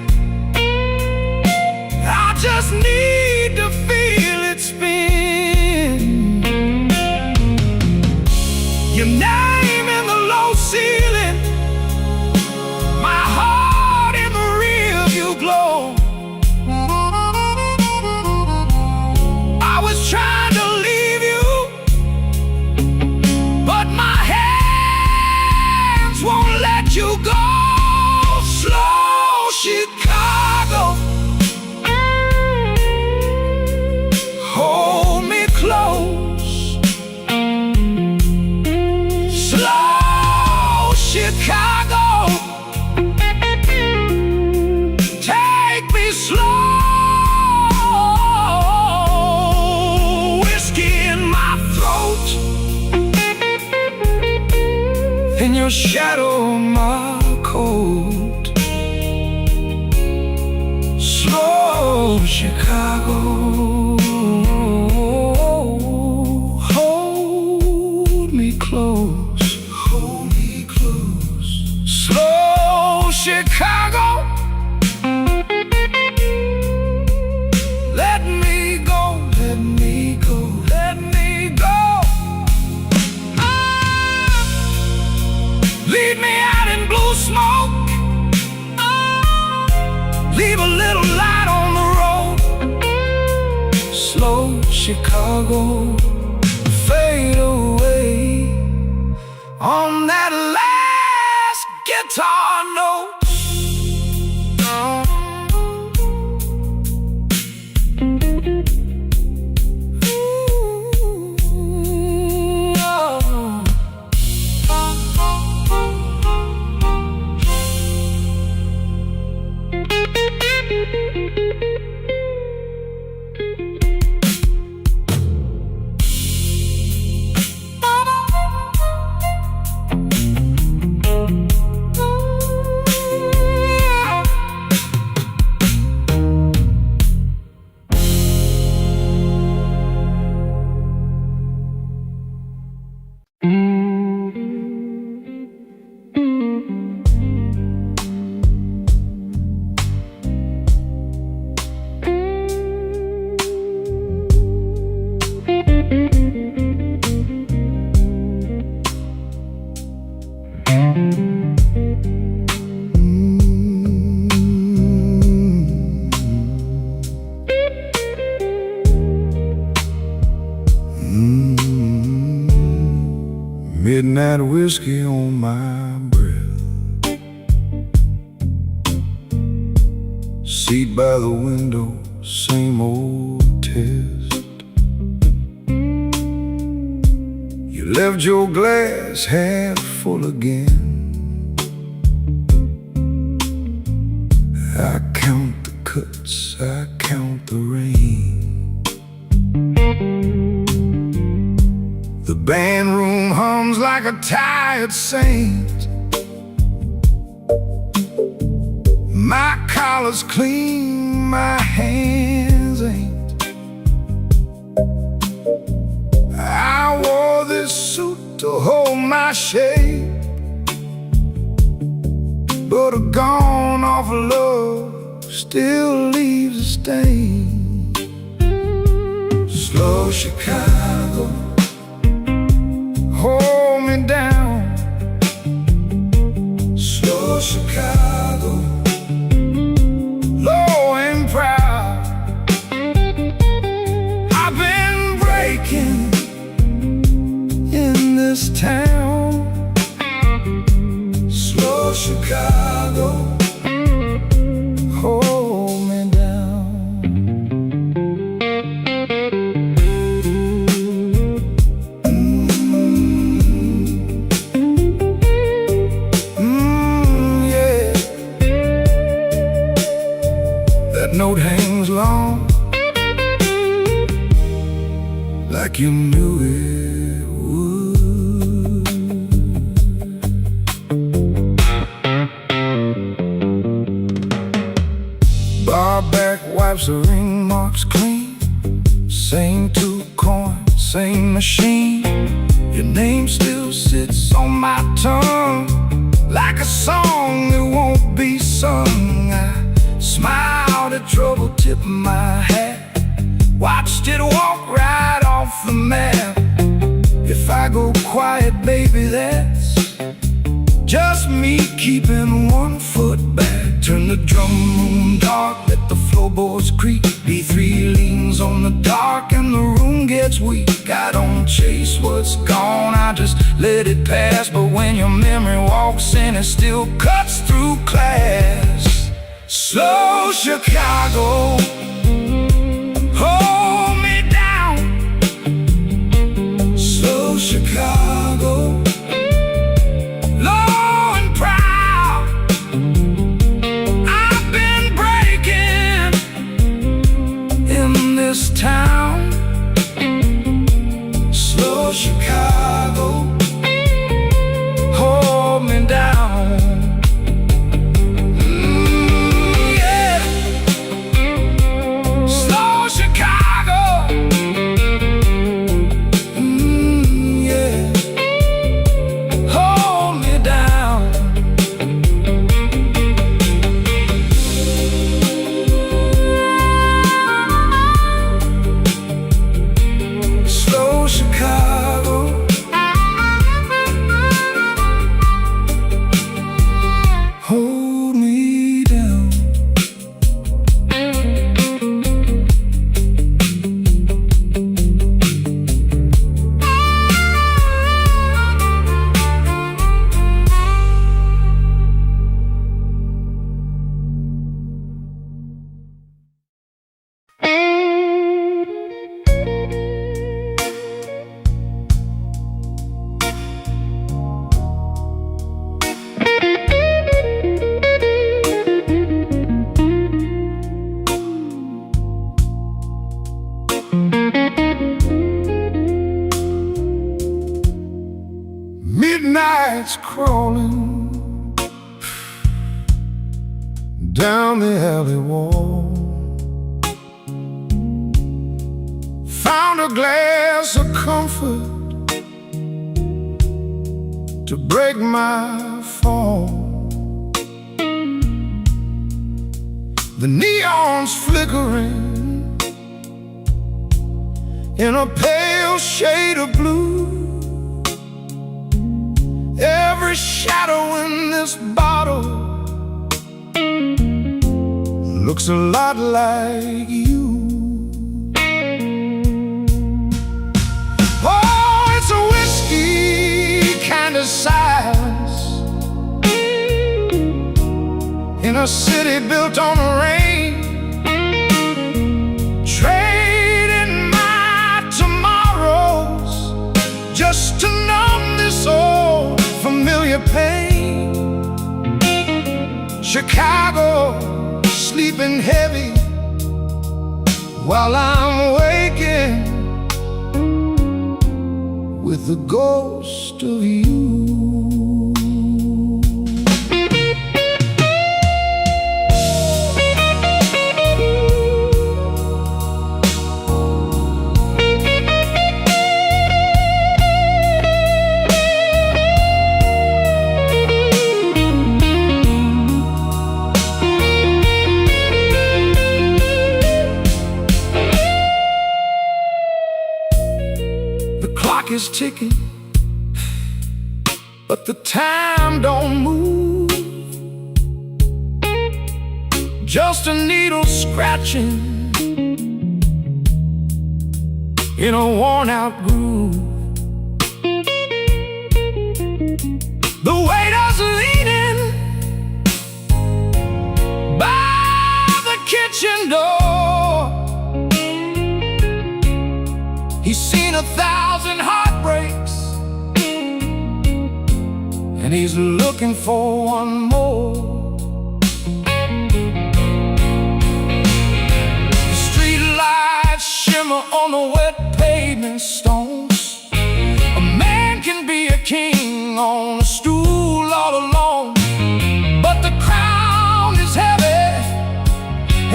I just need to feel it spin. Your name in the low ceiling, my heart in the rear view glow. Trying to leave you, but my hands won't let you go. Slow Chicago, hold me close. Slow Chicago, take me slow. In your shadow, my coat. Slow Chicago, hold me close, hold me close. Slow Chicago, let me go, let me go, let me go. Ah! little light on the road. Slow Chicago, fade away on that last guitar note. Midnight whiskey on my breath, seat by the window, same old test. You left your glass half full again. I count the cuts, I count the rain. The band room hums like a tired saint. My collar's clean, my hands ain't. I wore this suit to hold my shape, but a gone off love still leaves a stain. Slow Chicago, hold me down. Slow Chicago, low and proud. I've been breaking in this town. Slow Chicago, hold me down. Note hangs long, like you knew it would. Bar back wipes the ring marks clean. Same two coins, same machine. Your name still sits on my tongue, like a song that won't be sung. I smiled at trouble, tipped my hat, watched it walk right off the map. If I go quiet, baby, that's just me keeping one foot back. Turn the drum room dark, let the floorboards creak. B3 leans on the dark and the room gets weak. I don't chase what's gone, I just let it pass. But when your memory walks in, it still cuts through class. Slow Chicago, hold me down. Slow Chicago, low and proud. I've been breaking in this town. Slow Chicago, hold me down. midnight's crawling down the alley wall. Found a glass of comfort to break my fall. The neon's flickering in a pale shade of blue. Every shadow in this bottle looks a lot like you. Oh, it's a whiskey kind of silence in a city built on the rain, trading my tomorrows just to numb this old familiar pain. Chicago sleeping heavy while I'm waking with the ghost of you. The clock is ticking, but the time don't move. Just a needle scratching in a worn-out groove. The waiter's leaning by the kitchen door. He's seen 1,000 heartbreaks, and he's looking for one more. The street lights shimmer on the wet pavement stones. A man can be a king on a stool all alone, but the crown is heavy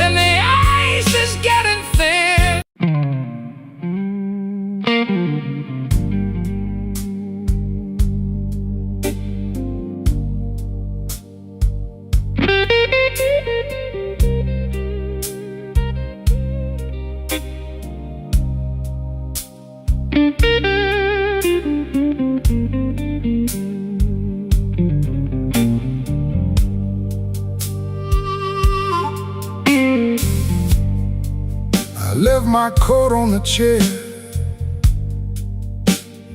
and the ice is getting thin. I left my coat on the chair,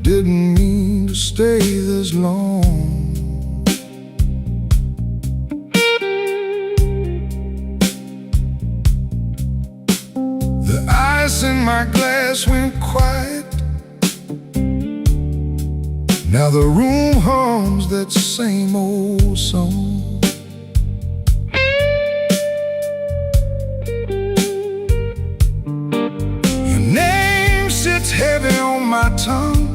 didn't mean to stay this long. The ice in my glass went quiet. Now the room hums that same old song. Your name sits heavy on my tongue,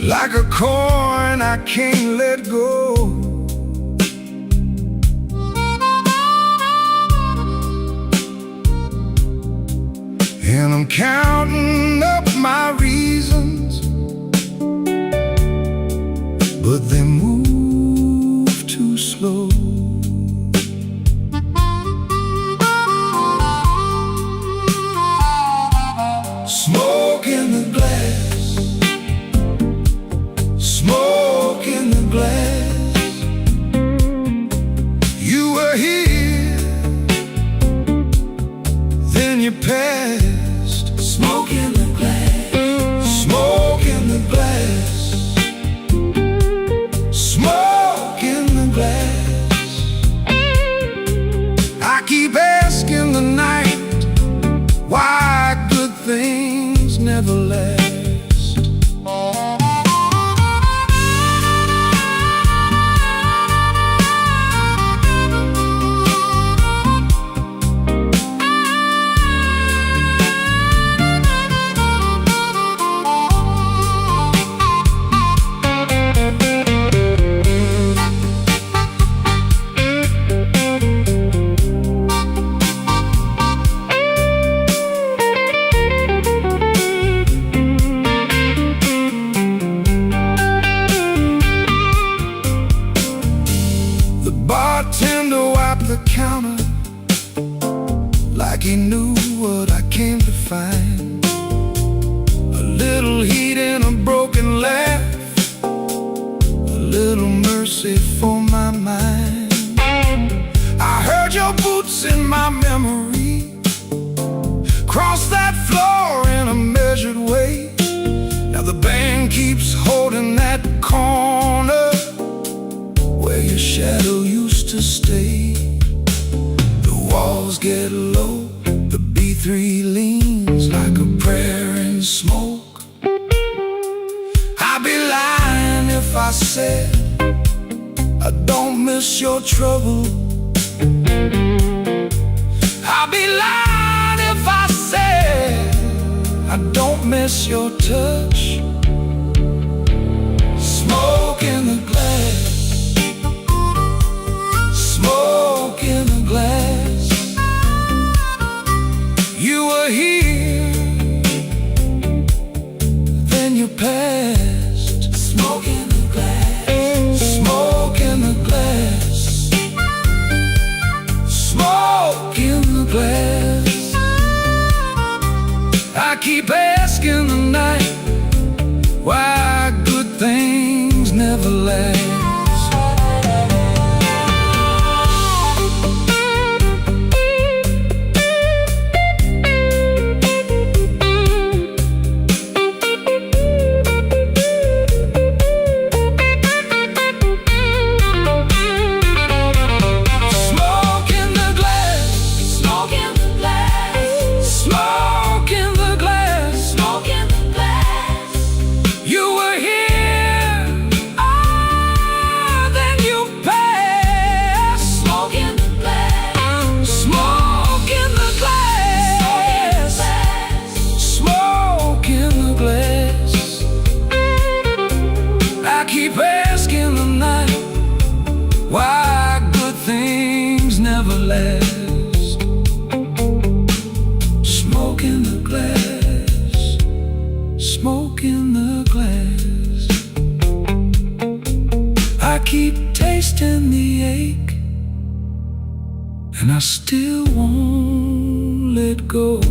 like a coin I can't let go. And I'm counting up my reasons, but they move too slow. Smoke in the glass, smoke in the glass. You were here, then you passed. Smoke in the glass. your shadow used to stay. The walls get low, the B3 leans like a prayer in smoke. I'd be lying if I said I don't miss your trouble. I'd be lying if I said I don't miss your touch. Smoke in the glass, smoke in the glass. You were here, then you passed. Smoke in the glass, smoke in the glass, smoke in the glass. I keep asking the night why good things never last. Keep asking the night why good things never last. Smoke in the glass, smoke in the glass. I keep tasting the ache, and I still won't let go.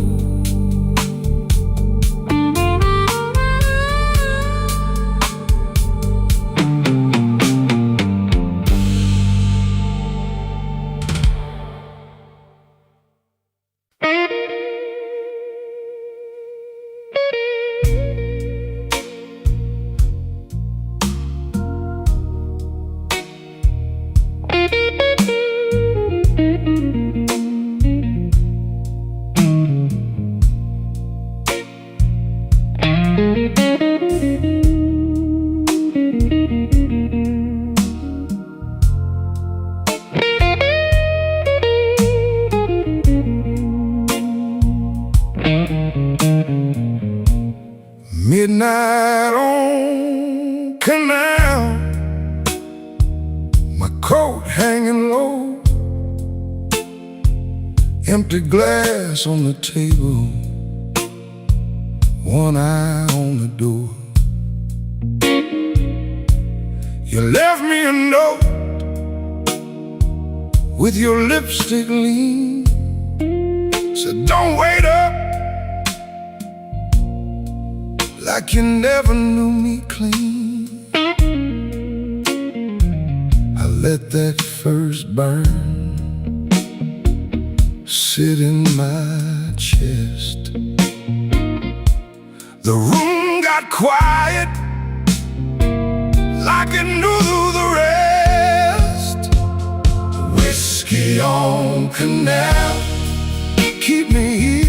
Midnight on Canal, my coat hanging low, empty glass on the table, one eye on the door. You left me a note with your lipstick lean, said don't wait up, like you never knew me clean. I let that first burn sit in my chest. The room got quiet, like it knew the rest. Whiskey on Canal, keep me here.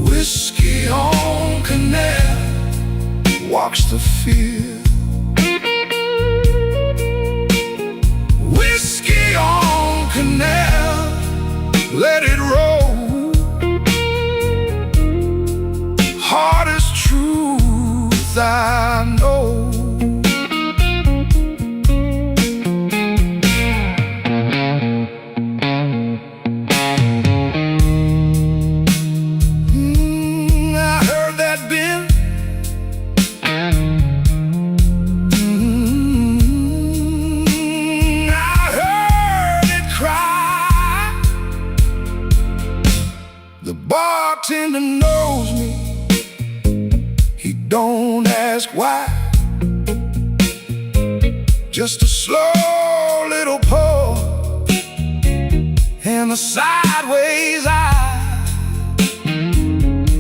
Whiskey on Canal, walks the fear. Whiskey on Canal, let it roll. Hardest truth I know. The bartender knows me, he don't ask why. Just a slow little pour and a sideways eye.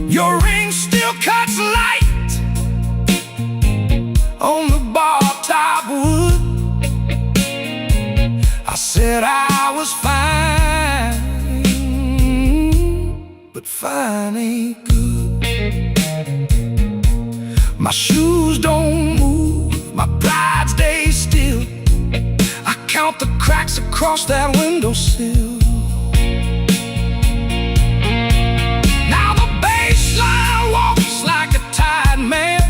Your ring still cuts light on the but fine ain't good. My shoes don't move, my pride stays still. I count the cracks across that windowsill. Now the bass line walks like a tired man,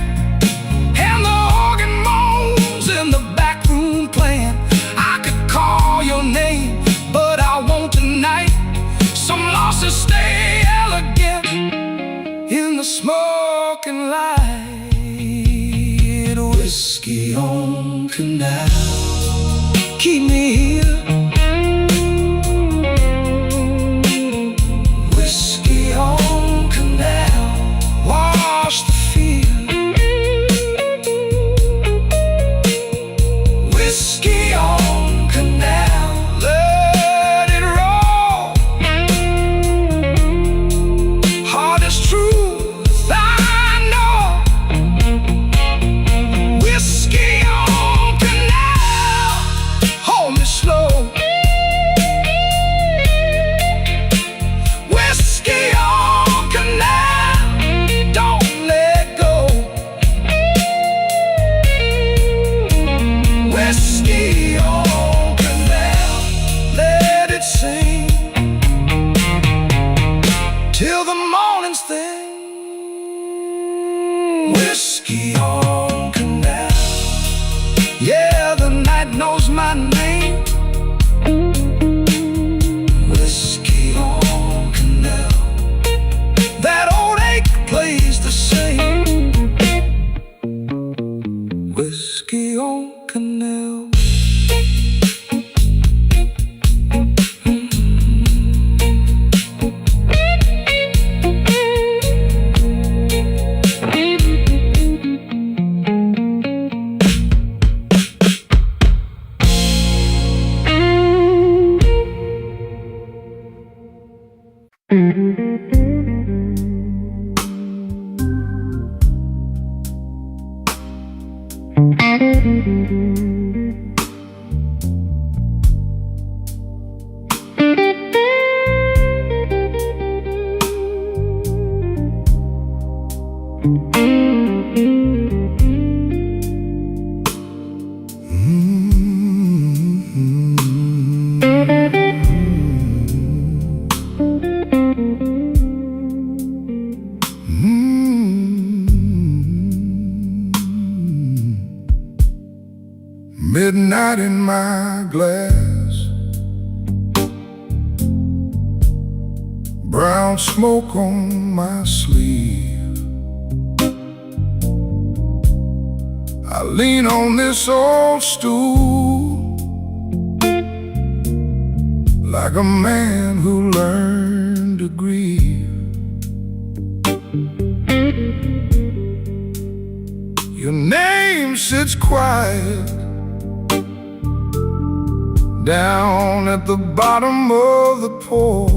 and the organ moans in the back room playing. I could call your name, but I won't tonight. Some losses stay elegant in the smoking light. Whiskey on canal, keep me here. Whiskey on canal, wash the field. Whiskey on canal, let it roll. Hardest truth I know. Whiskey on canal, hold me slow. Whiskey on canal, don't let go. Whiskey on canal, let it sing till the morning's thing. Whiskey on canal, yeah, the night knows my name. Whiskey on canal, that old ache plays the same. Whiskey on canal. Midnight in my glass, brown smoke on my sleeve. I lean on this old stool like a man who learned to grieve. Your name sits quiet down at the bottom of the pour.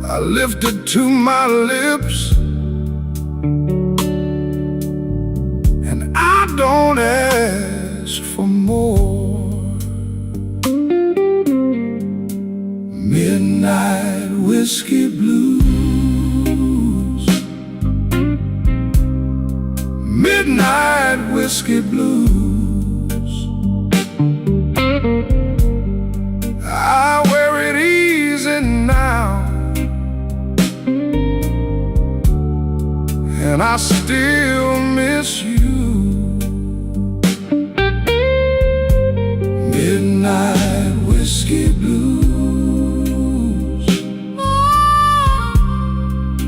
I lift it to my lips, and I don't ask for more. Midnight whiskey blues, midnight whiskey blues. I wear it easy now, and I still miss you. Midnight whiskey blues,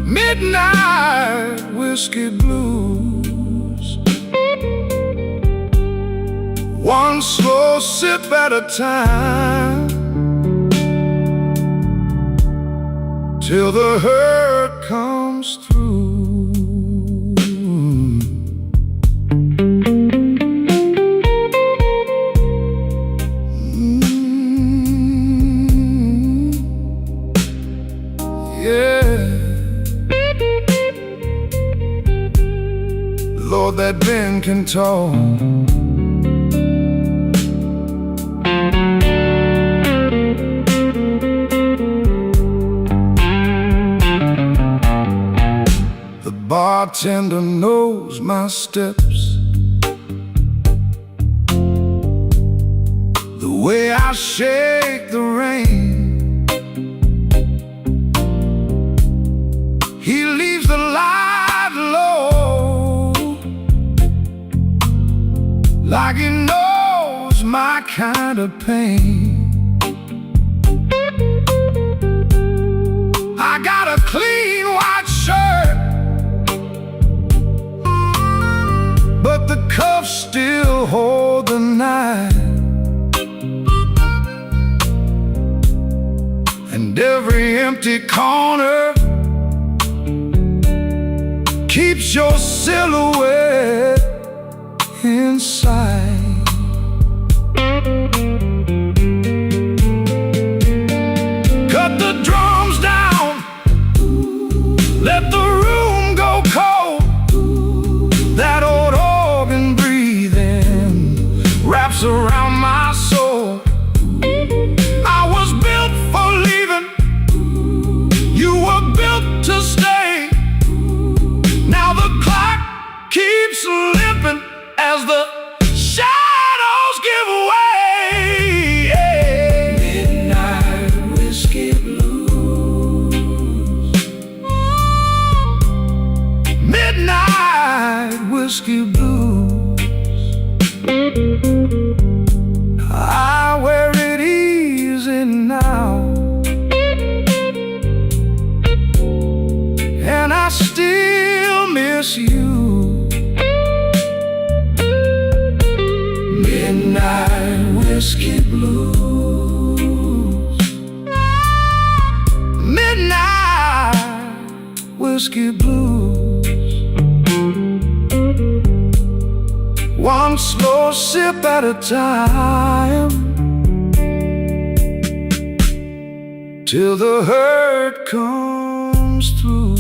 midnight whiskey blues. One slow sip at a time, till the hurt comes through. Yeah, Lord, that Ben can talk. bartender knows my steps, the way I shake the rain. He leaves the light low, like he knows my kind of pain. I got a clean white shirt, but the cuffs still hold the knife. And every empty corner keeps your silhouette inside. Cut the drums down, let the room go cold. That old organ breathing wraps around my soul. I was built for leaving, you were built to stay. Now the clock keeps limping as the shadows give way. Midnight whiskey blues, midnight whiskey blues. I wear it easy now, and I still miss you. Midnight whiskey blues, midnight whiskey blues. One slow sip at a time, till the hurt comes through.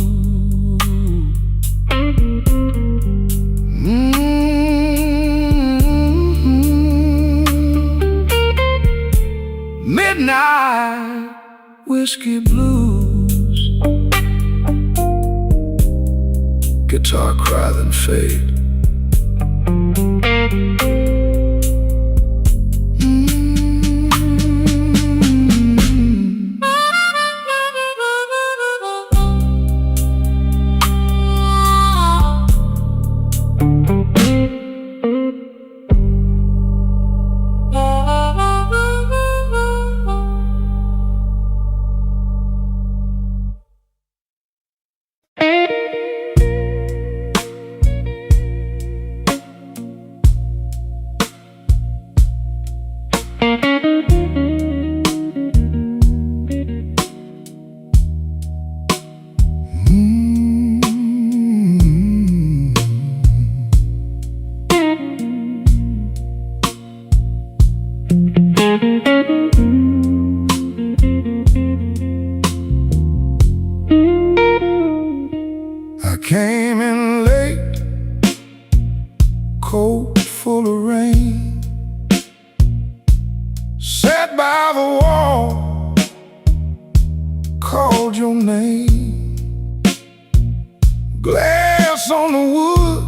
Midnight whiskey blues. Guitar cry then fade. I came in late, coat full of rain, sat by the wall, called your name. Glass on the wood,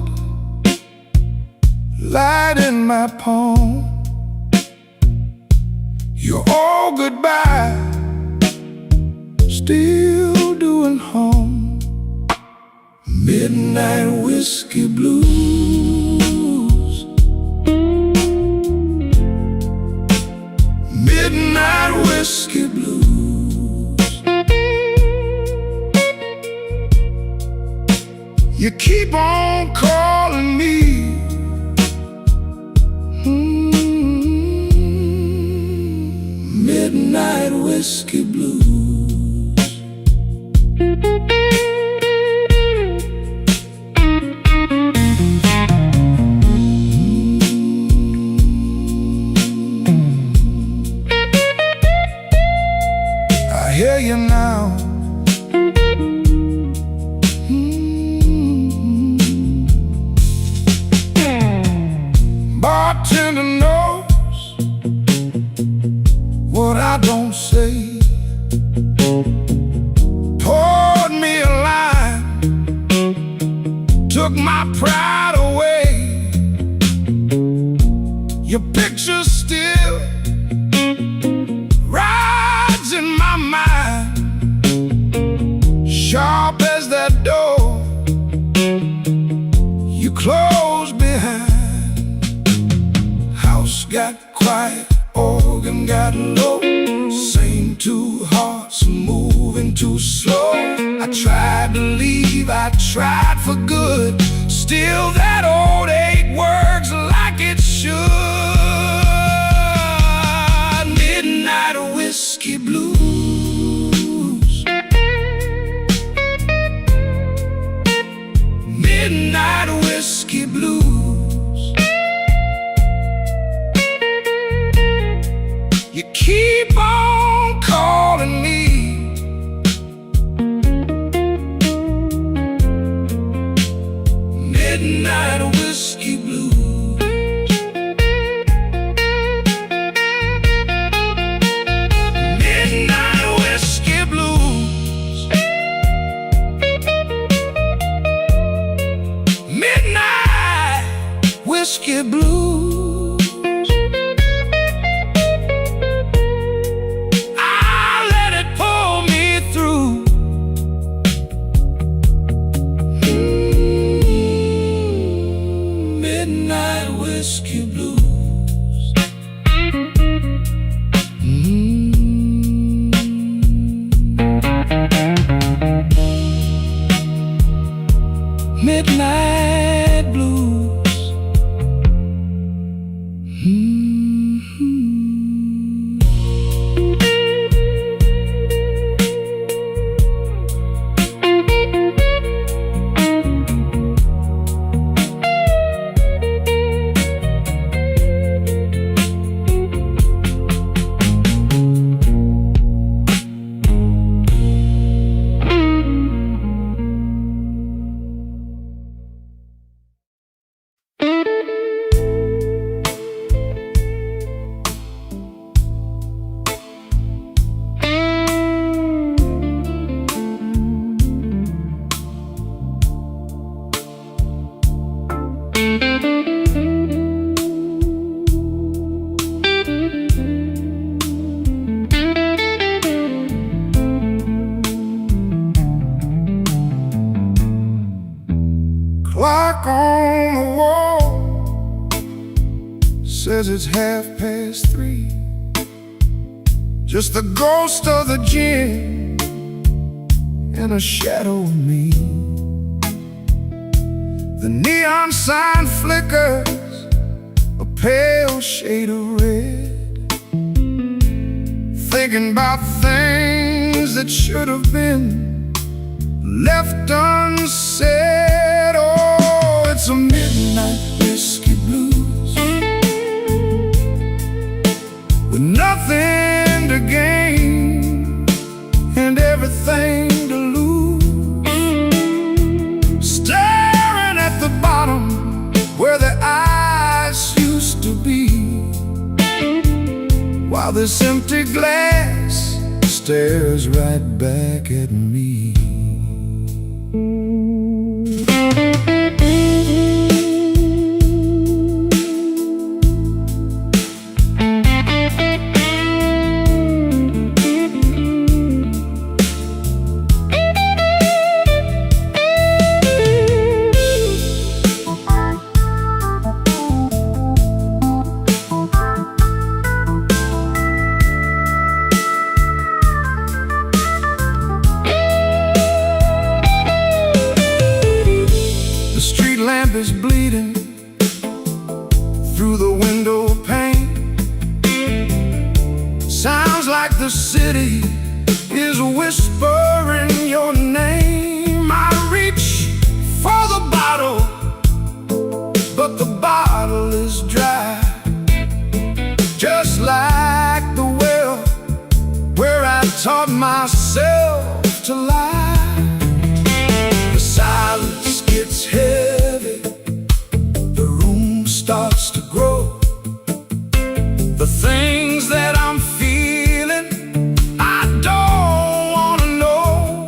light in my palm. You're all goodbye, still doing harm. Midnight whiskey blues, midnight whiskey blues. You keep on calling me, midnight whiskey blues. I hear you now. Bartender knows what I don't say. Poured me a line, Your picture still rides in my mind, sharp as that door you closed behind. House got quiet, organ got low, same two hearts moving too slow. I tried to leave, I tried for good, still that old ache works like it should. Midnight whiskey blues, midnight whiskey blues. You keep on calling me, midnight whiskey blues. Midnight whiskey blues. Midnight whiskey blues. I let it pull me through. Midnight whiskey blues. Midnight blues. Clock on the wall says it's 3:30. Just the ghost of the gin and a shadow of me. The neon sign flickers a pale shade of red, thinking about things that should have been left unsaid. Oh, it's a midnight whiskey blues, with nothing to gain and everything to lose. Staring at the bottom where the ice used to be, while this empty glass stares right back at me. Is bleeding through the window pane. Sounds like the city is whispering your name. I reach for the bottle, but the bottle is dry, just like the well where I taught myself to lie. The silence gets heavy, starts to grow. The things that I'm feeling, I don't want to know.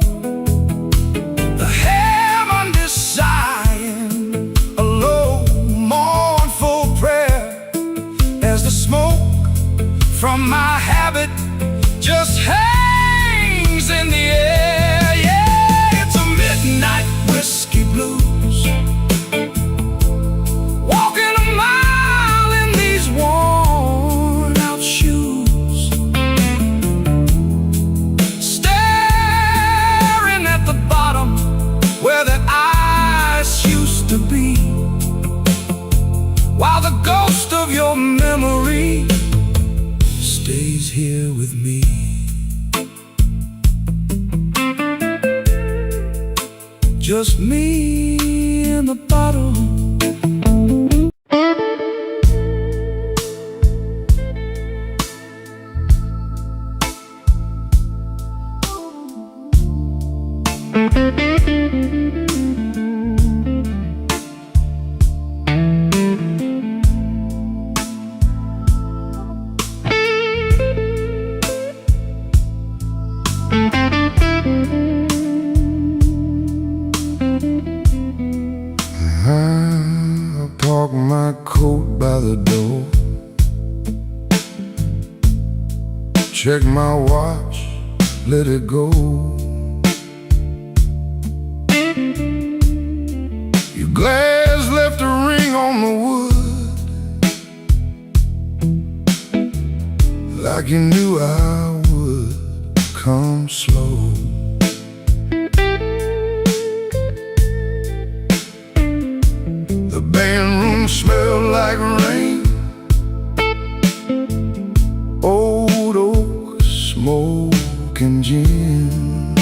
The heaven sighing a low, mournful prayer, just me and the bottle. I park my coat by the door, check my watch, let it go. Your glass left a ring on the wood, like you knew I would come slow. The band room smelled like rain, old oak, smoke and gin.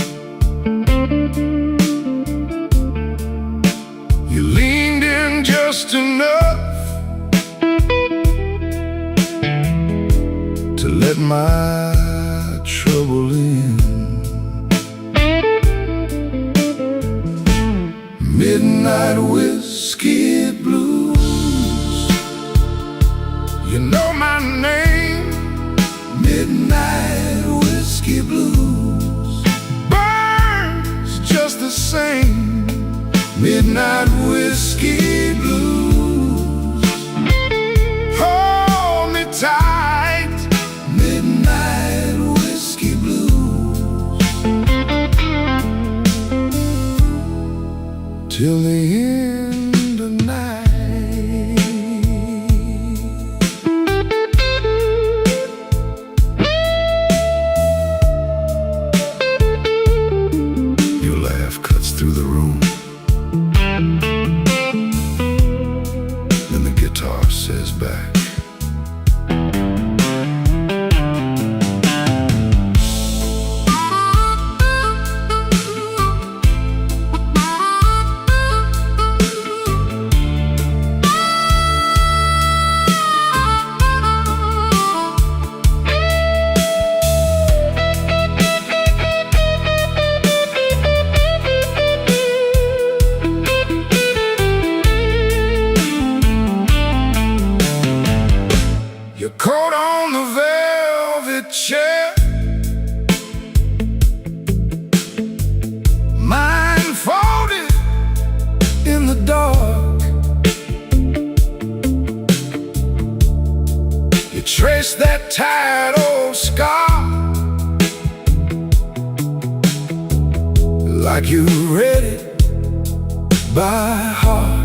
You leaned in just enough to let my trouble in. Midnight whiskey blues, you know my name. Midnight whiskey blues burns just the same. Midnight whiskey blues, hold me tight. Midnight whiskey blues, till the end of night. Your laugh cuts through the room, then the guitar says back, your coat on the velvet chair, mine folded in the dark. You trace that tired old scar, like you read it by heart.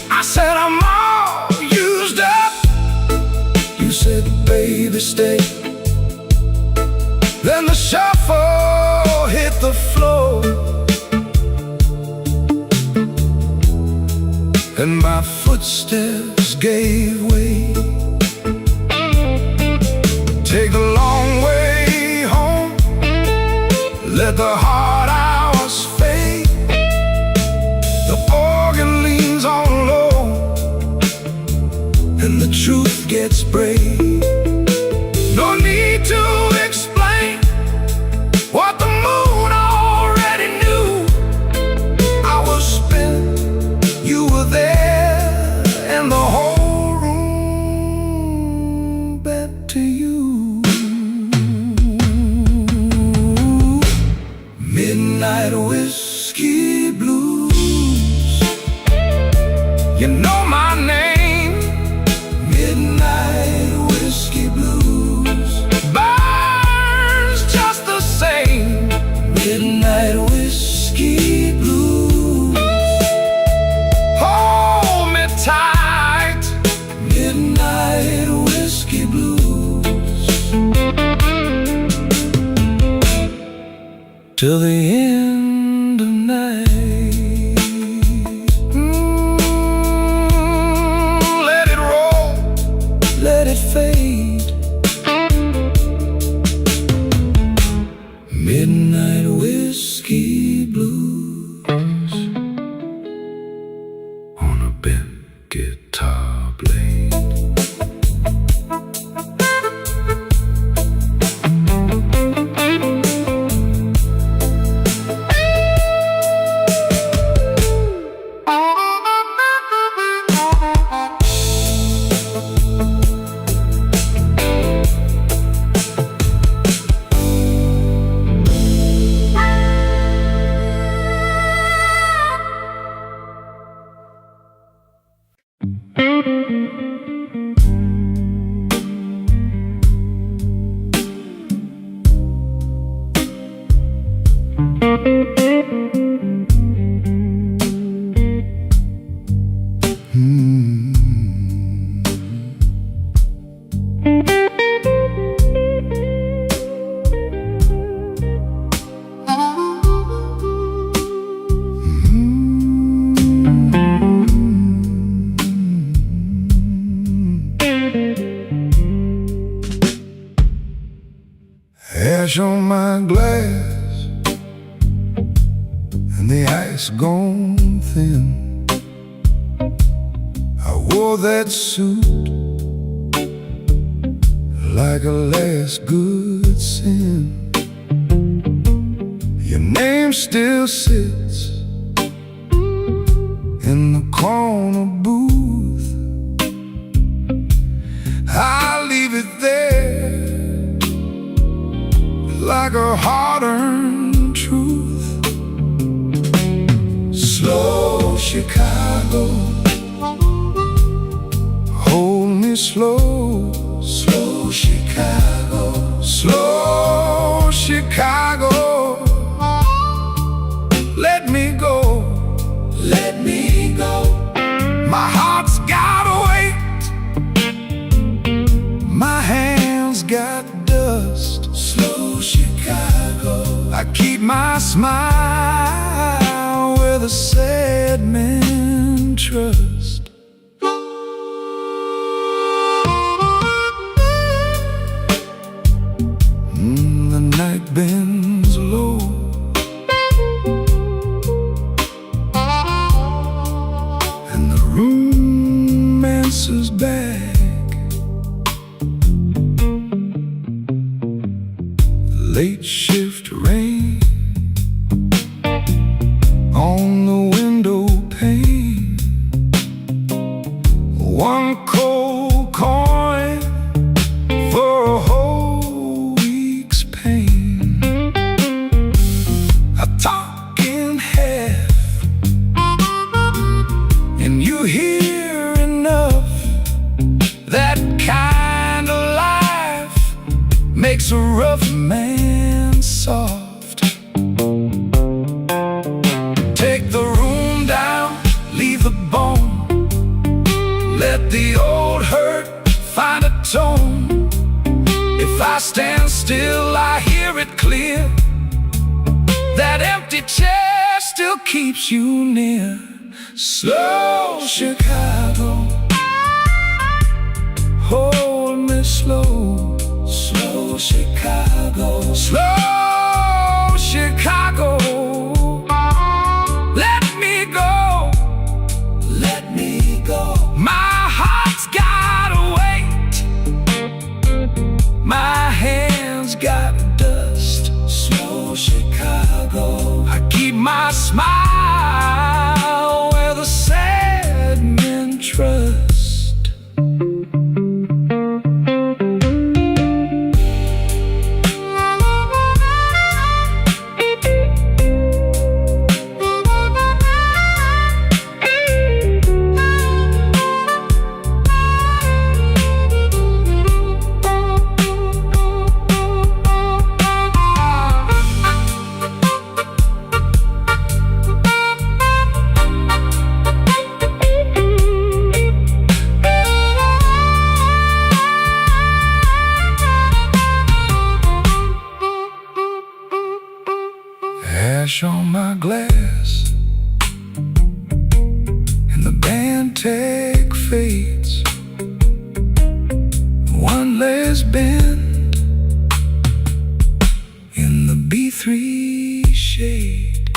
I said I'm all used up, you said baby stay. Then the shuffle hit the floor, and my footsteps gave way. Take the long way home, let the hard hours fade. The organ leans on low, and the truth gets brave. No need to explain what the moon already knew. I was spent, you were there, and the whole room bent to you. Midnight whiskey blues, you know my name. Midnight whiskey blues burns just the same. Midnight whiskey blues, hold me tight. Midnight whiskey blues, till the end of night. Let it roll, let it fade. Midnight Ash on my glass and the ice gone thin. I wore that suit like a last good sin. Your name still sits in the corner booth. I'll leave it there like a hard-earned truth. Slow Chicago, hold me slow. Slow Chicago, slow Chicago, let me go, let me go. My heart's gotta wait, my hands got dust. Slow Chicago, I keep my smile where the sad men trust. The night bends low, and the room answers back. Late shift rain on the window pane. One cold coin for a whole week's pain. I talk in half, and you hear enough. That kind of life makes a rough man soft. Take the room down, leave the bone. Let the old hurt find a tone. If I stand still, I hear it clear. That empty chair still keeps you near. Slow Chicago, hold me slow. Slow Chicago, slow Chicago, let me go, let me go. My heart's gotta wait, my hands got dust. Slow Chicago, I keep my smile where the sad men trust. Ash on my glass, and the band tag fades. One last bend in the B3 shade.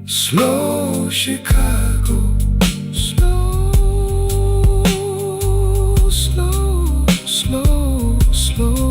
Slow Chicago, slow, slow, slow, slow.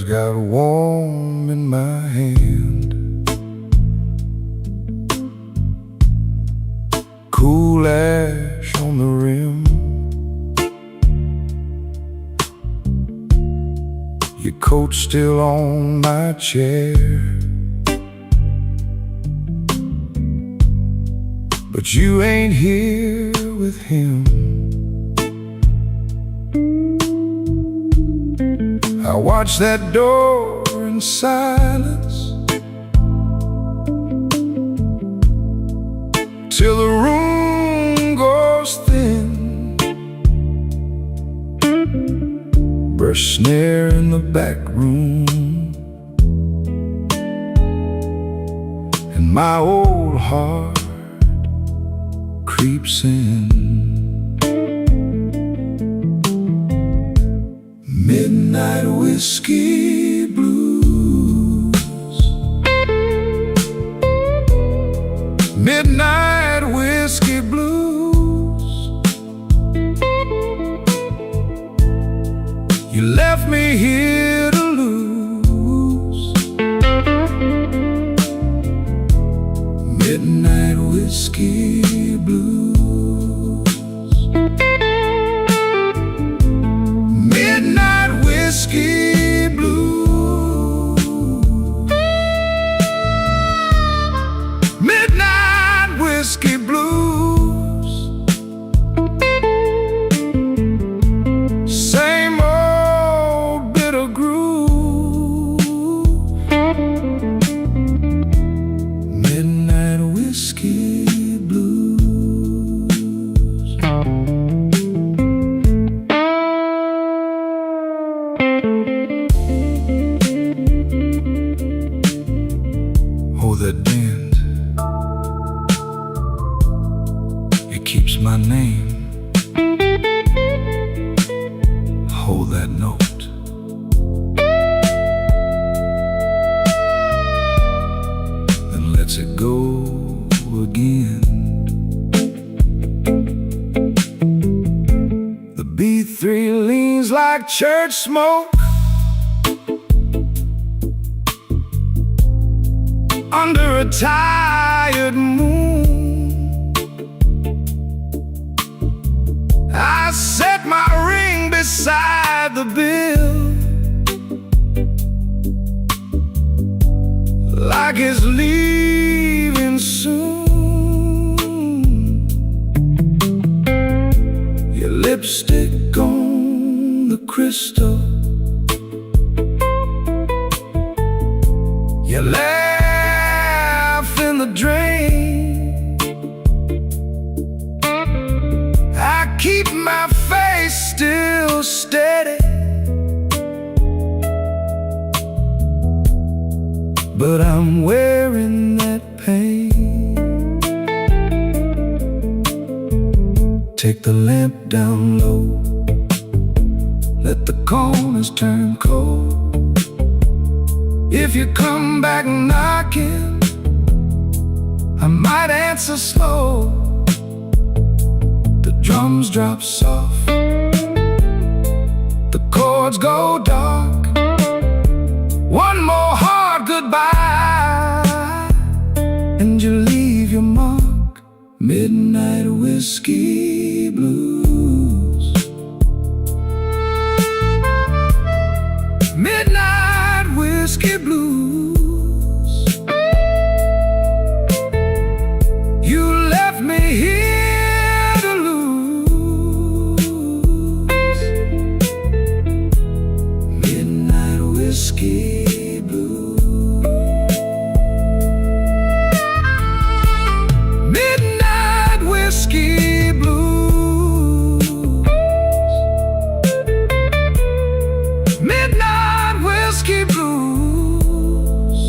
got warm in my hand. Cool ash on the rim. Your coat's still on my chair, but you ain't here with him. I watch that door in silence till the room goes thin. Brush snare in the back room, and my old heart creeps in. Midnight whiskey blues. Midnight whiskey blues. You left me here to lose. Midnight whiskey blues. Midnight whiskey blues. Midnight whiskey blues. Same old bitter groove. Midnight whiskey blues. Oh, that bend, it keeps my name. Hold that note. Then lets it go again. The B3 leans like church smoke under a tired moon. I set my ring beside the bill, like it's leaving soon. Your lipstick on the crystal. You laugh in the drain. I keep my face still steady, but I'm wearing that pain. Take the lamp down low, let the corners turn cold. If you come back knocking, I might answer slow. The drums drop soft, the chords go dark. One more hard goodbye, and you leave your mark. Midnight whiskey blues. Midnight whiskey blues. You left me here to lose. Midnight whiskey blues. Midnight whiskey blues. Midnight whiskey blues.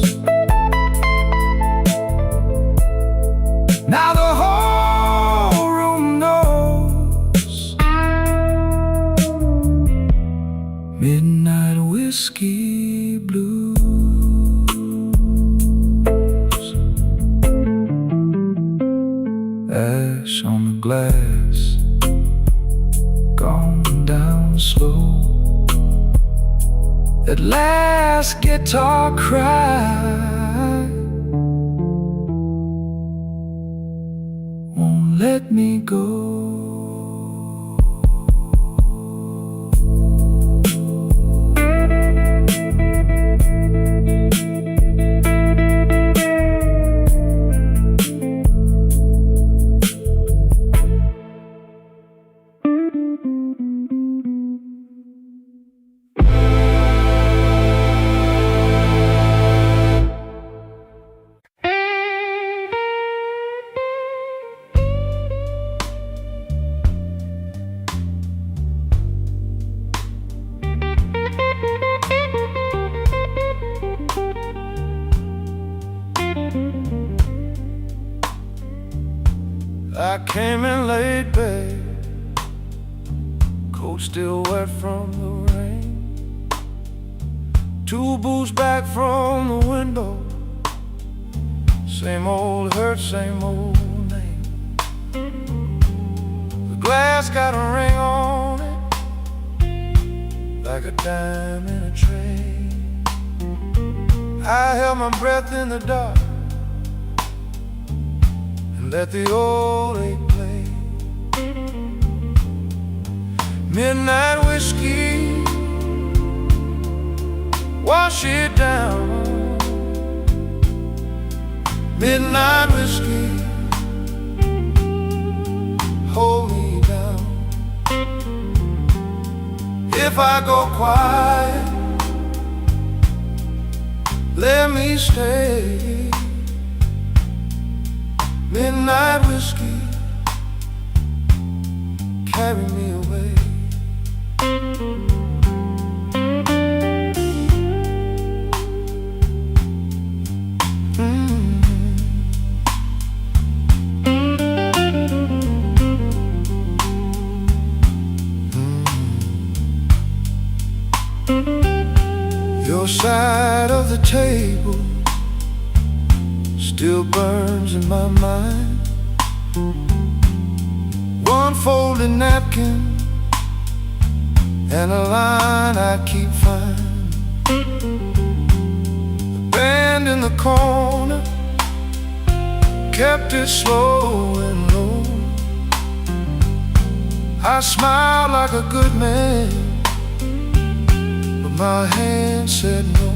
Now the whole room knows. Midnight whiskey blues. Ash on the glass, gone down slow. That last guitar cry won't let me go. I came in late, babe, coat still wet from the rain. 2 booths back from the window, same old hurt, same old name. The glass got a ring on it, like a dime in a tray. I held my breath in the dark, let the old eight play. Midnight whiskey, wash it down. Midnight whiskey, hold me down. If I go quiet, let me stay. Midnight whiskey, carry me away. Your side of the table still burns in my mind. One folded napkin and a line I keep fine. The band in the corner kept it slow and low. I smiled like a good man, but my hand said no.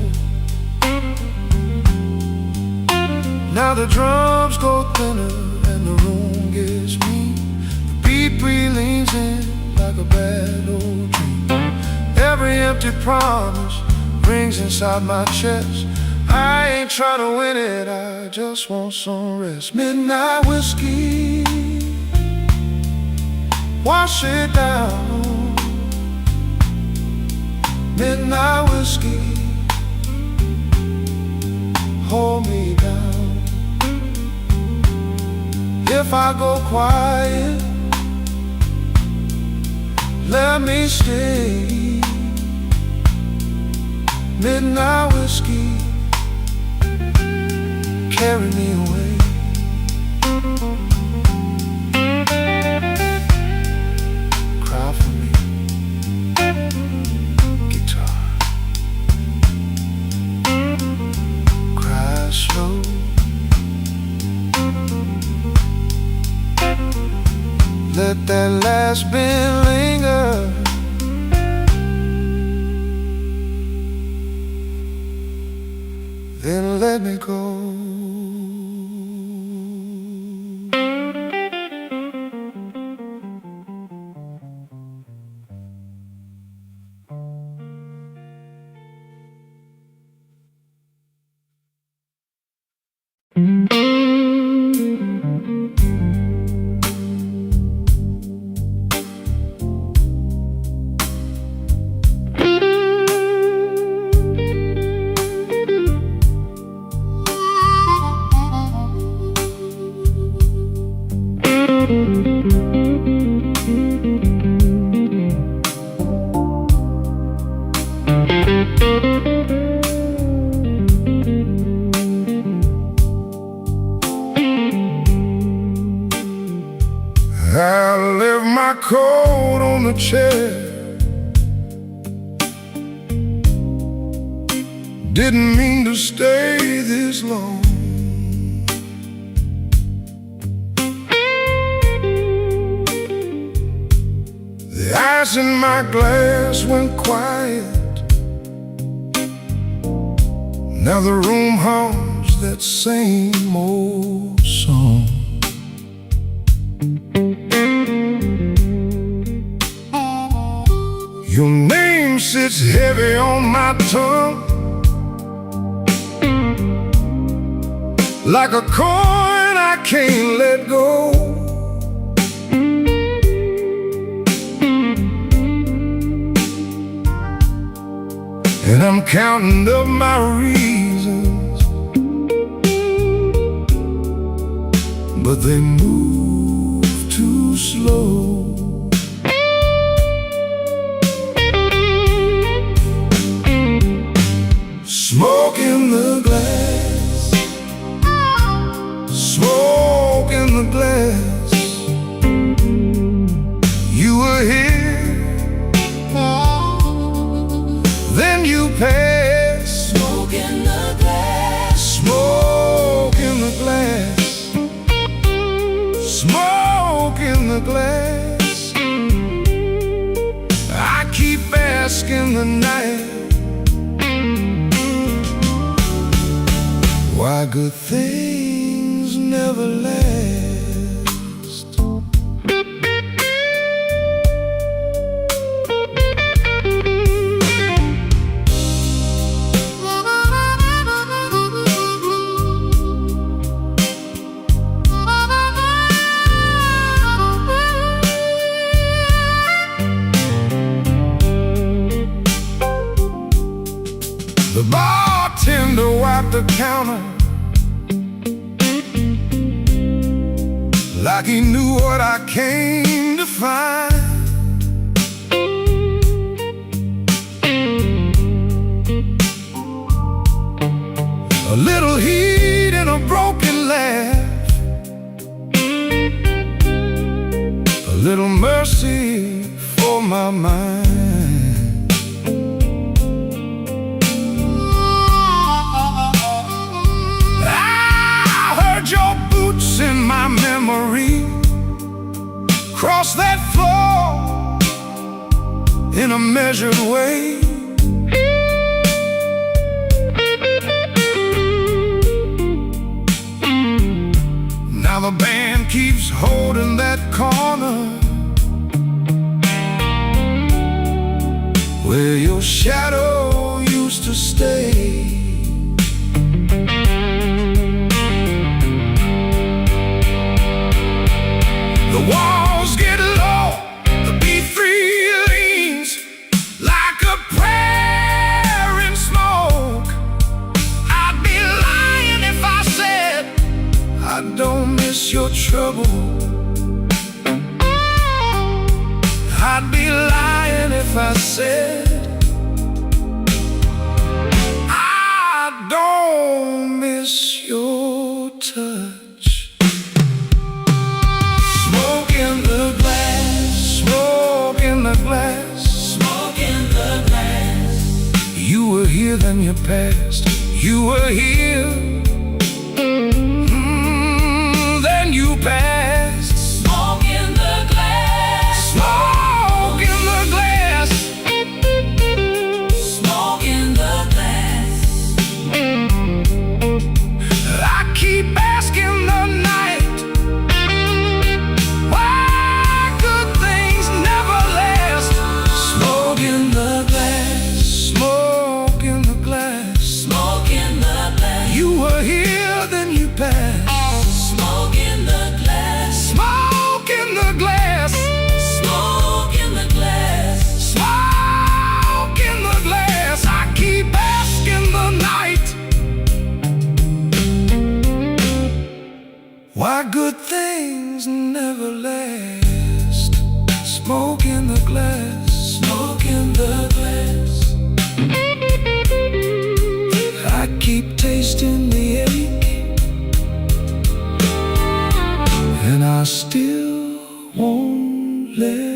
Now the drums go thinner and the room gets mean. The beat leans in like a bad old dream. Every empty promise rings inside my chest. I ain't trying to win it, I just want some rest. Midnight whiskey, wash it down. Midnight whiskey, hold me down. If I go quiet, let me stay. Midnight whiskey, carry me away. Cry for me, guitar. Cry slow. Let that last bit linger. Then let me go. Didn't mean to stay this long. The ice in my glass went quiet. Now the room hums that same old song. Your name sits heavy on my tongue, like a coin I can't let go. And I'm counting up my reasons, but they move too slow. Smoke in the glass, smoke in the glass. You were here, then you passed. Smoke in the glass, Smoke in the glass, smoke in the glass. I keep asking the night why good things never last. The bartender wiped the counter like he knew what I came to find. A little heat and a broken laugh, a little mercy for my mind. Your boots in my memory cross that floor in a measured way. Now the band keeps holding that corner where your shadow used to stay. The walls get low, the B3 leans like a prayer in smoke. I'd be lying if I said I don't miss your trouble. I'd be lying if I said I don't miss your touch. Smoke in the glass, smoke in the glass, smoke in the glass. You were here, then you passed. You were here, then you passed. Smoke in the glass, smoke in the glass, smoke in the glass. I keep asking the night why good things never last. Smoke in the glass, smoke in the glass, smoke in the glass. You were here, then you passed. Smoke in the glass, smoke in the glass, smoke in the glass, smoke in the glass. I keep asking the night why good things never last. Smoke in the glass, smoke in the glass. I keep tasting the ache, and I still won't let